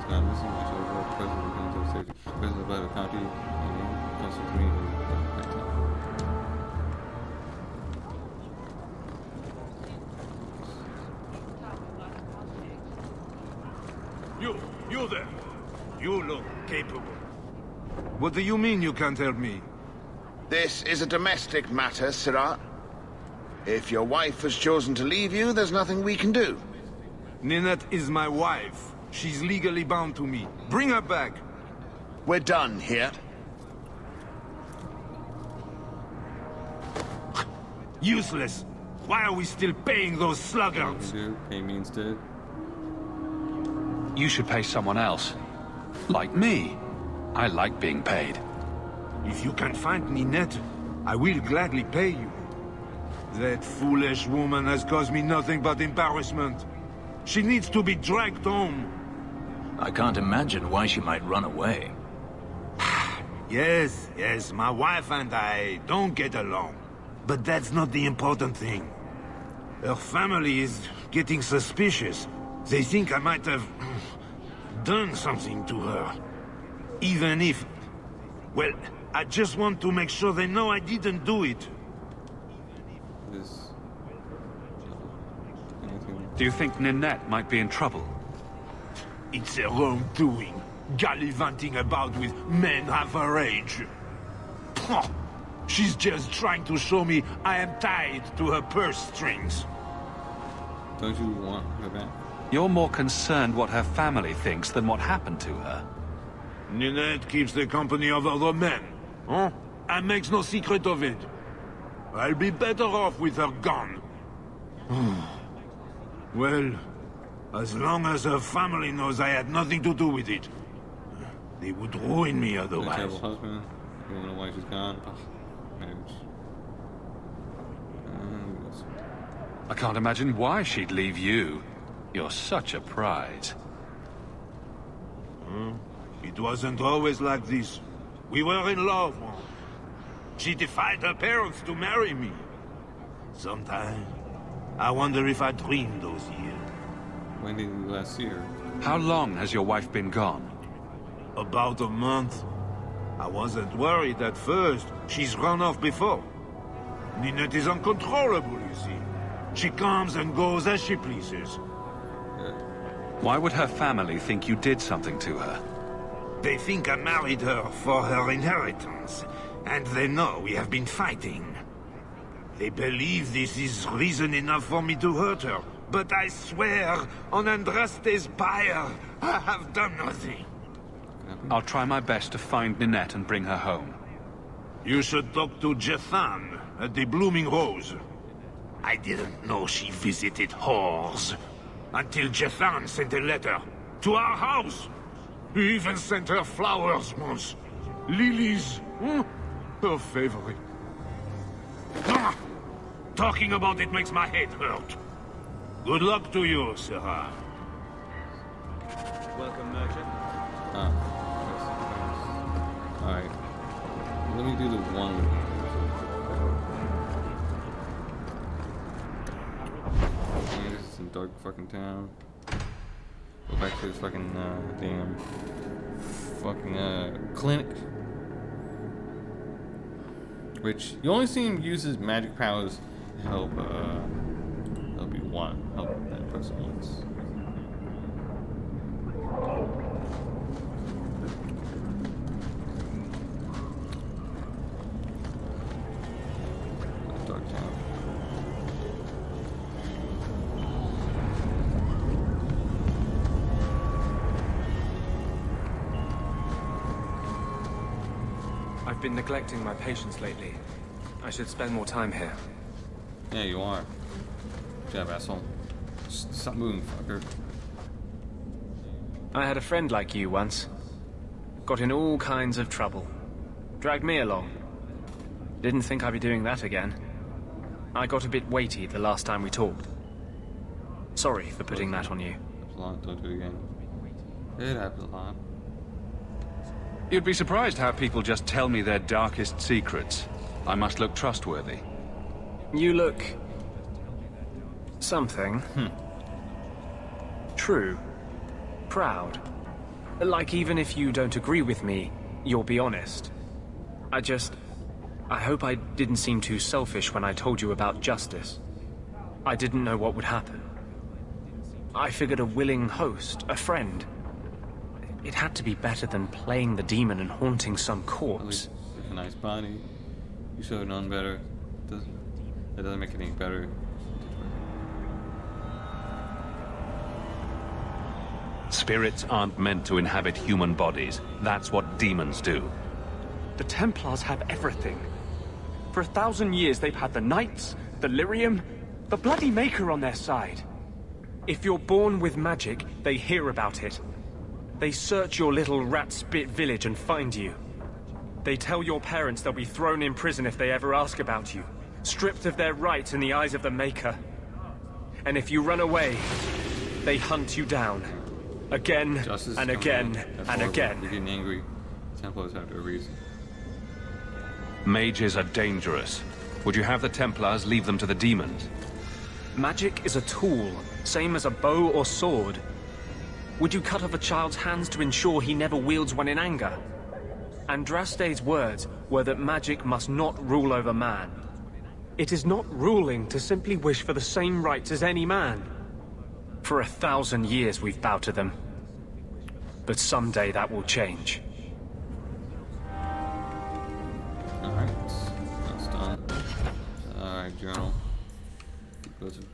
God, this is my show, world president of the Kansas City, president of the county, and council to me. You there. You look capable. What do you mean you can't help me? This is a domestic matter, Sirrah. If your wife has chosen to leave you, there's nothing we can do. Ninette is my wife. She's legally bound to me. Bring her back. We're done here. Useless. Why are we still paying those sluggards? Pay me instead. You should pay someone else. Like me. I like being paid. If you can find Ninette, I will gladly pay you. That foolish woman has caused me nothing but embarrassment. She needs to be dragged home. I can't imagine why she might run away. Yes, my wife and I don't get along. But that's not the important thing. Her family is getting suspicious. They think I might have done something to her. Even if... Well, I just want to make sure they know I didn't do it. Do you think Ninette might be in trouble? It's her own doing, gallivanting about with men half her age. Pah! She's just trying to show me I am tied to her purse strings. Don't you want her back? You're more concerned what her family thinks than what happened to her. Ninette keeps the company of other men, huh? And makes no secret of it. I'll be better off with her gone. Well, as long as her family knows I had nothing to do with it, they would ruin me otherwise. Terrible husband. You don't know why she's gone. Marriage. I can't imagine why she'd leave you. You're such a prize. It wasn't always like this. We were in love. She defied her parents to marry me. Sometimes, I wonder if I dreamed those years. When did you last see her? How long has your wife been gone? About a month. I wasn't worried at first. She's run off before. Ninette is uncontrollable, you see. She comes and goes as she pleases. Why would her family think you did something to her? They think I married her for her inheritance, and they know we have been fighting. They believe this is reason enough for me to hurt her, but I swear on Andraste's pyre, I have done nothing. I'll try my best to find Ninette and bring her home. You should talk to Jethan at the Blooming Rose. I didn't know she visited whores until Jethan sent a letter to our house. He even sent her flowers once. Lilies. Her favorite. Talking about it makes my head hurt. Good luck to you, Sirrah. Welcome, merchant. Alright. Let me do the one. Yeah, this is some dark fucking town. Go back to this fucking damn fucking clinic. Which you only see him use his magic powers to help help that person once. Dark town. I've I've been neglecting my patients lately. I should spend more time here. Yeah, you are. Good job, asshole. Stop moving, fucker. I had a friend like you once. Got in all kinds of trouble. Dragged me along. Didn't think I'd be doing that again. I got a bit weighty the last time we talked. Sorry for putting that on you. Happens a lot, don't do it again. It happens a lot. You'd be surprised how people just tell me their darkest secrets. I must look trustworthy. You look... something. True. Proud. Like even if you don't agree with me, you'll be honest. I hope I didn't seem too selfish when I told you about justice. I didn't know what would happen. I figured a willing host, a friend. It had to be better than playing the demon and haunting some corpse. It's a nice body. You should have known better. That doesn't make it any better. Spirits aren't meant to inhabit human bodies. That's what demons do. The Templars have everything. For 1,000 years they've had the Knights, the Lyrium, the bloody Maker on their side. If you're born with magic, they hear about it. They search your little rat-spit village and find you. They tell your parents they'll be thrown in prison if they ever ask about you, stripped of their rights in the eyes of the Maker. And if you run away, they hunt you down. Again and again and again. You're getting angry. Templars have their reason. Mages are dangerous. Would you have the Templars leave them to the demons? Magic is a tool, same as a bow or sword. Would you cut off a child's hands to ensure he never wields one in anger? Andraste's words were that magic must not rule over man. It is not ruling to simply wish for the same rights as any man. For 1,000 years we've bowed to them. But someday that will change. Alright, that's done. Alright, journal. Keep closing.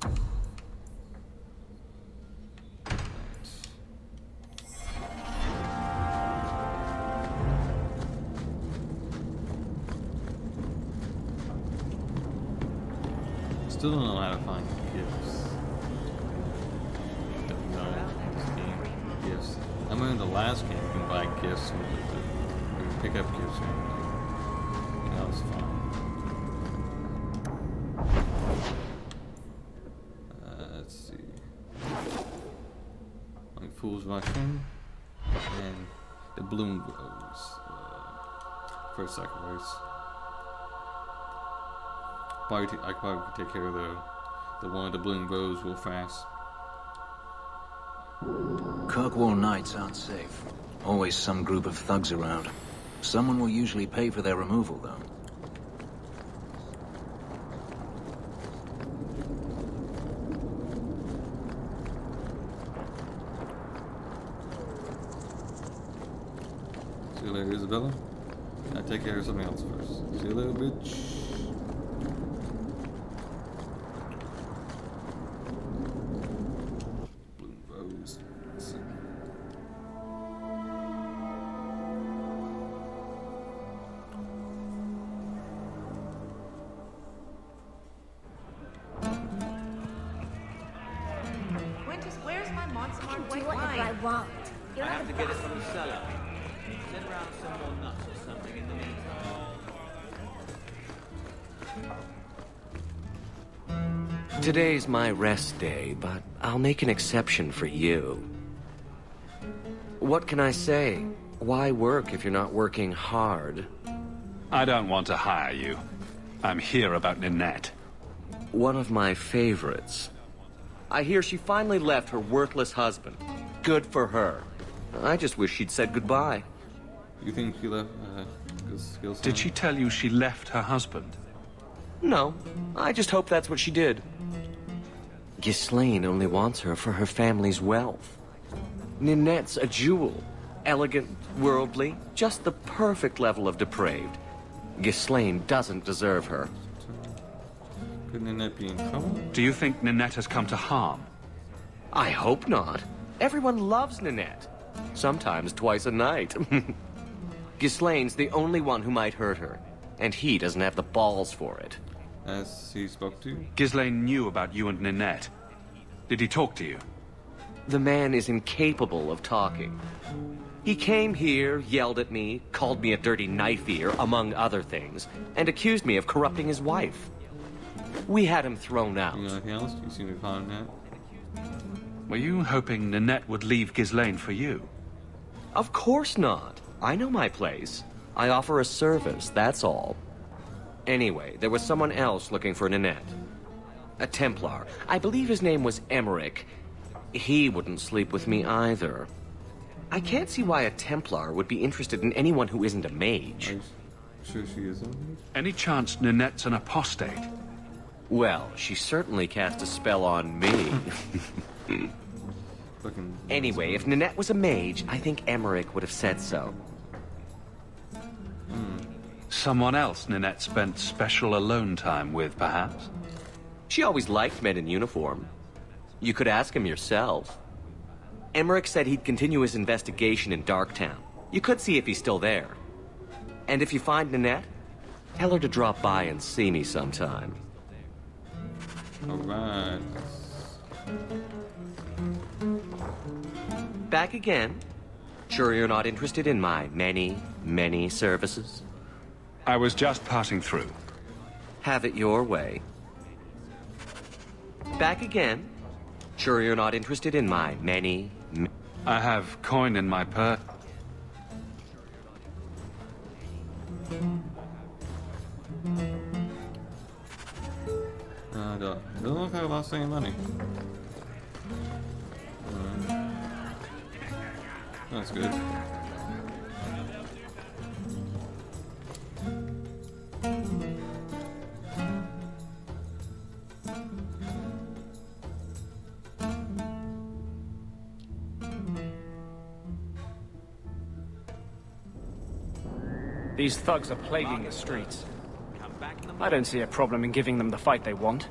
Still don't know how to find gifts. Don't know this game. Gifts. I remember in the last game you can buy gifts with it. You can pick up gifts or anything. That was fun. Let's see. Like Fool's Mushroom and the Bloom Grows. First sacrifice. I probably could take care of the one of the Bloom Grows real fast. Kirkwall Knights aren't safe. Always some group of thugs around. Someone will usually pay for their removal, though. See you later, Isabella. I take care of something else first. See you later, bitch. Bloom Rose. Let's see. Where's my Monsamart white Do whatever I want. I have to get it from the cellar. Send around some more nuts or something in the meantime. Today's my rest day, but I'll make an exception for you. What can I say? Why work if you're not working hard? I don't want to hire you. I'm here about Ninette. One of my favorites. I hear she finally left her worthless husband. Good for her. I just wish she'd said goodbye. You think she left good skills? Did she tell you she left her husband? No, I just hope that's what she did. Ghislaine only wants her for her family's wealth. Ninette's a jewel. Elegant, worldly, just the perfect level of depraved. Ghislaine doesn't deserve her. Could Ninette be in trouble? Do you think Ninette has come to harm? I hope not. Everyone loves Ninette. Sometimes twice a night. Ghislaine's the only one who might hurt her, and he doesn't have the balls for it. As he spoke to? Ghislaine knew about you and Ninette. Did he talk to you? The man is incapable of talking. He came here, yelled at me, called me a dirty knife-ear, among other things, and accused me of corrupting his wife. We had him thrown out. You know anything else? You seem to find that. Were you hoping Ninette would leave Ghislaine for you? Of course not. I know my place. I offer a service, that's all. Anyway, there was someone else looking for Ninette. A Templar. I believe his name was Emmerich. He wouldn't sleep with me either. I can't see why a Templar would be interested in anyone who isn't a mage. Are you sure she isn't? Any chance Ninette's an apostate? Well, she certainly cast a spell on me. Anyway, if Ninette was a mage, I think Emmerich would have said so. Someone else Ninette spent special alone time with, perhaps? She always liked men in uniform. You could ask him yourself. Emmerich said he'd continue his investigation in Darktown. You could see if he's still there. And if you find Ninette, tell her to drop by and see me sometime. Alright. Back again? Sure you're not interested in my many, many services? I was just passing through. Have it your way. Back again? Sure you're not interested in my many... I have coin in my purse. Doesn't look like I lost any money. That's good. These thugs are plaguing the streets. I don't see a problem in giving them the fight they want.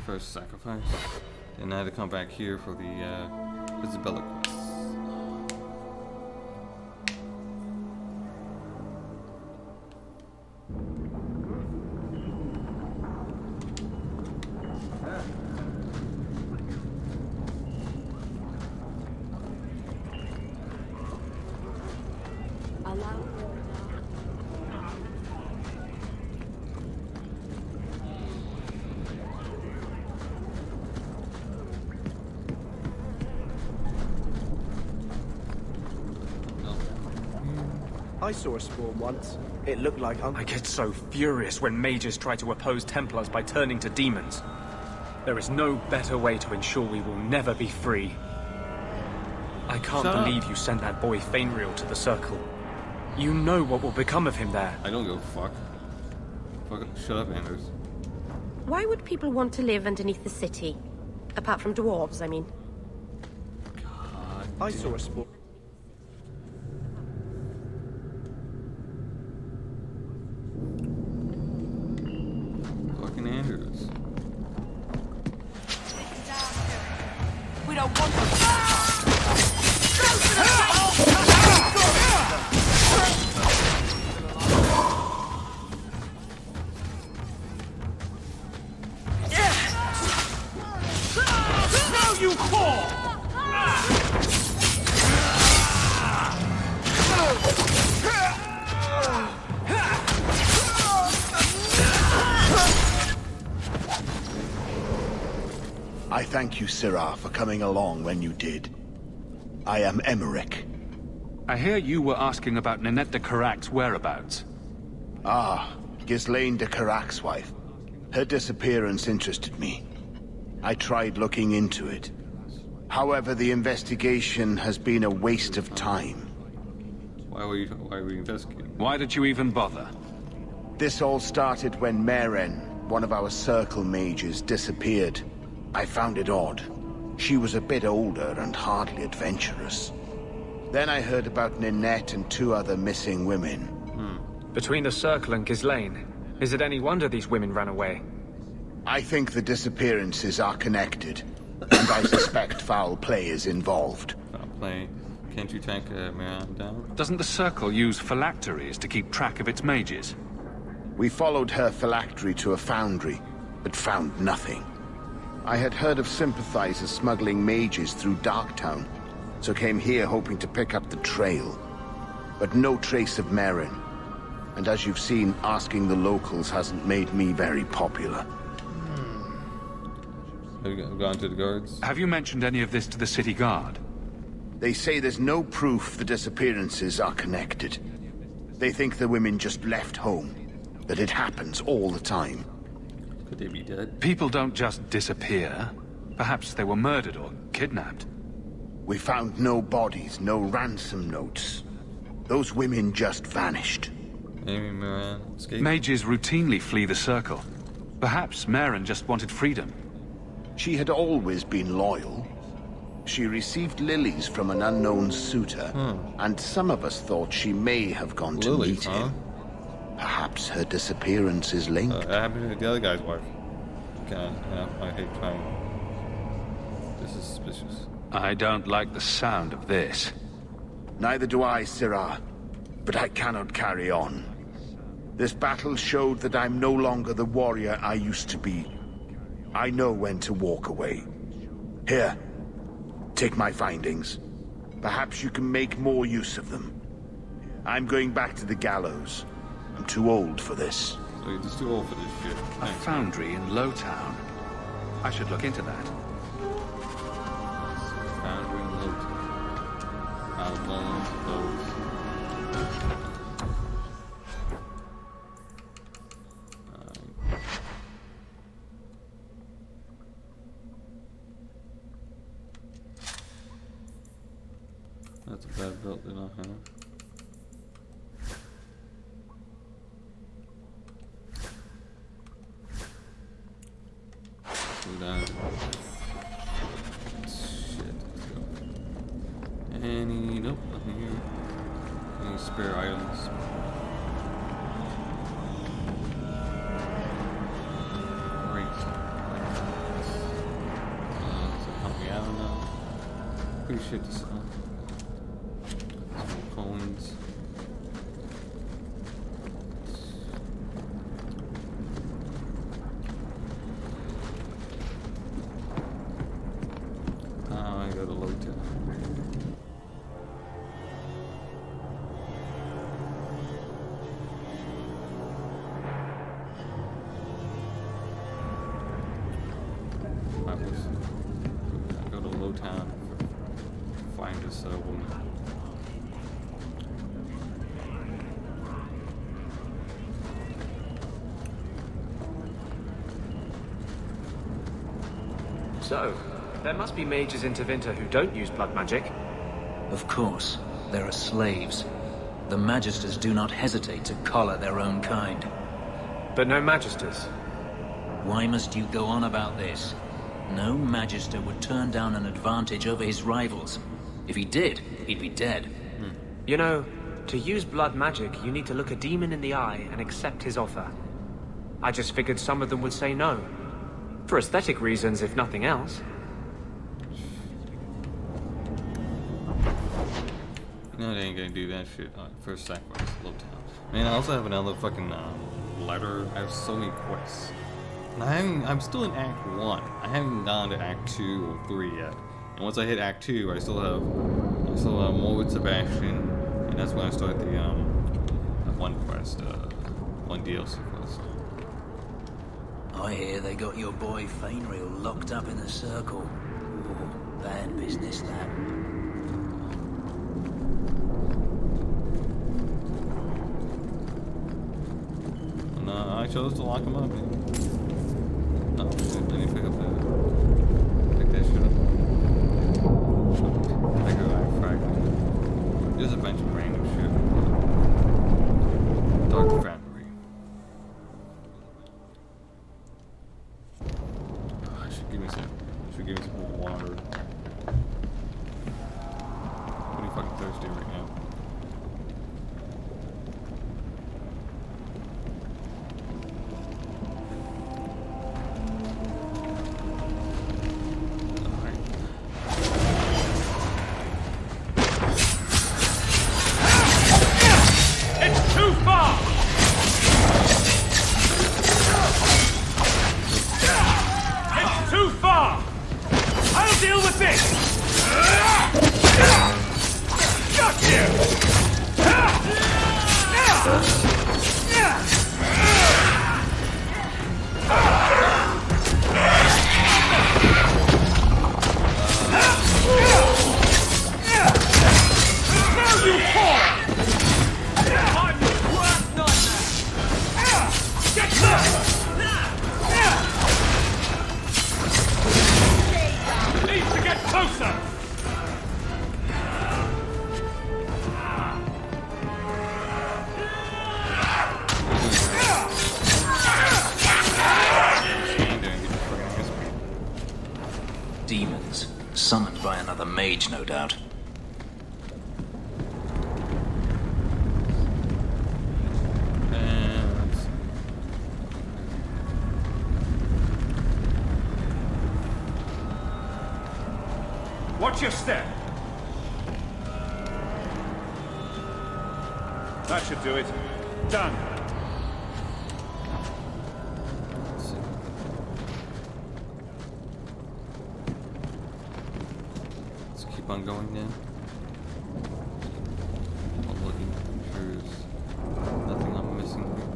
First sacrifice. Then I had to come back here for the Isabella quest. I saw a spawn once. It looked like I get so furious when mages try to oppose Templars by turning to demons. There is no better way to ensure we will never be free. I can't believe you sent that boy Fainreal to the Circle. You know what will become of him there. I don't give a fuck. Shut up, Anders. Why would people want to live underneath the city? Apart from dwarves, I mean. God. I saw a spawn. Fucking Anders. We don't want them. Now you fall! I thank you, Syrah, for coming along when you did. I am Emmerich. I hear you were asking about Ninette de Carac's whereabouts. Ah, Ghislaine de Carac's wife. Her disappearance interested me. I tried looking into it. However, the investigation has been a waste of time. Why were you investigating? Why did you even bother? This all started when Meren, one of our Circle mages, disappeared. I found it odd. She was a bit older and hardly adventurous. Then I heard about Ninette and 2 other missing women. Between the Circle and Ghislaine, is it any wonder these women ran away? I think the disappearances are connected, and I suspect foul play is involved. Foul play. Can't you tank Miran down? Doesn't the Circle use phylacteries to keep track of its mages? We followed her phylactery to a foundry, but found nothing. I had heard of sympathizers smuggling mages through Darktown, so came here hoping to pick up the trail. But no trace of Merrin. And as you've seen, asking the locals hasn't made me very popular. Have you gone to the guards? Have you mentioned any of this to the city guard? They say there's no proof the disappearances are connected. They think the women just left home, that it happens all the time. Could they be dead? People don't just disappear. Perhaps they were murdered or kidnapped. We found no bodies, no ransom notes. Those women just vanished. Amy Miran escaped? Mages routinely flee the Circle. Perhaps Merrin just wanted freedom. She had always been loyal. She received lilies from an unknown suitor, and some of us thought she may have gone to meet him. Perhaps her disappearance is linked. That happened to the other guy's wife. God, yeah, I hate trying. This is suspicious. I don't like the sound of this. Neither do I, Sirah. But I cannot carry on. This battle showed that I'm no longer the warrior I used to be. I know when to walk away. Here, take my findings. Perhaps you can make more use of them. I'm going back to the gallows. I'm too old for this. So you're just too old for this shit. A foundry in Lowtown. I should look into that. Foundry in Lowtown. Outlaws, those. That's a bad belt that I have. So that. Shit, let's go. Any. Nope, nothing here. Any spare items? I don't know. Pretty shit to sell. Coins. I go to Lowtown. Go to Lowtown. Find this woman. So, there must be mages in Tevinter who don't use blood magic. Of course. There are slaves. The Magisters do not hesitate to collar their own kind. But no Magisters. Why must you go on about this? No Magister would turn down an advantage over his rivals. If he did, he'd be dead. You know, to use blood magic, you need to look a demon in the eye and accept his offer. I just figured some of them would say no. For aesthetic reasons, if nothing else. No, they ain't gonna do that shit. First sacrifice, Lowtown. Man, I also have another fucking letter. I have so many quests. And I'm still in Act 1. I haven't gone to Act 2 or 3 yet. And once I hit Act 2, I still have more with Sebastian, and that's when I start the one quest, one DLC quest. I hear they got your boy Fainriel locked up in the Circle. Ooh, bad business, that. And I chose to lock him up. Oh shit, let me pick up that shit up. I go like fragment. There's a bunch of random shit. Dark Foundry. Give me some water. I'm pretty fucking thirsty right now. this! Got you! Now you fall! I'm your worst nightmare! Get close! Need to get closer! Demons. Summoned by another mage, no doubt. Watch your step. That should do it. Done. Let's keep on going then. I'm looking. There's nothing I'm missing here.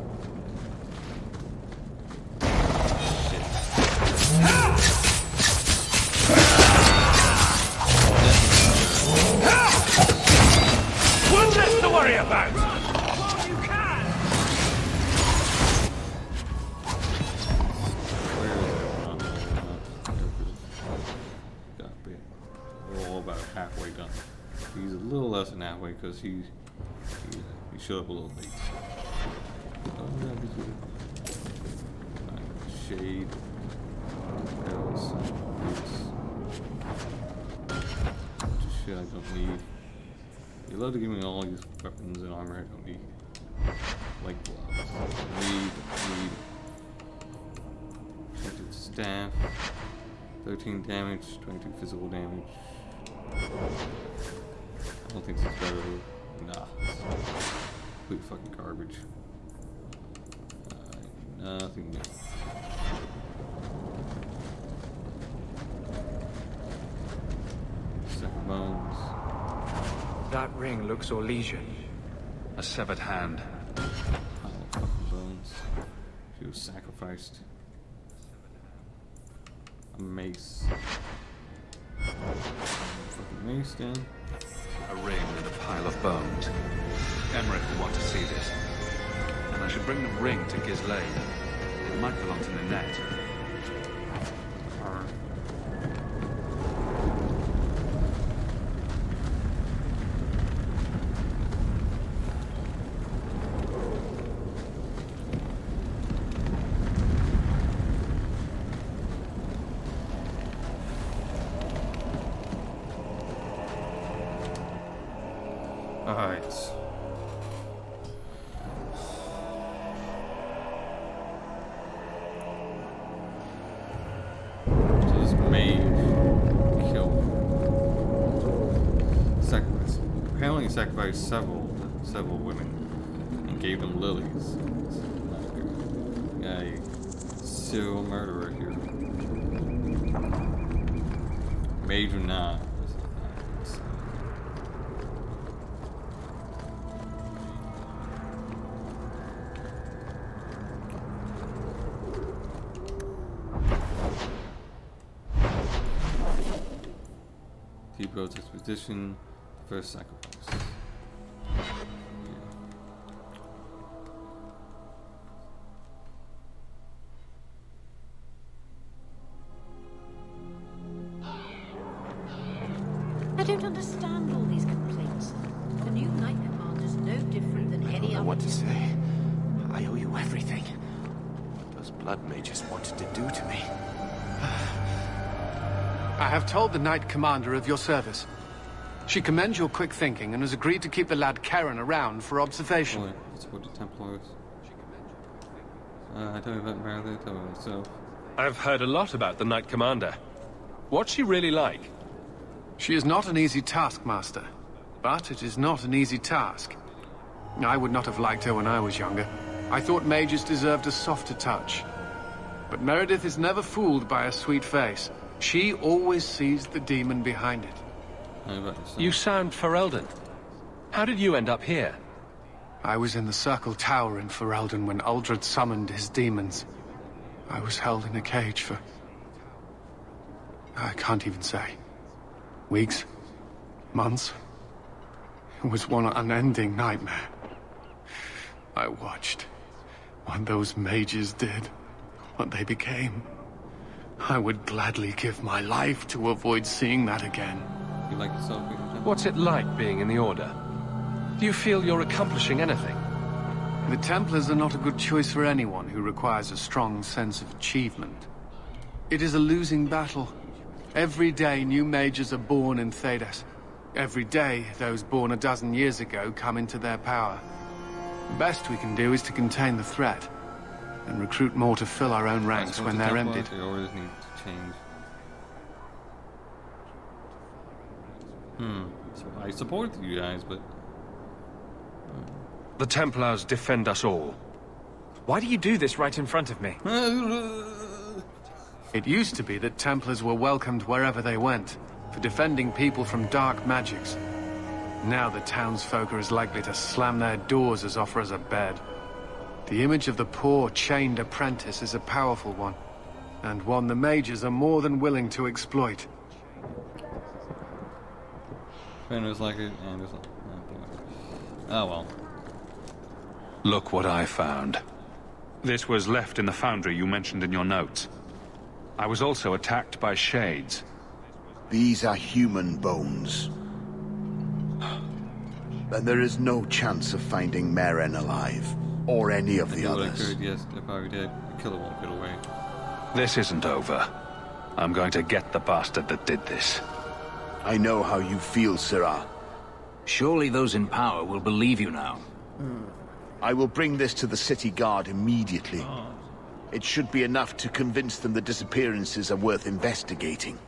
One less to worry about! We're all about halfway done. He's a little less than halfway because he showed up a little late. Oh, that is good. Shade. Bells. Just shit I don't need. You love to give me all these weapons and armor I don't need. Like gloves. Need. Enchanted staff. 13 damage, 22 physical damage. I don't think this is better. Nah. Complete fucking garbage. Nothing new. Second bones. That ring looks Orlesian. A severed hand. Pile of fucking bones. She was sacrificed. A mace. Fucking mace then. A ring and a pile of bones. Emmerich will want to see this. And I should bring the ring to Ghislaine. It might belong to Ninette. Alright. So this mage killed. Apparently sacrificed several women and gave them lilies. A serial murderer here. Mage or not. Deep Road's Expedition, first sacrifice. I don't understand all these complaints. The new Knight Commander's no different than any I don't know other. what to say. I owe you everything. What those blood mages wanted to do to me. I have told the Knight Commander of your service. She commends your quick thinking and has agreed to keep the lad Karen around for observation. Oh, that's what the Templars. I tell you about Meredith, tell me myself. I've heard a lot about the Knight Commander. What's she really like? She is not an easy taskmaster, but it is not an easy task. I would not have liked her when I was younger. I thought mages deserved a softer touch. But Meredith is never fooled by a sweet face. She always sees the demon behind it. You sound Ferelden. How did you end up here? I was in the Circle Tower in Ferelden when Uldred summoned his demons. I was held in a cage for... I can't even say. Weeks? Months? It was one unending nightmare. I watched what those mages did, what they became. I would gladly give my life to avoid seeing that again. You like yourself? What's it like being in the Order? Do you feel you're accomplishing anything? The Templars are not a good choice for anyone who requires a strong sense of achievement. It is a losing battle. Every day new mages are born in Thedas. Every day those born a dozen years ago come into their power. The best we can do is to contain the threat, and recruit more to fill our own ranks when they're emptied. The orders need to change. So I support you guys, but... The Templars defend us all. Why do you do this right in front of me? It used to be that Templars were welcomed wherever they went, for defending people from dark magics. Now the townsfolk are as likely to slam their doors as offer us a bed. The image of the poor, chained apprentice is a powerful one, and one the mages are more than willing to exploit. Fenrir's like it, and it's like... Oh well. Look what I found. This was left in the foundry you mentioned in your notes. I was also attacked by shades. These are human bones. Then there is no chance of finding Meren alive, or any of the others. I could, yes, if I did, the killer won't get away. This isn't over. I'm going to get the bastard that did this. I know how you feel, Sirrah. Surely those in power will believe you now. I will bring this to the city guard immediately. It should be enough to convince them the disappearances are worth investigating.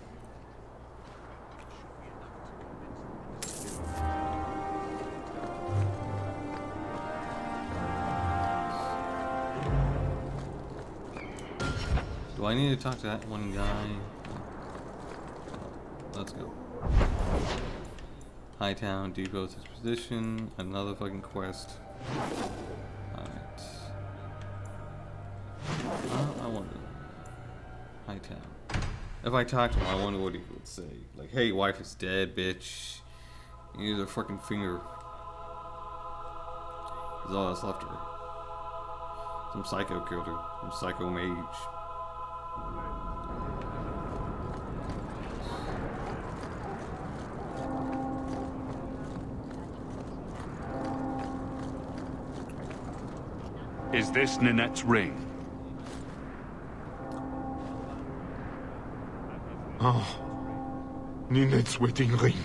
Do I need to talk to that one guy? Let's go. Hightown, Degrowth Exposition, another fucking quest. Alright. I wonder. Hightown. If I talk to him, I wonder what he would say. Like, hey, wife is dead, bitch. Here's her fucking finger. That's all that's left of her. Some psycho killed her. Some psycho mage. Is this Ninette's ring? Oh, Ninette's wedding ring.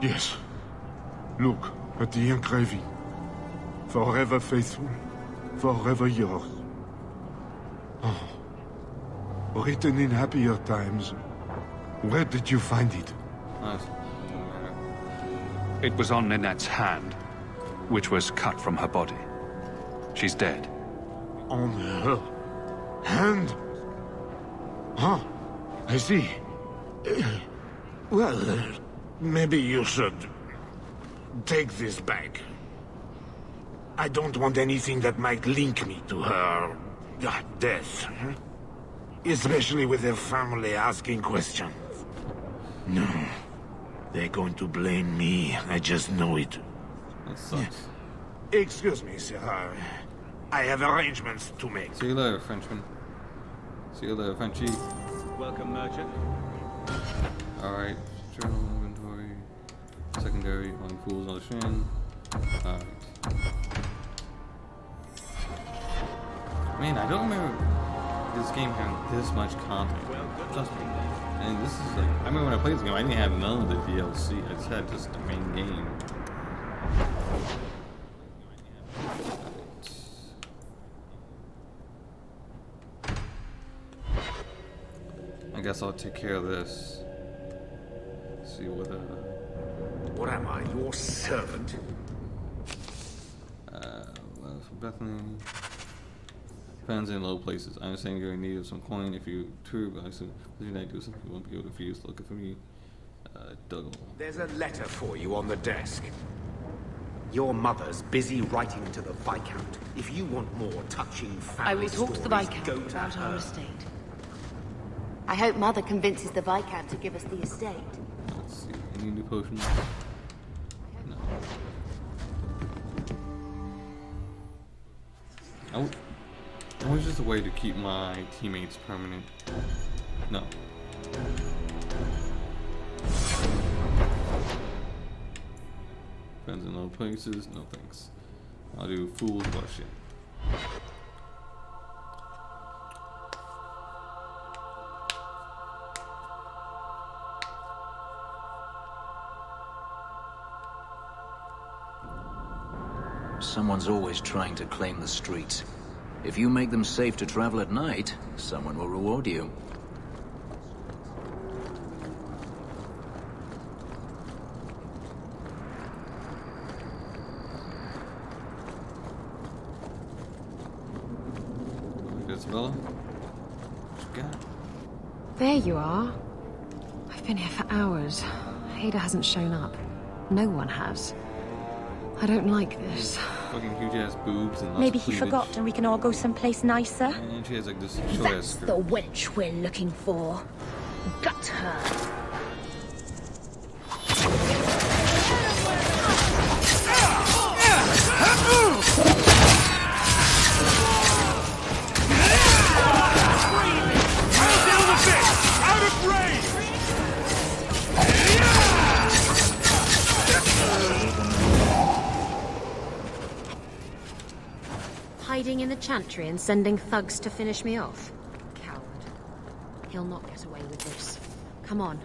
Yes. Look at the engraving. Forever faithful, forever yours. Oh. Written in happier times. Where did you find it? It was on Ninette's hand, which was cut from her body. She's dead. On her hand? Huh. I see. Well, maybe you should take this back. I don't want anything that might link me to her death. Especially with her family asking questions. No. They're going to blame me. I just know it. That sucks. Excuse me, sir. I have arrangements to make. See you later, Frenchman. See you later, Frenchie. Welcome, merchant. Alright. Journal inventory. Secondary on Fools on the Shin. Alright. Man, I don't remember this game having this much content. Trust me. And this is like, I remember when I played this game, I didn't have none of the DLC. I just had just the main game. I guess I'll take care of this. See what What am I, your servant? well, for Bethany. Fans in low places. I understand you're in need of some coin. If you tour by some, you might do something you won't be able to refuse. Looking for me, Dougal. There's a letter for you on the desk. Your mother's busy writing to the Viscount. If you want more touching family I will talk to the stories, Viscount go to about our her. estate. I hope Mother convinces the Viscount to give us the estate. Let's see. Any new potions? No. Oh. That was just a way to keep my teammates permanent. No. Friends in low places, no thanks. I'll do fool's rush in. Someone's always trying to claim the streets. If you make them safe to travel at night, someone will reward you. Isabella? What you got? There you are. I've been here for hours. Hader hasn't shown up. No one has. I don't like this. Fucking huge ass boobs and lots Maybe of he cleavage. forgot and we can all go someplace nicer. And she has like this short ass That's skirt. the wench we're looking for. Gut her. Hiding in the chantry and sending thugs to finish me off? Coward. He'll not get away with this. Come on.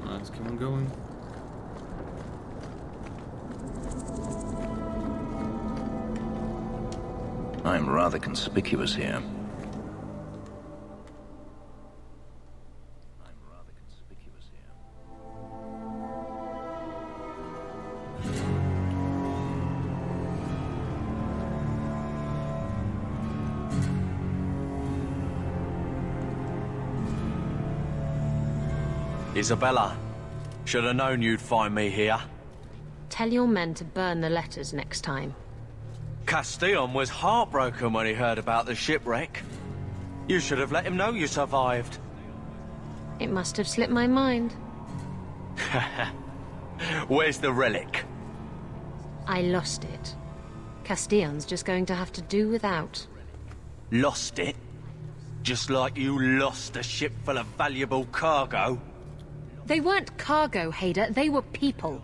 Let's keep on going. I'm rather conspicuous here. Isabella, should have known you'd find me here. Tell your men to burn the letters next time. Castillon was heartbroken when he heard about the shipwreck. You should have let him know you survived. It must have slipped my mind. Where's the relic? I lost it. Castillon's just going to have to do without. Lost it? Just like you lost a ship full of valuable cargo? They weren't cargo, Hader. They were people.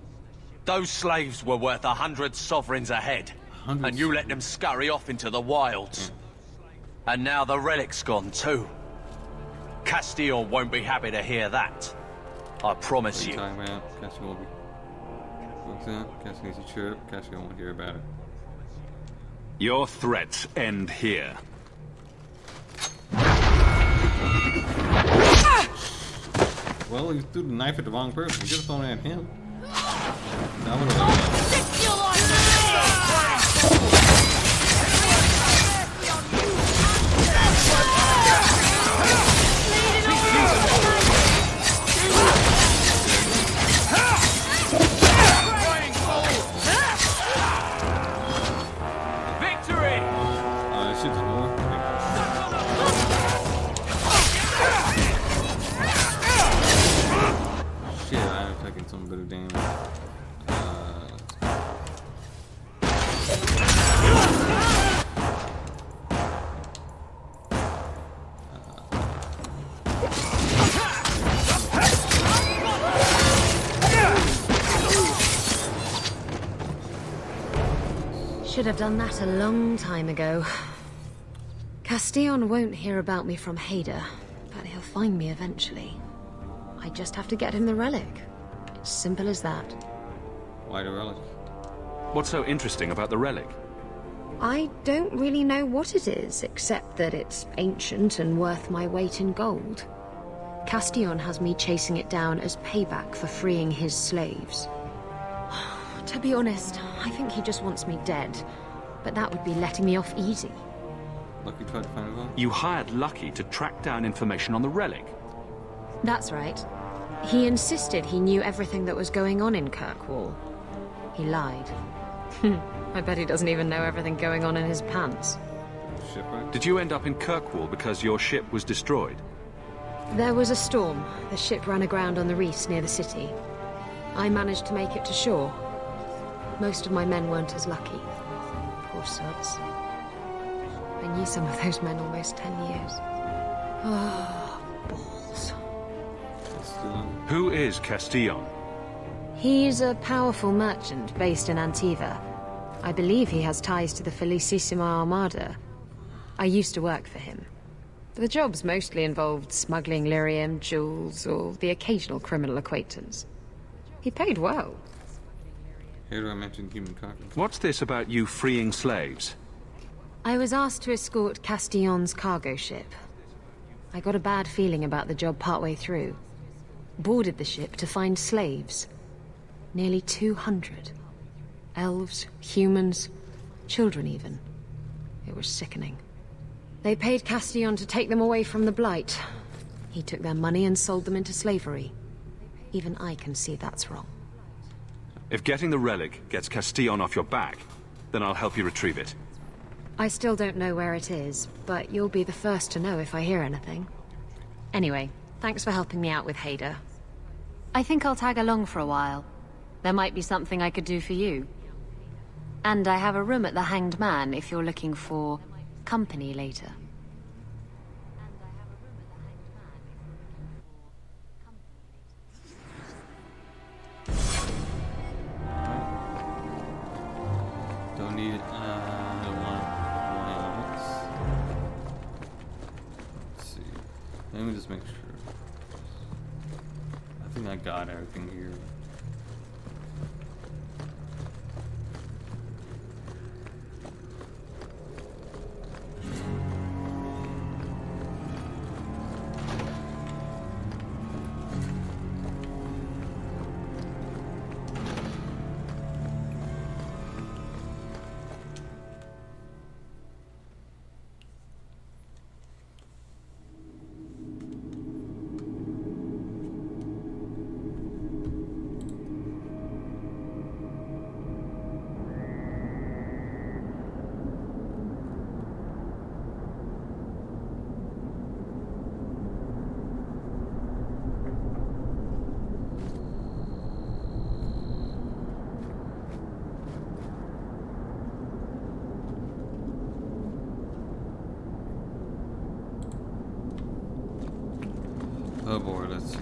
Those slaves were worth 100 sovereigns a head. And you let them scurry off into the wilds. And now the relic's gone too. Castillon won't be happy to hear that. I promise you. Time out. Castillon will be. What's that? Castillon needs a chirp. Castillon won't hear about it. Your threats end here. Well, you threw the knife at the wrong person. You could have thrown it at him. That would have some bit of damage. Should have done that a long time ago. Castillon won't hear about me from Hader, but he'll find me eventually. I just have to get him the relic. It's simple as that. Why the relic? What's so interesting about the relic? I don't really know what it is, except that it's ancient and worth my weight in gold. Castillon has me chasing it down as payback for freeing his slaves. To be honest, I think he just wants me dead, but that would be letting me off easy. Lucky tried to find it out? You hired Lucky to track down information on the relic? That's right. He insisted he knew everything that was going on in Kirkwall. He lied. I bet he doesn't even know everything going on in his pants. Shipwreck? Did you end up in Kirkwall because your ship was destroyed? There was a storm. The ship ran aground on the reefs near the city. I managed to make it to shore. Most of my men weren't as lucky. Poor sods. I knew some of those men almost 10 years. Oh, balls. Who is Castillon? He's a powerful merchant based in Antiva. I believe he has ties to the Felicissima Armada. I used to work for him. The jobs mostly involved smuggling lyrium, jewels, or the occasional criminal acquaintance. He paid well. Here do I mention human carcass? What's this about you freeing slaves? I was asked to escort Castillon's cargo ship. I got a bad feeling about the job partway through. Boarded the ship to find slaves. Nearly 200. Elves, humans, children even. It was sickening. They paid Castillon to take them away from the Blight. He took their money and sold them into slavery. Even I can see that's wrong. If getting the relic gets Castillon off your back, then I'll help you retrieve it. I still don't know where it is, but you'll be the first to know if I hear anything. Anyway, thanks for helping me out with Hader. I think I'll tag along for a while. There might be something I could do for you. And I have a room at the Hanged Man if you're looking for company later. Don't need one else. Let's see. Let me just make sure. I think I got everything here. Oh boy, let's see.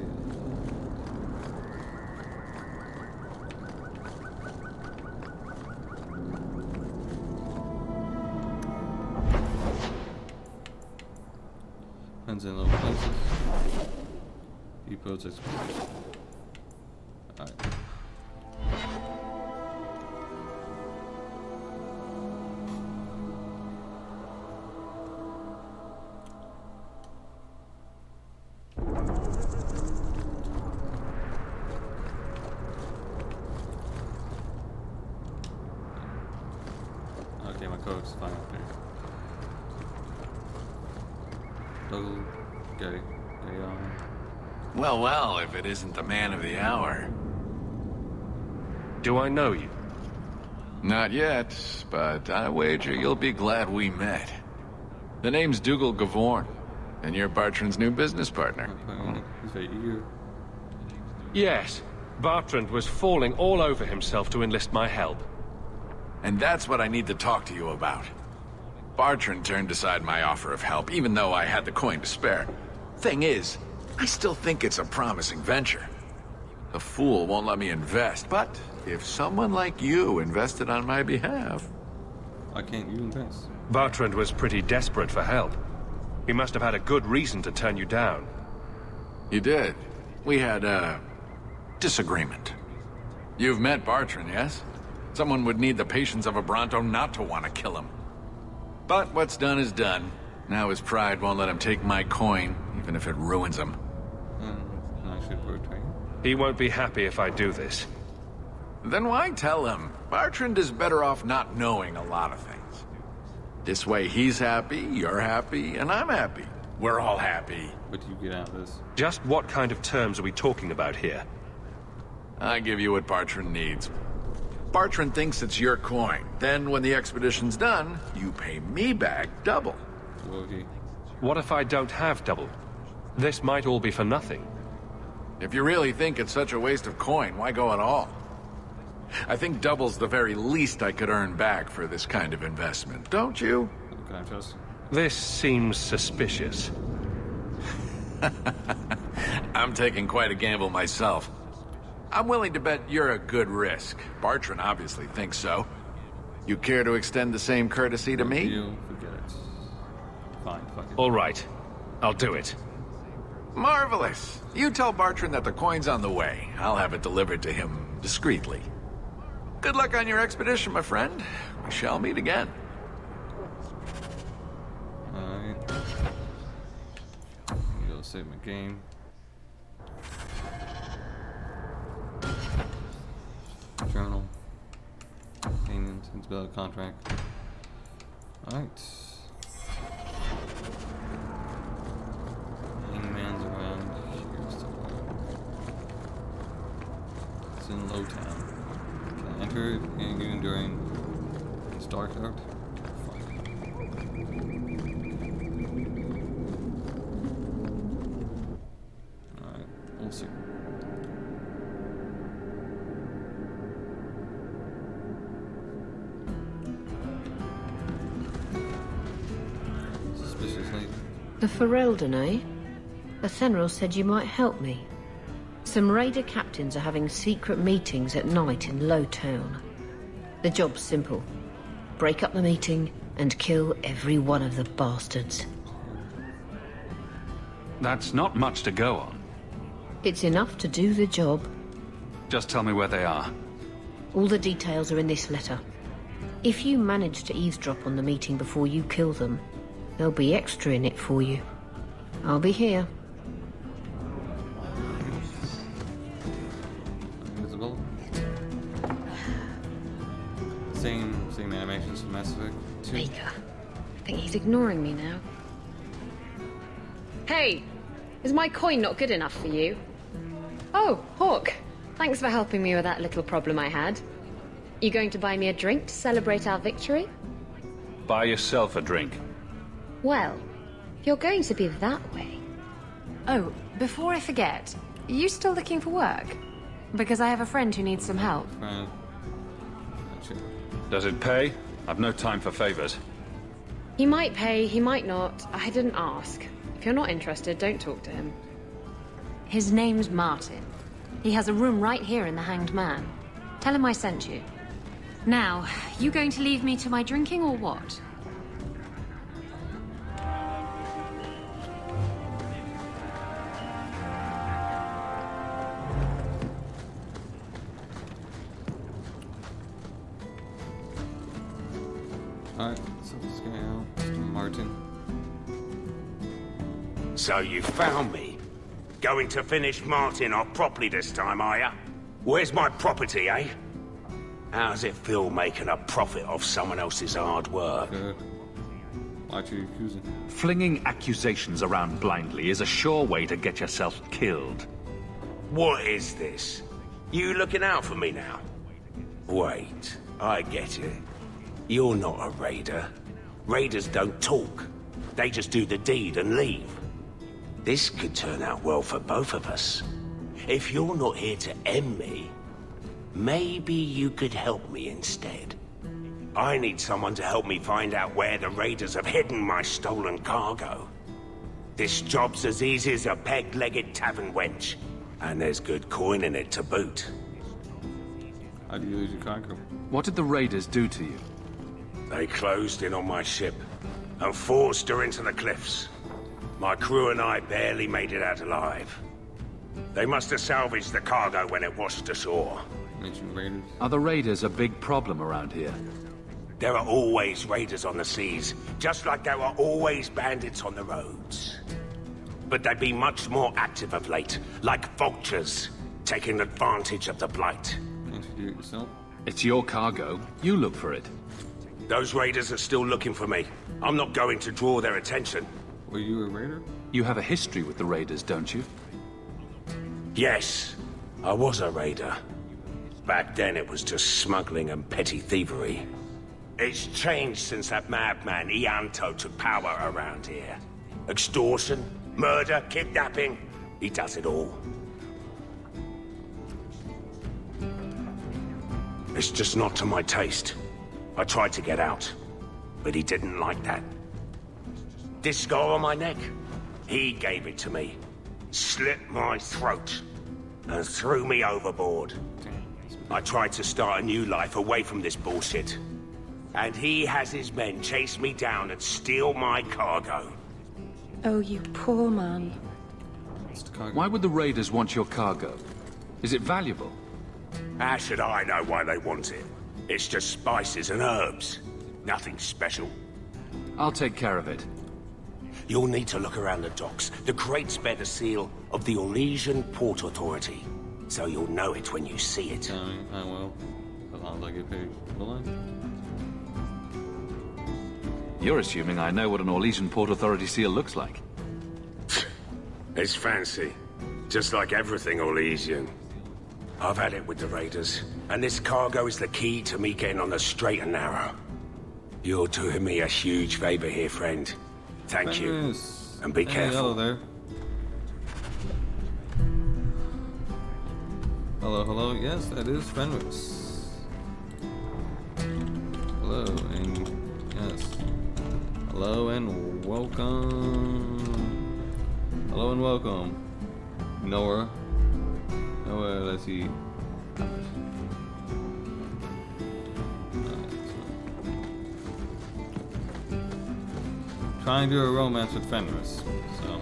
Depends in little places. Depots explored. Alright. Okay, my code's fine up there. Okay. Well, well, if it isn't the man of the hour. Do I know you? Not yet, but I wager you'll be glad we met. The name's Dougal Gavorn, and you're Bartrand's new business partner. Yes. Bertrand was falling all over himself to enlist my help. And that's what I need to talk to you about. Bertrand turned aside my offer of help, even though I had the coin to spare. Thing is, I still think it's a promising venture. The fool won't let me invest, but if someone like you invested on my behalf... Why can't you invest? Bertrand was pretty desperate for help. He must have had a good reason to turn you down. You did. We had a disagreement. You've met Bertrand, yes? Someone would need the patience of a Bronto not to want to kill him. But what's done is done. Now his pride won't let him take my coin, even if it ruins him. I should portray. He won't be happy if I do this. Then why tell him? Bertrand is better off not knowing a lot of things. This way he's happy, you're happy, and I'm happy. We're all happy. What do you get out of this? Just what kind of terms are we talking about here? I give you what Bertrand needs. Bertrand thinks it's your coin. Then when the expedition's done, you pay me back double. Okay. What if I don't have double? This might all be for nothing. If you really think it's such a waste of coin, why go at all? I think double's the very least I could earn back for this kind of investment, don't you? Can I trust? This seems suspicious. I'm taking quite a gamble myself. I'm willing to bet you're a good risk. Bertrand obviously thinks so. You care to extend the same courtesy to me? You forget it. Fine, fuck it. All right. I'll do it. Marvelous. You tell Bertrand that the coin's on the way. I'll have it delivered to him discreetly. Good luck on your expedition, my friend. We shall meet again. Alright. Go save my game. Journal. Payments, instability contract. Alright. Hangman's around here somewhere. It's in Lowtown. Can I enter it even during it's dark out? Alright, we'll see. The Ferelden, eh? Athenril said you might help me. Some raider captains are having secret meetings at night in Lowtown. The job's simple. Break up the meeting and kill every one of the bastards. That's not much to go on. It's enough to do the job. Just tell me where they are. All the details are in this letter. If you manage to eavesdrop on the meeting before you kill them, there'll be extra in it for you. I'll be here. Invisible. Same animations from Mass Effect 2. Baker. I think he's ignoring me now. Hey! Is my coin not good enough for you? Oh, Hawk. Thanks for helping me with that little problem I had. You going to buy me a drink to celebrate our victory? Buy yourself a drink. Well, if you're going to be that way... Oh, before I forget, are you still looking for work? Because I have a friend who needs some help. Does it pay? I've no time for favors. He might pay, he might not. I didn't ask. If you're not interested, don't talk to him. His name's Martin. He has a room right here in the Hanged Man. Tell him I sent you. Now, you going to leave me to my drinking or what? Alright, so this guy out. Mr. Martin. So you found me. Going to finish Martin off properly this time, are ya? Where's my property, eh? How's it feel making a profit off someone else's hard work? Good. Why'd you accuse him? Flinging accusations around blindly is a sure way to get yourself killed. What is this? You looking out for me now? Wait, I get it. You're not a raider. Raiders don't talk. They just do the deed and leave. This could turn out well for both of us. if you're not here to end me, maybe you could help me instead. I need someone to help me find out where the raiders have hidden my stolen cargo. This job's as easy as a peg-legged tavern wench, and there's good coin in it to boot. How do you lose your cargo? What did the raiders do to you? They closed in on my ship and forced her into the cliffs. My crew and I barely made it out alive. They must have salvaged the cargo when it washed ashore. Raiders. Are the raiders a big problem around here? There are always raiders on the seas, just like there are always bandits on the roads. But they've been much more active of late, like vultures, taking advantage of the Blight. Can't you do it yourself? It's your cargo. You look for it. Those raiders are still looking for me. I'm not going to draw their attention. Were you a raider? You have a history with the raiders, don't you? Yes, I was a raider. Back then it was just smuggling and petty thievery. It's changed since that madman Ianto took power around here. Extortion, murder, kidnapping, he does it all. It's just not to my taste. I tried to get out, but he didn't like that. This scar on my neck, he gave it to me, slit my throat, and threw me overboard. I tried to start a new life away from this bullshit. And he has his men chase me down and steal my cargo. Oh, you poor man. Why would the raiders want your cargo? Is it valuable? How should I know why they want it? It's just spices and herbs. Nothing special. I'll take care of it. You'll need to look around the docks. The crates bear the seal of the Orlesian Port Authority. So you'll know it when you see it. I will. As long as I get paid. Will I? You're assuming I know what an Orlesian Port Authority seal looks like. It's fancy. Just like everything Orlesian. I've had it with the raiders, and this cargo is the key to me getting on the straight and narrow. You're doing me a huge favor here, friend. Thank you. And be careful. Hello there. Hello, hello. Yes, that is Fenris. Hello, and yes. Hello and welcome. Hello and welcome. Noah. Noah, let's see. Trying to do a romance with Fenris, so.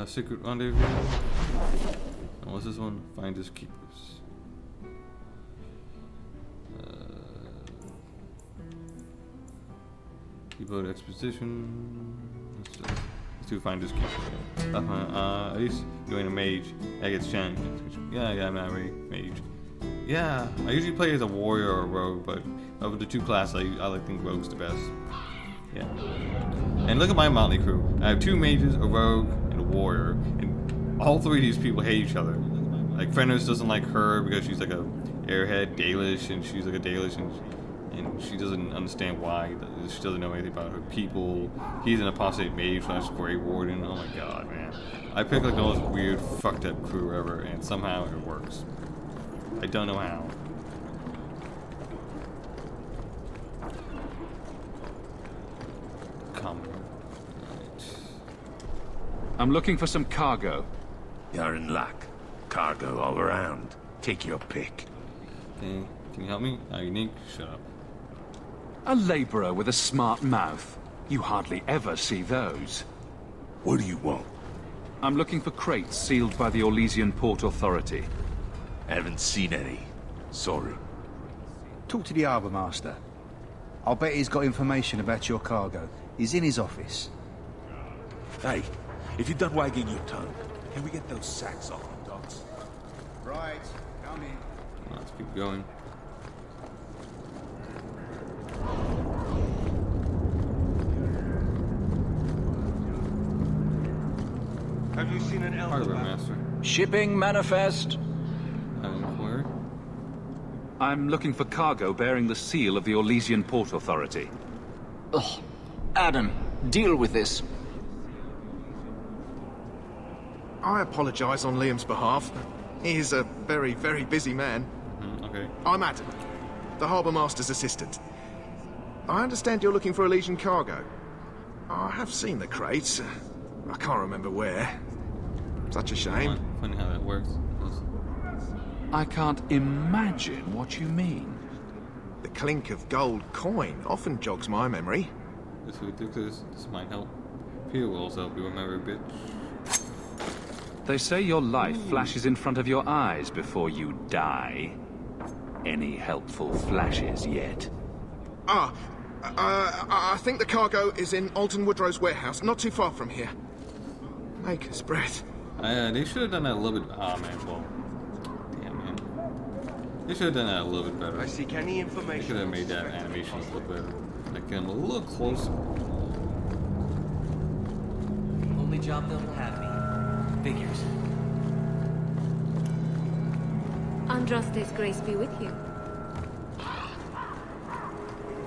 Secret rendezvous. And what's this one? Finders Keepers. Keyboard exposition. Let's do Finders Keepers. At least you're a mage. That gets changed. Yeah, I'm not a mage. Yeah, I usually play as a warrior or a rogue, but of the two classes, I like think rogue's the best. Yeah. And look at my motley crew. I have two mages, a rogue, and a warrior, and all three of these people hate each other. Like Fenris doesn't like her because she's like a airhead Dalish, and she's like a Dalish, and she doesn't understand why. She doesn't know anything about her people. He's an apostate mage / Grey Warden. Oh my god, man! I pick like the most weird, fucked up crew ever, and somehow it works. I don't know how. I'm looking for some cargo. You're in luck. Cargo all around. Take your pick. Okay. Can you help me? Unique? Shut up. A laborer with a smart mouth. You hardly ever see those. What do you want? I'm looking for crates sealed by the Orlesian Port Authority. Haven't seen any. Sorry. Talk to the Harbour Master. I'll bet he's got information about your cargo. He's in his office. Hey, if you're done wagging your tongue, can we get those sacks off the docks? Right, come in. Let's keep going. Have you seen an elder? Master. Shipping manifest. Where? I'm looking for cargo bearing the seal of the Orlesian Port Authority. Ugh. Adam, deal with this. I apologize on Liam's behalf. He is a very, very busy man. Okay. I'm Adam, the Harbour Master's assistant. I understand you're looking for Elysian cargo. I have seen the crates. I can't remember where. Such a shame. Funny how that works. I can't imagine what you mean. The clink of gold coin often jogs my memory. This is ridiculous. This might help. Peter will also help you remember a bit. They say your life flashes in front of your eyes before you die. Any helpful flashes yet? I think the cargo is in Alton Woodrow's warehouse, not too far from here. Maker's breath. They should have done that a little bit. Ah, man, well. Damn, man. They should have done that a little bit better. I seek any information. They could have made that animation look better. Like, get them a little closer. Only job they'll have me. Figures. Andraste's grace be with you.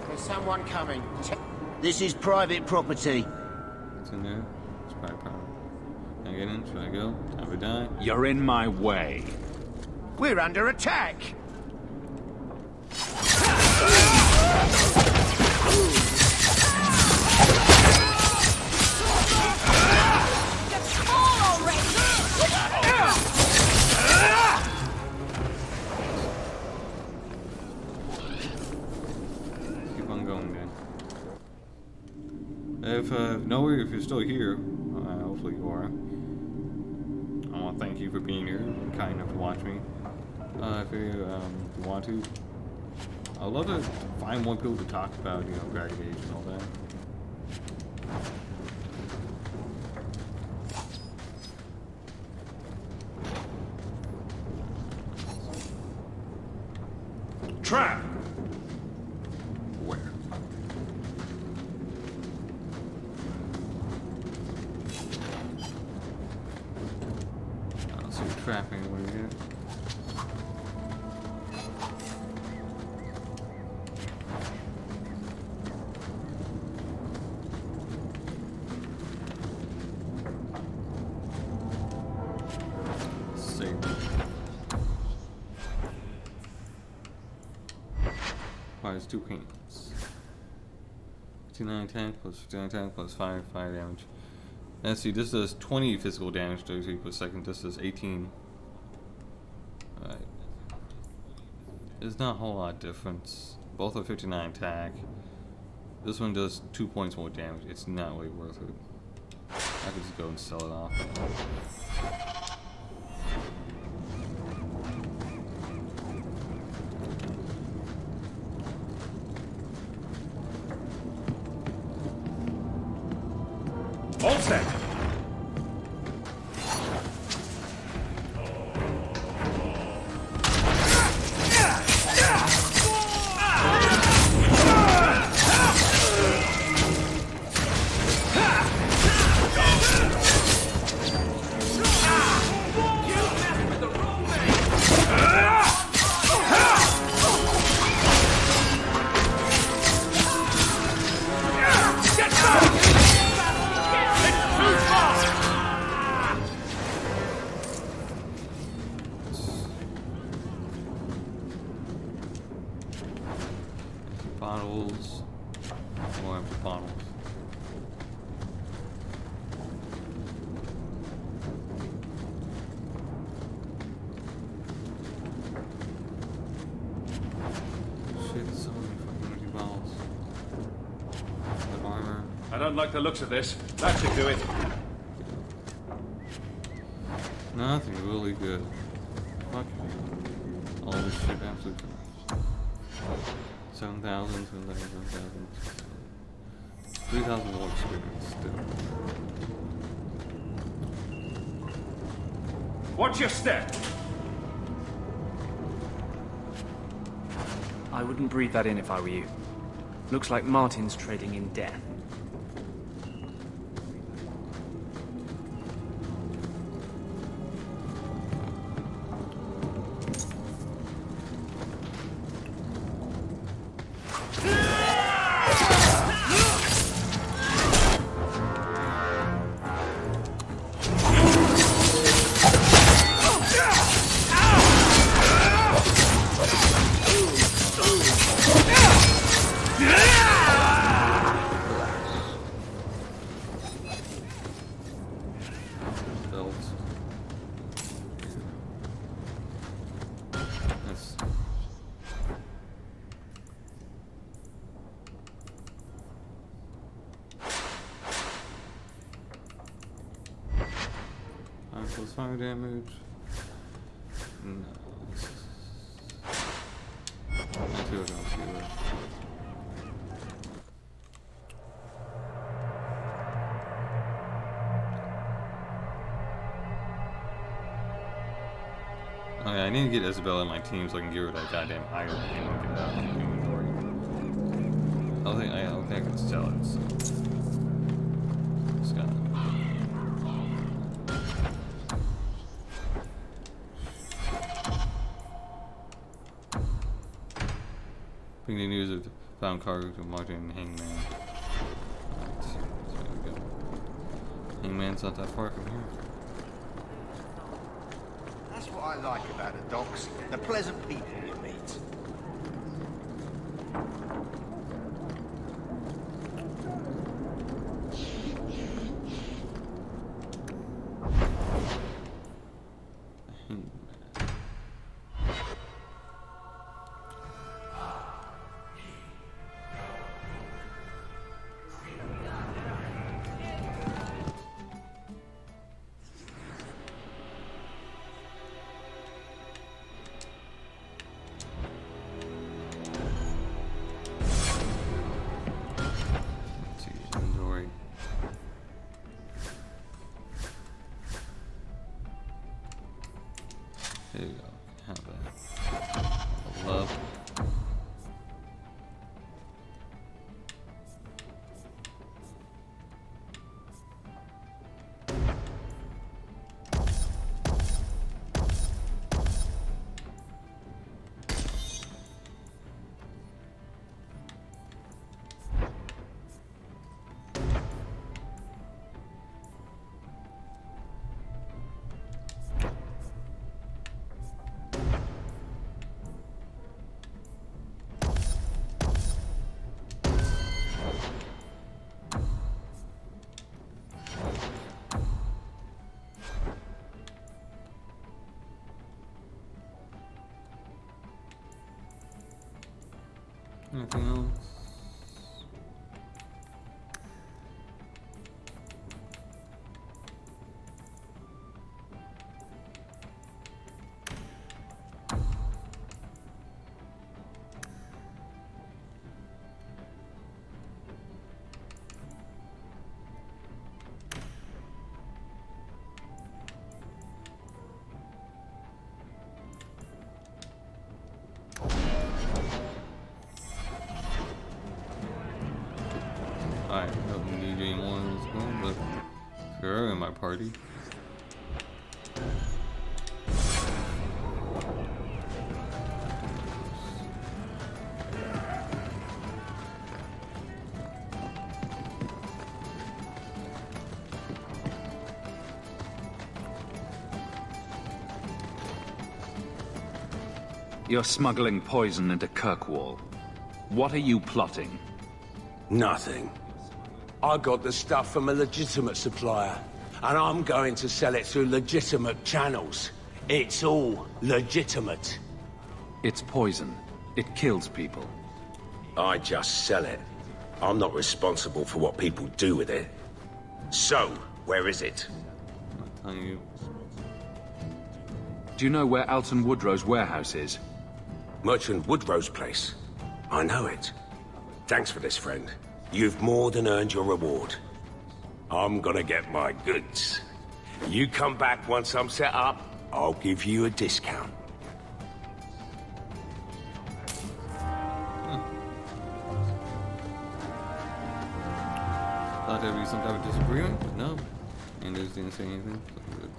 There's someone coming. This is private property. What's in there? It's private property. Can I get in? Should I go? Time to die? You're in my way. We're under attack. Keep on going then. If Noe, if you're still here, hopefully you are. I want to thank you for being here, kind enough to watch me. If you want to, I'd love to find more people to talk about, you know, Dragon Age and all that. Trap! Where? I don't see a trap anywhere here. Requires 2 cans. 59 attack plus 59 attack plus 5 damage. Let's see, this does 20 physical damage, 33 per second. This does 18. Alright. There's not a whole lot of difference. Both are 59 attack. This one does 2 points more damage. It's not really worth it. I could just go and sell it off. All set. Bottles. More empty bottles. Shit, so many fucking empty bottles. The armor. I don't like the looks of this. That should do it. Nothing really good. Fuck. All this shit absolutely. 7,000, 7,000, 3,000 more experience still. Watch your step! I wouldn't breathe that in if I were you. Looks like Martin's trading in death. fire damage. No. Let's see what else we do. Oh yeah, I need to get Isabella in my team so I can give her that goddamn iron and get that inventory. I don't think I can sell it. So. Just gotta. Bring the news of found cargo to Martin and Hangman. Alright, so there we go. Hangman's not that far from here. That's what I like about the docks. The pleasant people you meet. There you go. Have that. Love. Anything else? Alright, don't need any more in this one, but you're in my party. You're smuggling poison into Kirkwall. What are you plotting? Nothing. I got the stuff from a legitimate supplier, and I'm going to sell it through legitimate channels. It's all legitimate. It's poison. It kills people. I just sell it. I'm not responsible for what people do with it. So, where is it? I'll tell you. Do you know where Alton Woodrow's warehouse is? Merchant Woodrow's place. I know it. Thanks for this, friend. You've more than earned your reward. I'm gonna get my goods. You come back once I'm set up, I'll give you a discount. Thought there'd be some type of disagreement, but no. Anders didn't say anything. So good.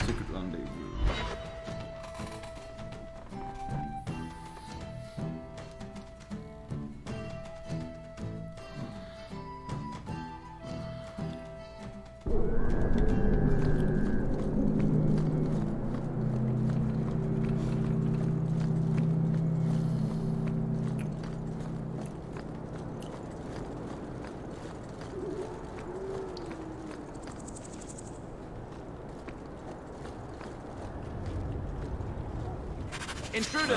Secret rendezvous. Intruders!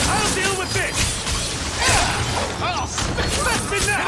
I'll deal with this! I'll spit in that!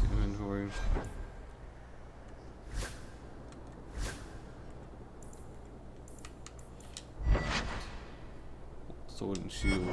Inventory. Sword and shield.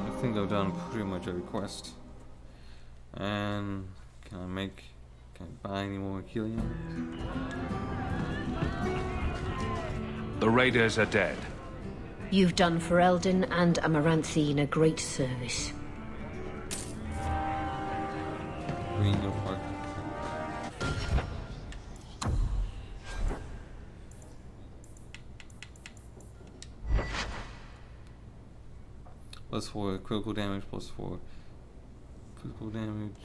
I think I've done pretty much every quest. And can I buy any more helium? The raiders are dead. You've done Ferelden and Amaranthine a great service. Green go park. +4 critical damage, +4 physical damage.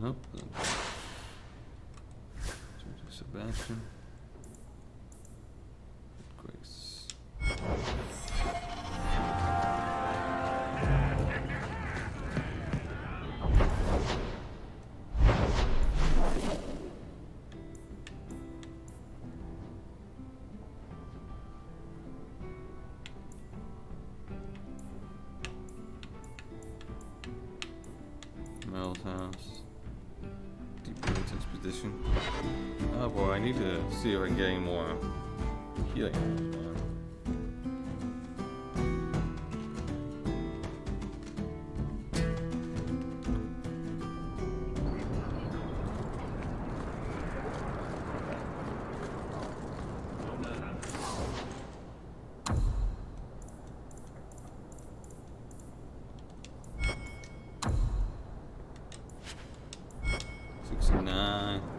Nope. Sebastian. Grace. Mel's house. Deep Woods Expedition. Oh boy, I need to see if I can get any more healing.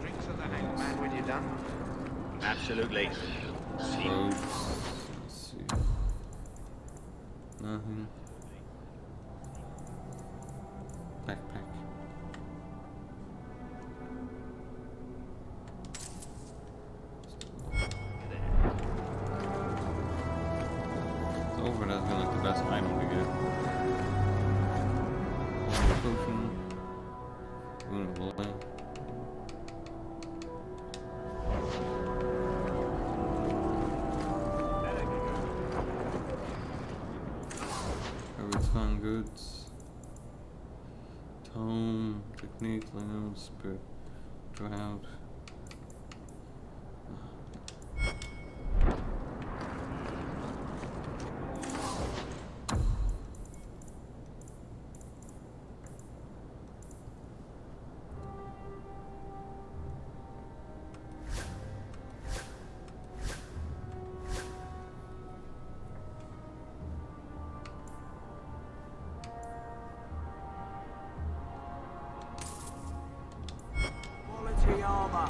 Drinks of that Hanged Man when you're done? Absolutely. Roads. Let's see. Nothing. Backpack. Over, that's been like the best item to get. Potion. Wound of Blood. Everything goods. Tome, technique, linen, spirit, drought. Quality armor.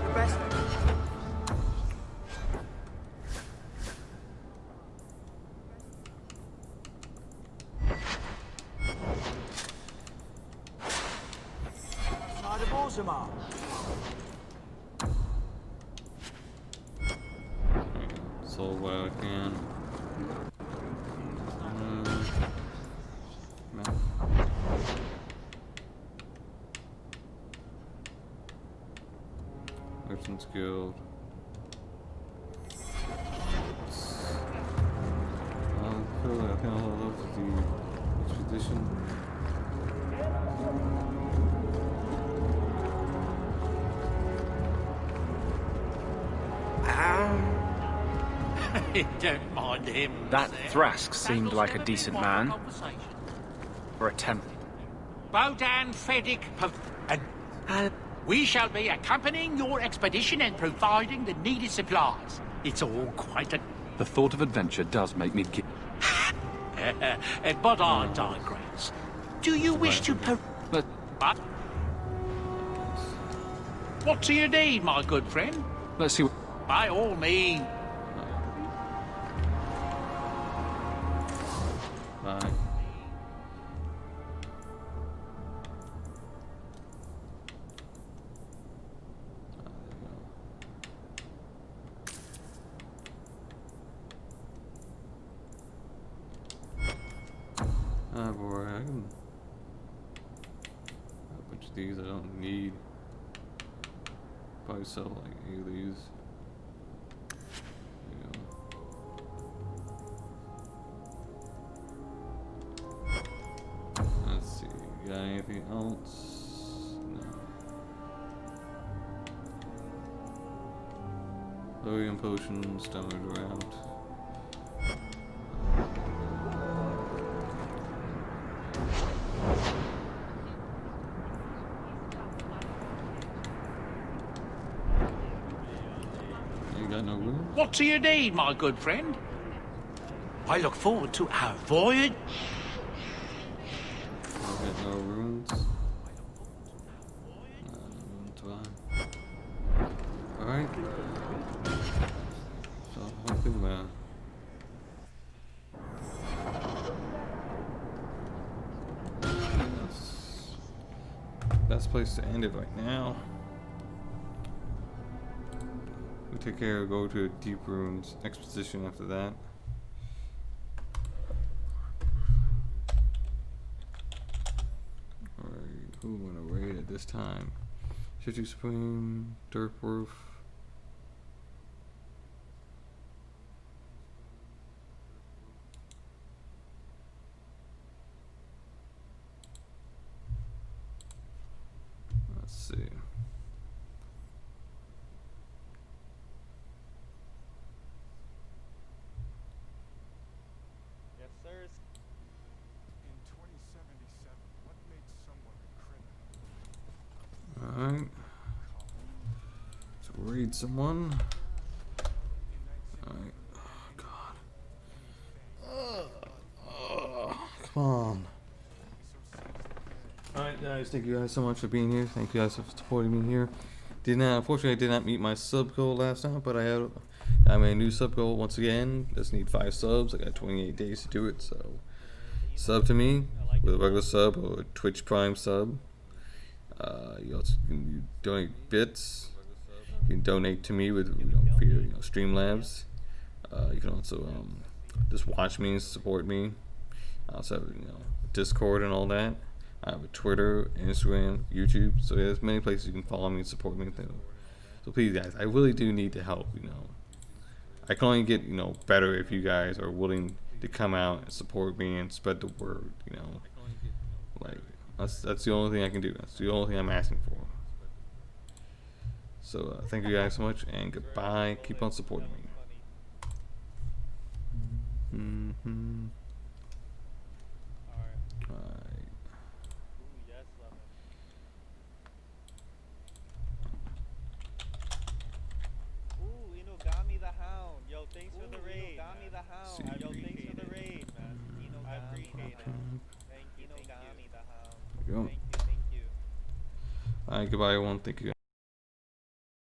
The best. Side of Orzammar. Sold what I can. Map. Merchant's Guild. Don't mind him. That Thrask seemed like a decent man. Or a temp. Bodan Fedic, and we shall be accompanying your expedition and providing the needed supplies. It's all quite a... The thought of adventure does make me But I digress. Do you wish to But... What do you need, my good friend? Let's see what... By all means. Bye. Boy, I can... A bunch of these I don't need. Probably sell like any of these. There you go. Let's see, got anything else? No. Lilium potions, stomach around. What do you need, my good friend? I look forward to our voyage. I've got no runes. Alright. So, hopefully, that's best place to end it right now. We take care of go to Deep Ruins exposition after that. Alright, who wanna raid at this time? Shifty Supreme, Dirkworth. Let's see. Alright. So raid someone. Alright. Oh god. Come on. Alright guys, thank you guys so much for being here. Thank you guys for supporting me here. Unfortunately I did not meet my sub goal last time, but I made a new sub goal once again. Just need 5 subs. I got 28 days to do it, so sub to me with a regular sub or a Twitch Prime sub. You also can donate bits. You can donate to me with for your Streamlabs. You can also just watch me and support me. I also have Discord and all that. I have a Twitter, Instagram, YouTube. So there's many places you can follow me and support me. So please guys, I really do need the help. I can only get better if you guys are willing to come out and support me and spread the word. Like. That's the only thing I can do. That's the only thing I'm asking for. So thank you guys so much, and goodbye. Keep on supporting me. Alright. Ooh, Inogami the Hound. Yo, thanks for the raid. Inogami the Hound. Yo, thanks for the raid, man. I appreciate it. Thank you, Inogami the Hound. Thank you. Alright, goodbye everyone. Thank you.